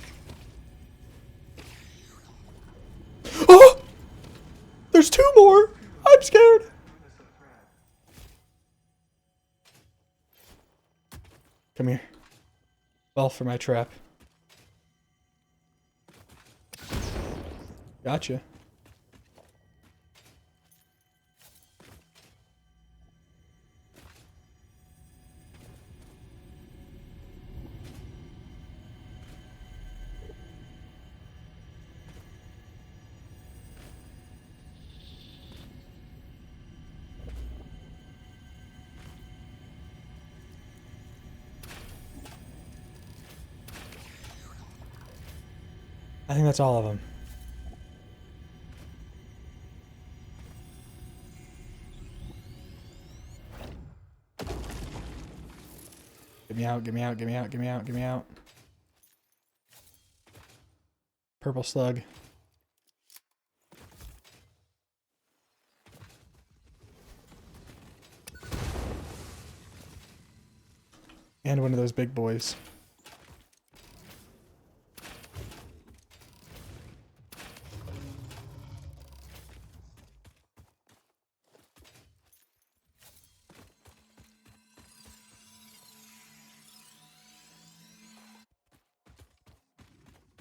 Oh! There's 2 more! I'm scared! Come here. Fall for my trap. Gotcha. I think that's all of them. Get me out, get me out, get me out, get me out, get me out. Purple slug. And one of those big boys.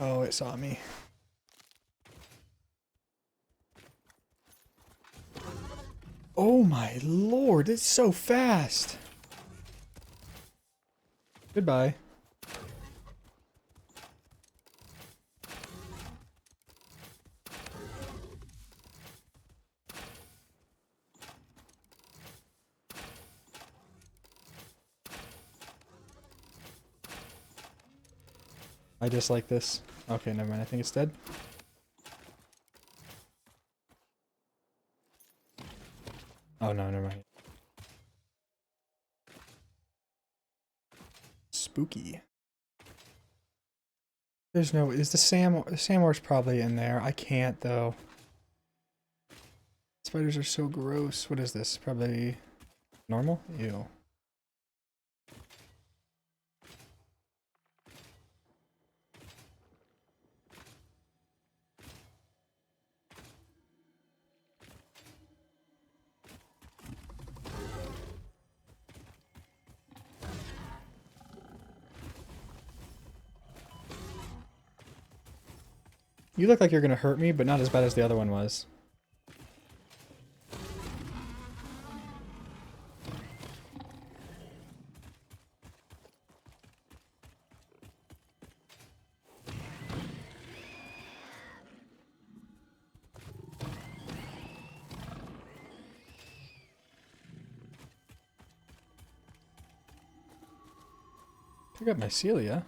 Oh, it saw me. Oh my lord, it's so fast. Goodbye. I dislike this. Okay, never mind. I think it's dead. Oh no, never mind. Spooky. There's no... Is the Samor's probably in there. I can't, though. Spiders are so gross. What is this? Probably normal? Ew. You look like you're gonna hurt me, but not as bad as the other one was. Pick up my Celia.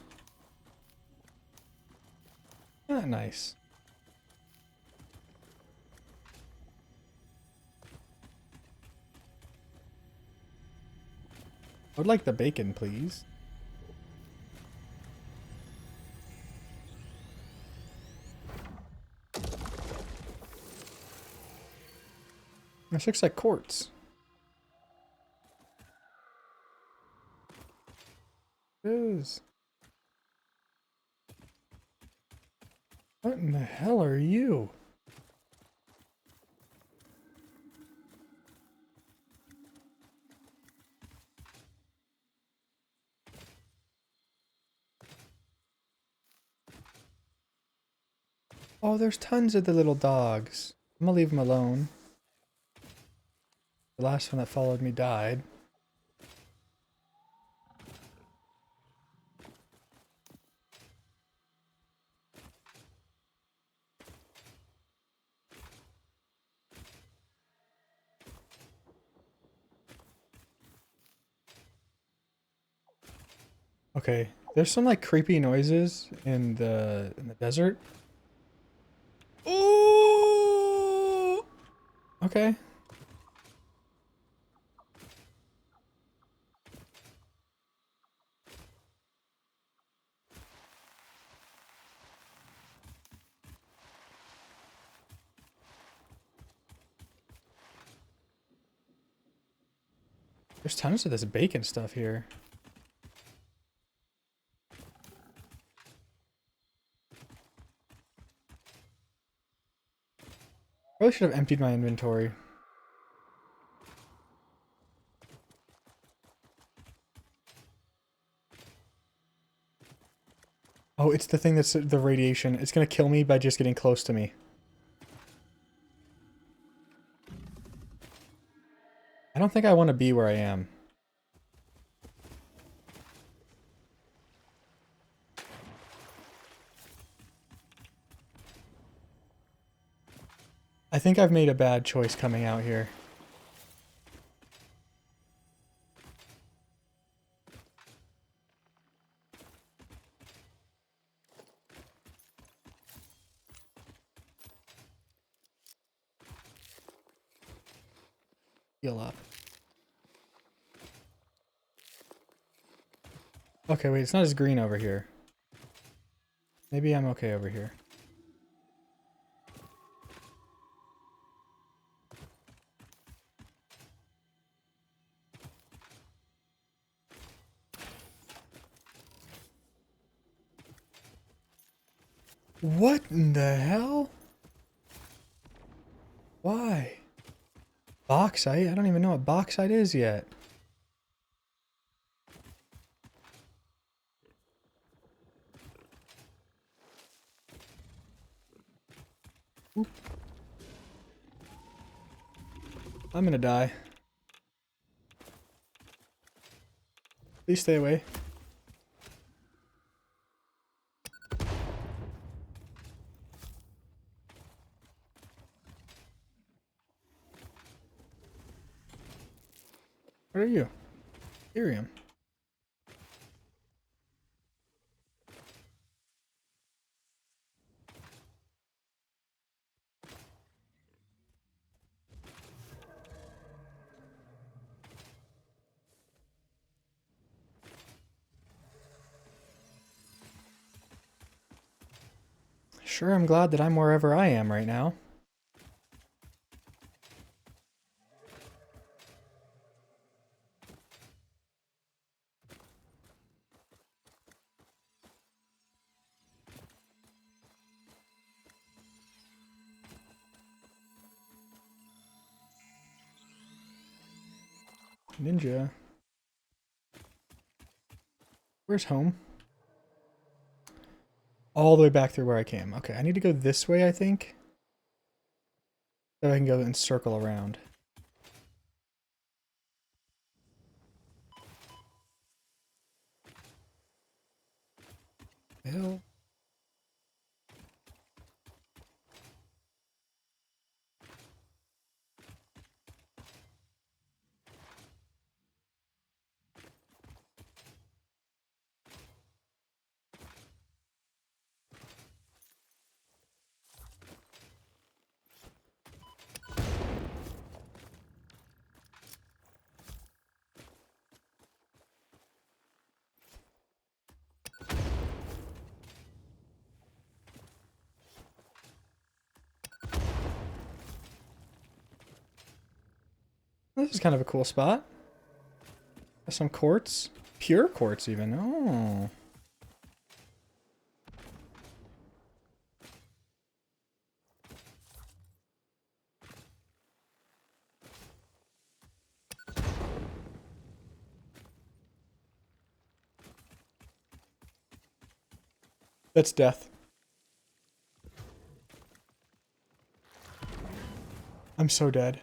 Ah, nice. I would like the bacon, please. This looks like quartz. It is. What in the hell are you? Oh, there's tons of the little dogs. I'm gonna leave them alone. The last one that followed me died. Okay, there's some like creepy noises in the desert. Ooh! Okay. There's tons of this bacon stuff here. Probably should have emptied my inventory. Oh, it's the thing that's the radiation. It's gonna kill me by just getting close to me. I don't think I want to be where I am. I think I've made a bad choice coming out here. heal up. Okay, wait, it's not as green over here. Maybe I'm okay over here. What in the hell? Why? Bauxite? I don't even know what bauxite is yet. Oop. I'm gonna die. Please stay away. What are you? Ethereum. Sure, I'm glad that I'm wherever I am right now. Ninja. Where's home? All the way back through where I came. Okay, I need to go this way, I think. So I can go and circle around. The hell? This is kind of a cool spot. There's some quartz. Pure quartz even. Oh. That's death. I'm so dead.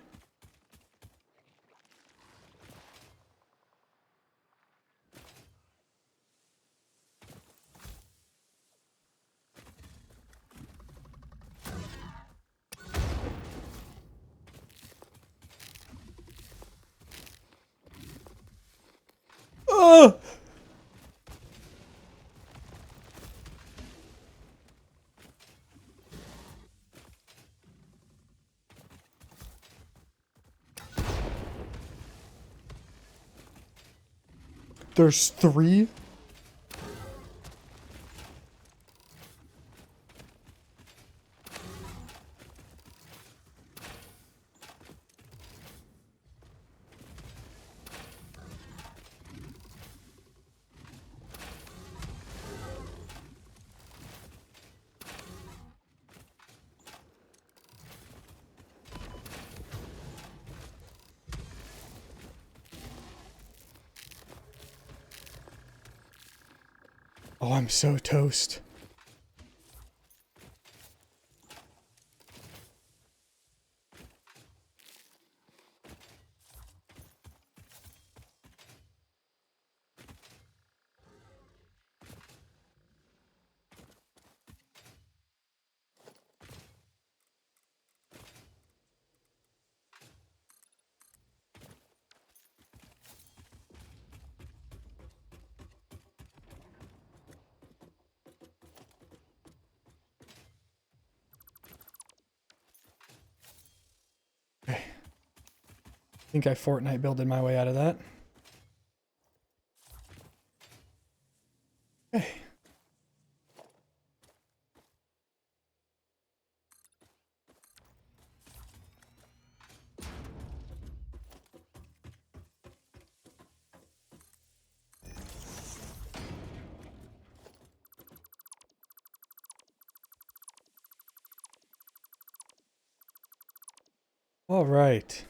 Oh! There's 3? Oh, I'm so toast. think I Fortnite builded my way out of that. Okay. All right.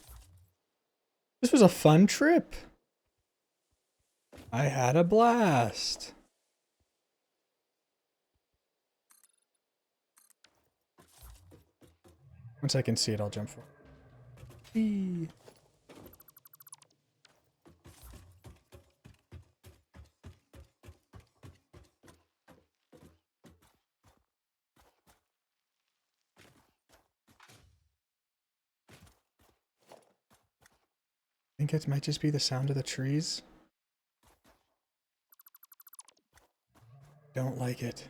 This was a fun trip. I had a blast. Once I can see it, I'll jump for it. Whee. I think it might just be the sound of the trees. Don't like it.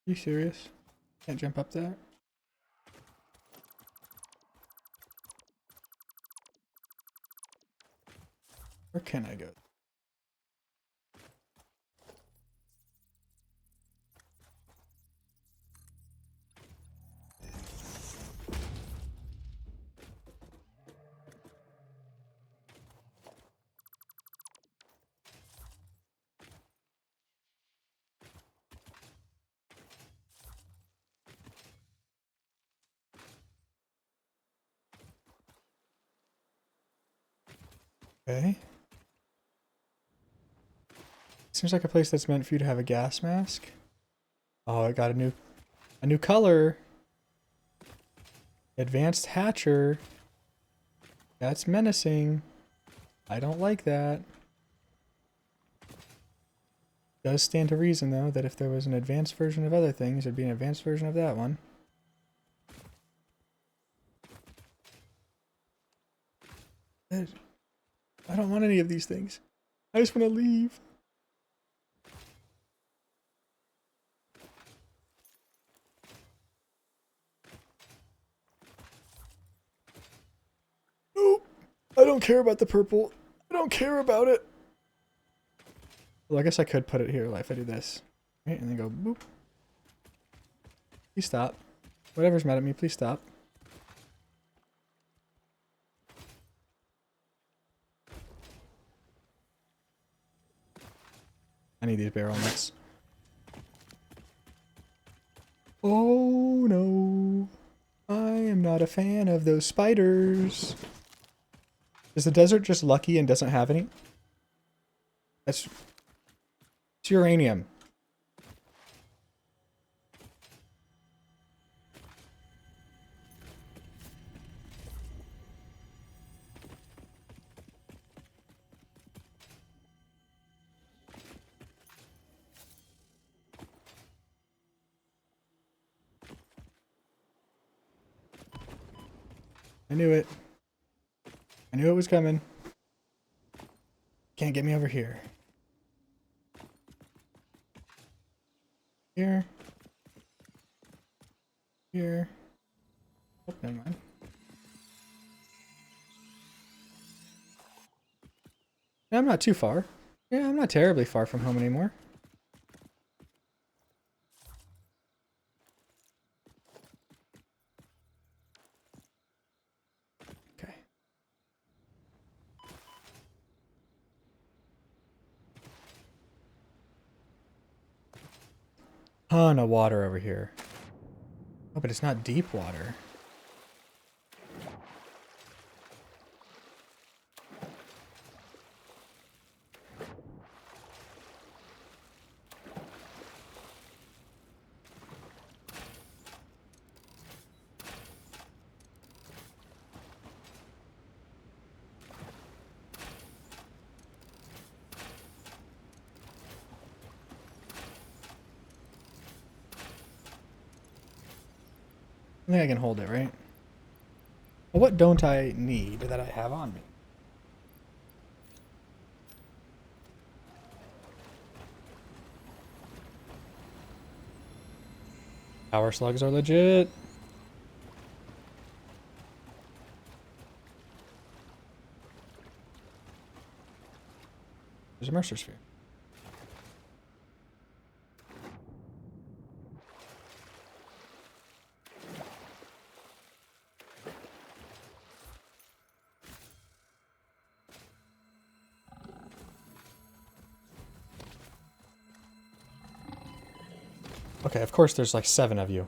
You serious? Can't jump up there? Where can I go? Okay. Seems like a place that's meant for you to have a gas mask. Oh, it got a new color. Advanced Hatcher. That's menacing. I don't like that. Does stand to reason though that if there was an advanced version of other things, there'd be an advanced version of that one. I don't want any of these things. I just want to leave. Nope. I don't care about the purple. I don't care about it. Well, I guess I could put it here if I do this. Right, and then go boop. Please stop. Whatever's mad at me, please stop. I need these barrel nuts. Oh no. I am not a fan of those spiders. Is the desert just lucky and doesn't have any? It's uranium. I knew it. I knew it was coming. Can't get me over here. Here. Here. Oh, never mind. Yeah, I'm not too far. Yeah, I'm not terribly far from home anymore. Okay. Ton of water over here. Oh, but it's not deep water. I think I can hold it, right? Well, what don't I need that I have on me? Power slugs are legit. There's a Mercer sphere. Okay, of course there's like 7 of you.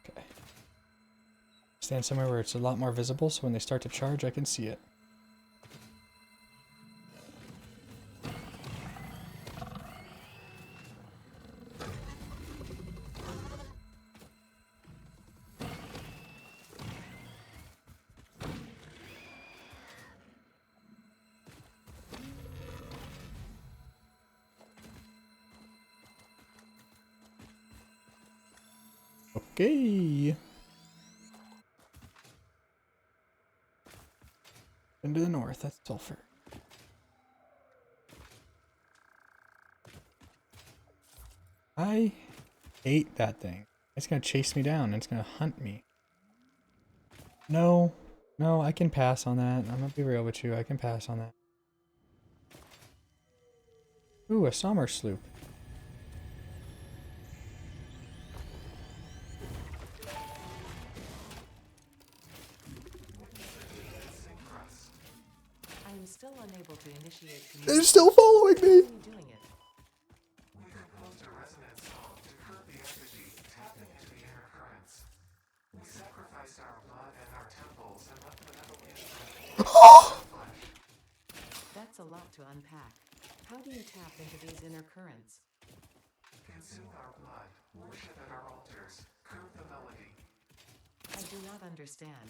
Okay. Stand somewhere where it's a lot more visible so when they start to charge I can see it. Okay. Into the north, that's sulfur. I hate that thing. It's gonna chase me down and it's gonna hunt me. No, no, I can pass on that. I'm gonna be real with you, I can pass on that. Ooh, a summer sloop. I am still unable to initiate They're still following me! How are you doing it? We composed a resonance song to curb the energy tapping into the inner currents. We sacrificed our blood and our temples and left the metal instrument flesh. That's a lot to unpack. How do you tap into these inner currents? Consume our blood, worship at our altars, curb the melody. I do not understand.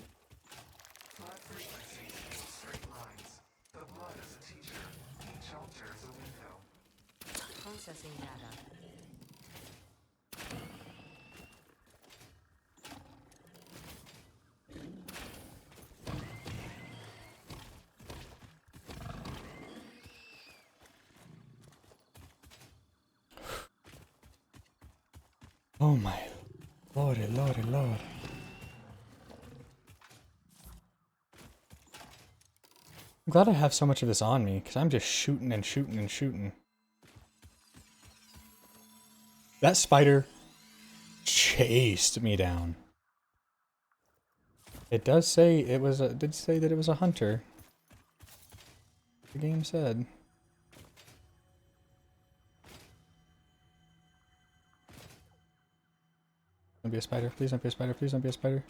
Flat frequencies, straight lines. The blood is a teacher. Each altar is a window. Processing data. Oh my lordy, lordy, lord. I'm glad I have so much of this on me, because I'm just shooting and shooting and shooting. That spider chased me down. It does say it was a, did say that it was a hunter. The game said. Don't be a spider, please don't be a spider, please don't be a spider.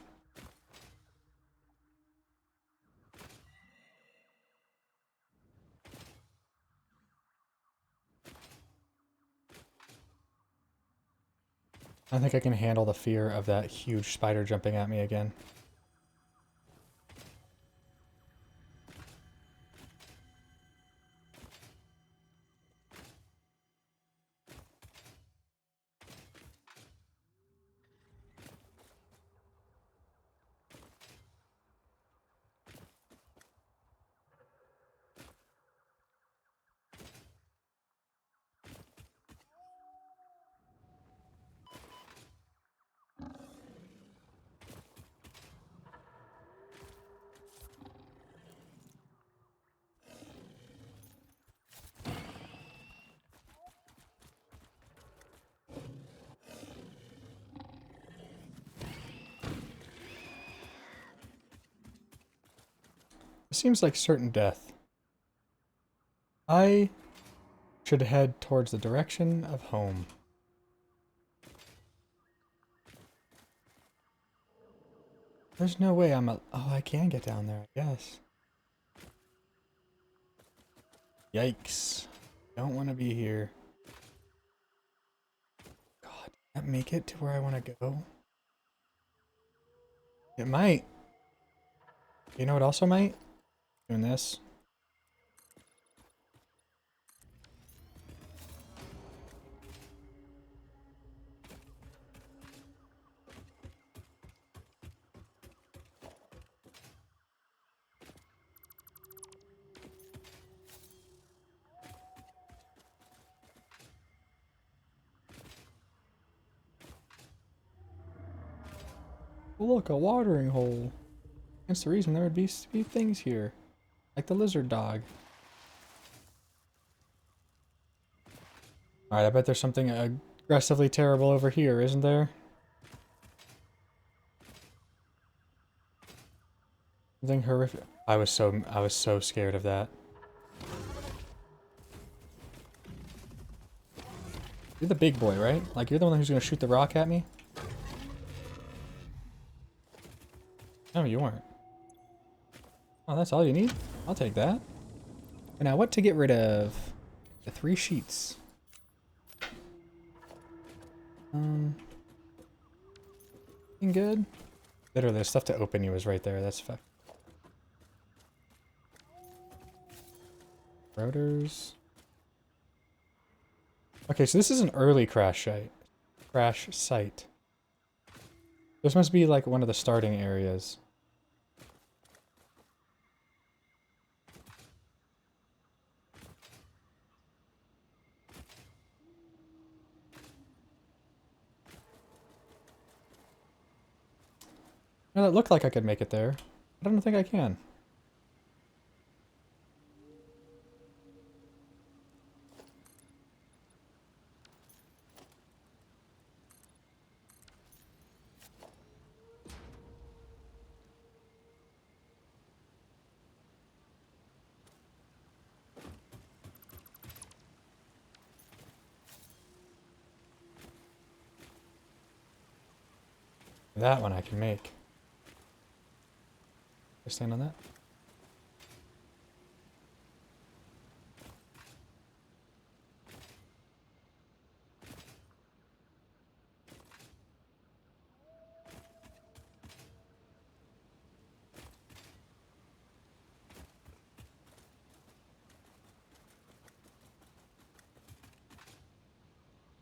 I don't think I can handle the fear of that huge spider jumping at me again. It seems like certain death. I should head towards the direction of home. There's no way I'm a... Oh, I can get down there, I guess. Yikes. Don't want to be here. God, can't make it to where I want to go. It might. You know what also might? Doing this. Look, a watering hole. That's the reason there would be things here. Like the lizard dog. Alright, I bet there's something aggressively terrible over here, isn't there? Something horrific. I was so scared of that. You're the big boy, right? Like, you're the one who's gonna shoot the rock at me? No, you weren't. Oh, that's all you need? I'll take that. And now, what to get rid of? The 3 sheets. Looking good? Literally, the stuff to open you is right there. That's fine. Rotors. Okay, so this is an early crash site. Crash site. This must be like one of the starting areas. No, that looked like I could make it there. I don't think I can. That one I can make. I stand on that?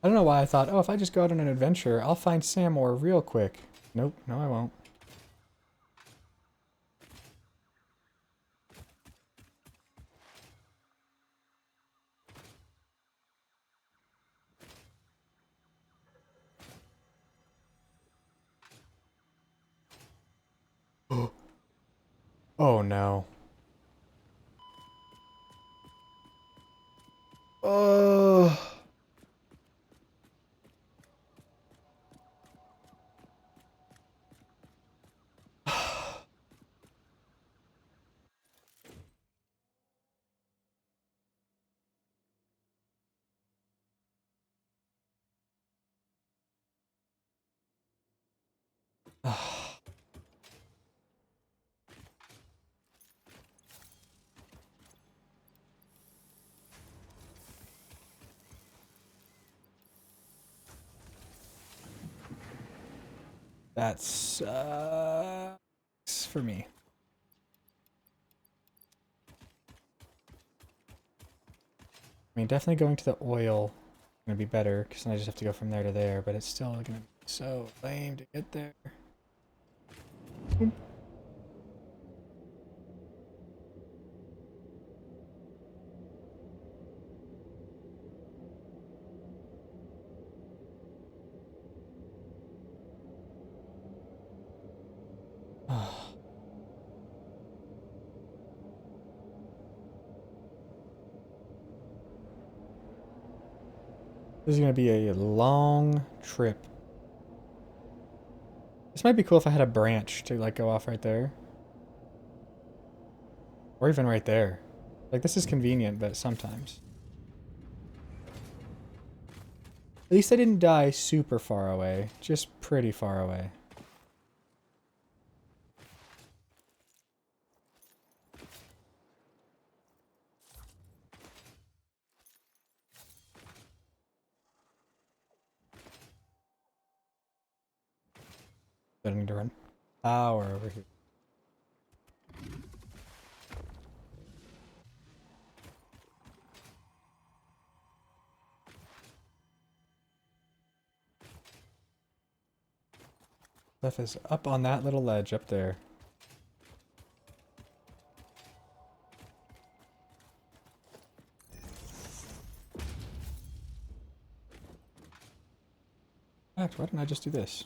I don't know why I thought, oh, if I just go out on an adventure, I'll find Samor real quick. Nope, no I won't. Oh no. Oh. That sucks for me. I mean, definitely going to the oil is going to be better, because then I just have to go from there to there, but it's still going to be so lame to get there. This is going to be a long trip. This might be cool if I had a branch to like go off right there. Or even right there. Like, this is convenient, but sometimes. At least I didn't die super far away. Just pretty far away. I need to run power over here. Stuff is up on that little ledge up there. In fact, why didn't I just do this?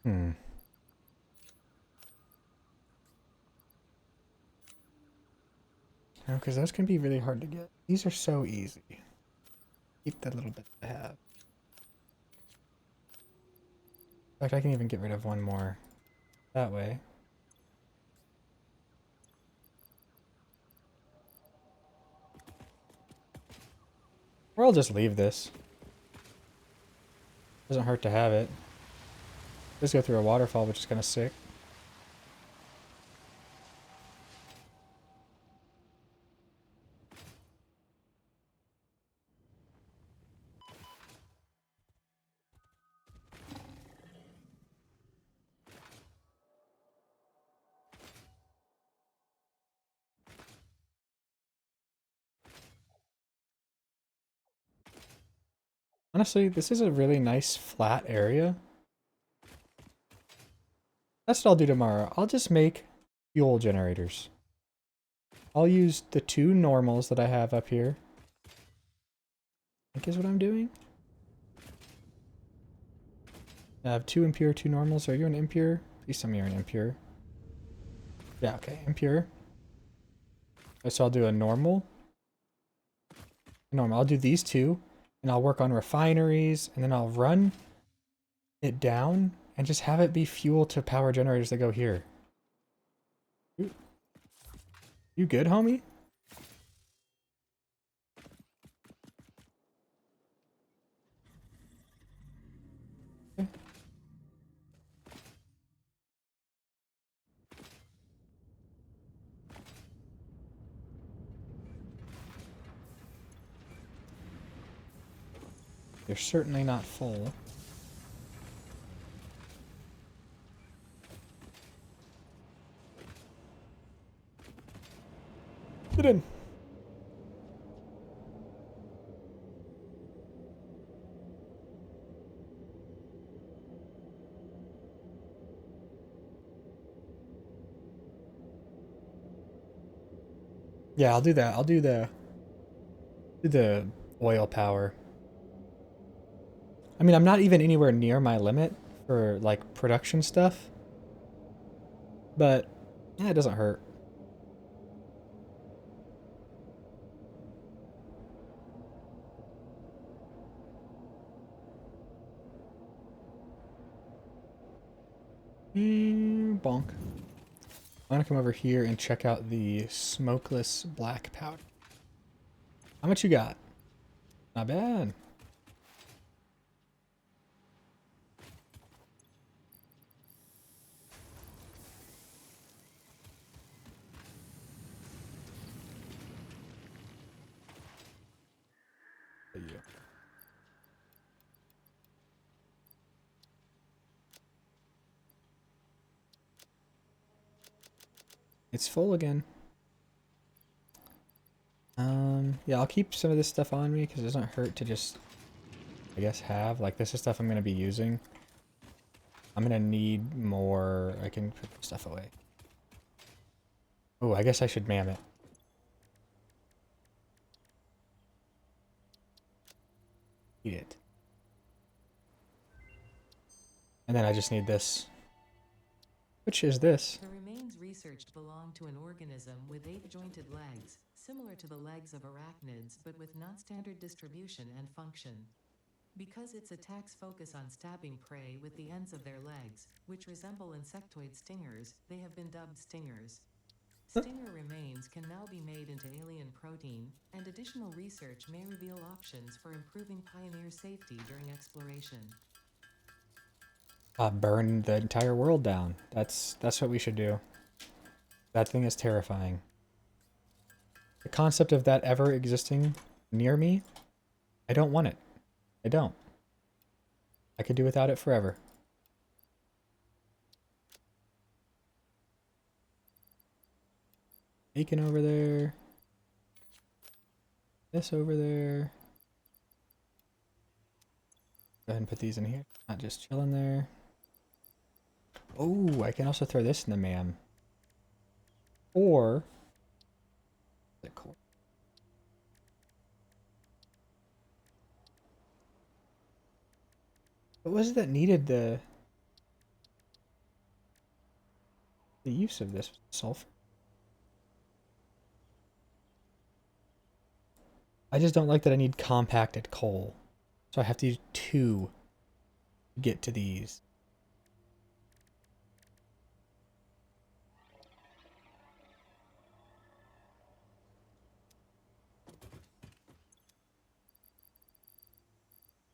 Hmm. No, because those can be really hard to get. These are so easy. Keep that little bit I have. In fact, I can even get rid of one more that way. Or I'll just leave this. Doesn't hurt to have it. Just go through a waterfall, which is kind of sick. Honestly, this is a really nice flat area. That's what I'll do tomorrow. I'll just make fuel generators. I'll use the 2 normals that I have up here. I think is what I'm doing. I have 2 impure, 2 normals. Are you an impure? Please tell me you're an impure. Yeah, okay, impure. So I'll do a normal. Normal. I'll do these 2, and I'll work on refineries, and then I'll run it down and just have it be fuel to power generators that go here. You good, homie? Okay. You're certainly not full. Get in. Yeah, I'll do that. I'll do the oil power. I mean, I'm not even anywhere near my limit for like production stuff. But yeah, it doesn't hurt. Bonk. I'm gonna come over here and check out the smokeless black powder. How much you got? Not bad. Yeah. It's full again. Yeah, I'll keep some of this stuff on me because it doesn't hurt to just, I guess, have. Like, this is stuff I'm going to be using. I'm going to need more. I can put stuff away. Oh, I guess I should mam it. Eat it. And then I just need this. Which is this? The remains researched belong to an organism with 8-jointed legs, similar to the legs of arachnids but with non-standard distribution and function. Because its attacks focus on stabbing prey with the ends of their legs, which resemble insectoid stingers, they have been dubbed stingers. Stinger remains can now be made into alien protein, and additional research may reveal options for improving pioneer safety during exploration. Burn the entire world down. That's what we should do. That thing is terrifying. The concept of that ever existing near me, I don't want it. I don't. I could do without it forever. Bacon over there. This over there. Go ahead and put these in here. Not just chilling there. Oh, I can also throw this in the mam. Or... Cool. What was it that needed the... the use of this sulfur. I just don't like that I need compacted coal. So I have to use 2 to get to these.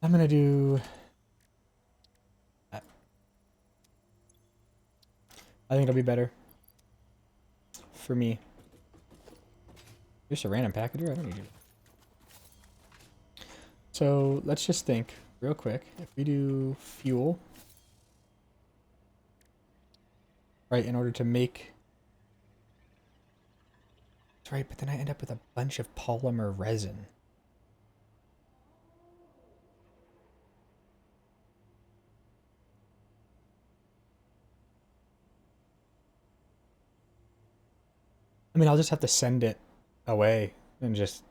I'm gonna do that. I think it'll be better for me. Just a random packager? I don't need you. So let's just think real quick. If we do fuel, right, in order to make... That's right, but then I end up with a bunch of polymer resin. I mean, I'll just have to send it away and just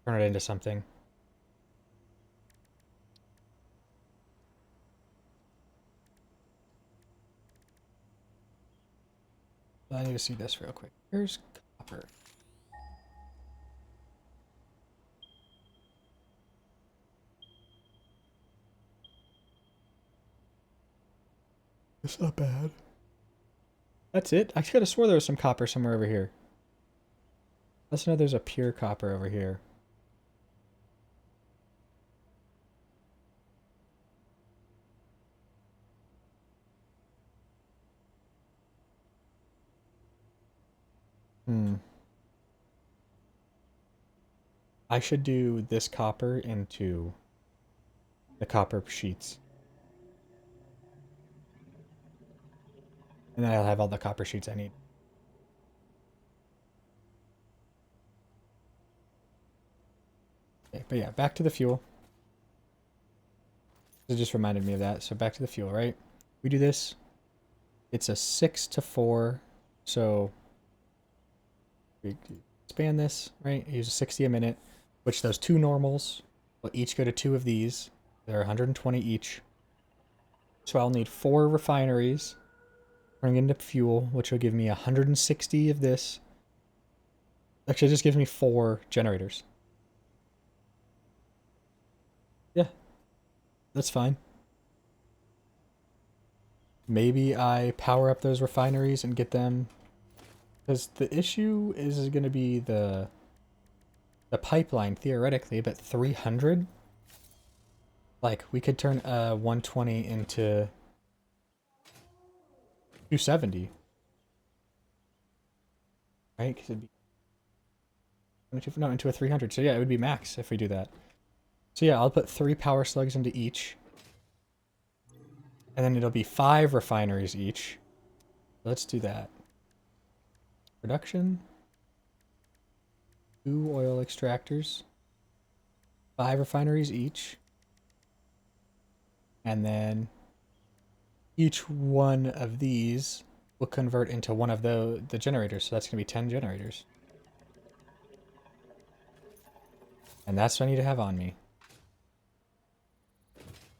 turn it into something. I need to see this real quick. Here's copper. It's not bad. That's it? I could have swore there was some copper somewhere over here. Let's know there's a pure copper over here. I should do this copper into the copper sheets. And then I'll have all the copper sheets I need. Okay, but yeah, back to the fuel. It just reminded me of that. So back to the fuel, right? We do this. It's a 6 to 4. So we expand this, right? I use 60 a minute, which those 2 normals will each go to 2 of these. They're 120 each. So I'll need 4 refineries, turning into fuel, which will give me 160 of this. Actually, it just gives me 4 generators. Yeah, that's fine. Maybe I power up those refineries and get them, because the issue is going to be the pipeline theoretically, but 300. Like we could turn a 120 into 270, right? Because it'd be no, into a 300. So yeah, it would be max if we do that. So yeah, I'll put 3 power slugs into each. And then it'll be 5 refineries each. Let's do that. Production. 2 oil extractors. 5 refineries each. And then each one of these will convert into one of the generators. So that's going to be 10 generators. And that's what I need to have on me.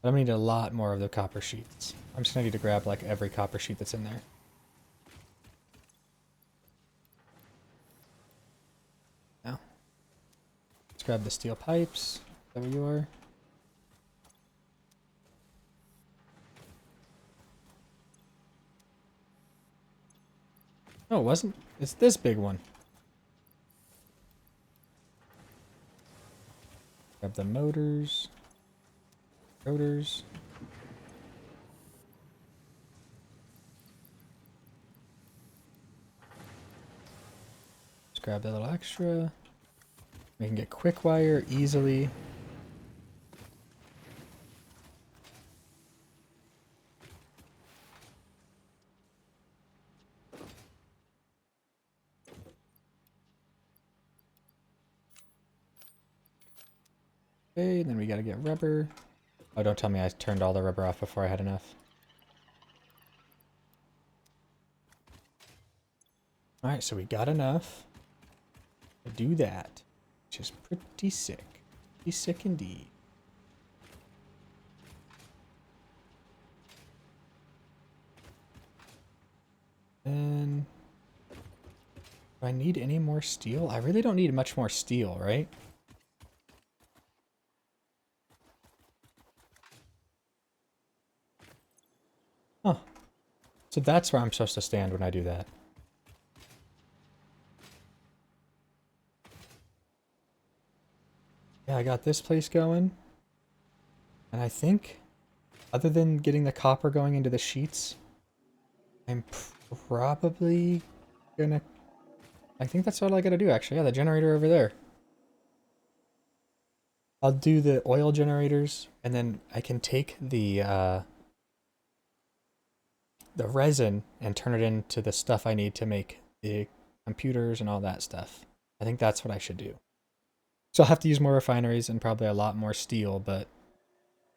But I'm going to need a lot more of the copper sheets. I'm just going to need to grab like every copper sheet that's in there. Now, let's grab the steel pipes. There you are. No, it wasn't. It's this big one. Grab the motors. Rotors. Let's grab that little extra. We can get quick wire easily. Okay, then we gotta get rubber. Oh, don't tell me I turned all the rubber off before I had enough. Alright, so we got enough to do that, which is pretty sick. Pretty sick indeed. And do I need any more steel? I really don't need much more steel, right? Huh. So that's where I'm supposed to stand when I do that. Yeah, I got this place going. And I think, other than getting the copper going into the sheets, I'm probably gonna... I think that's all I gotta do, actually. Yeah, the generator over there. I'll do the oil generators, and then I can take the resin and turn it into the stuff I need to make the computers and all that stuff. I think that's what I should do. So I'll have to use more refineries and probably a lot more steel, but it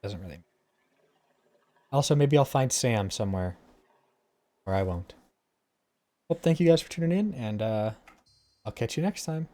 doesn't really matter. Also, maybe I'll find Sam somewhere, or I won't. Well, thank you guys for tuning in, and I'll catch you next time.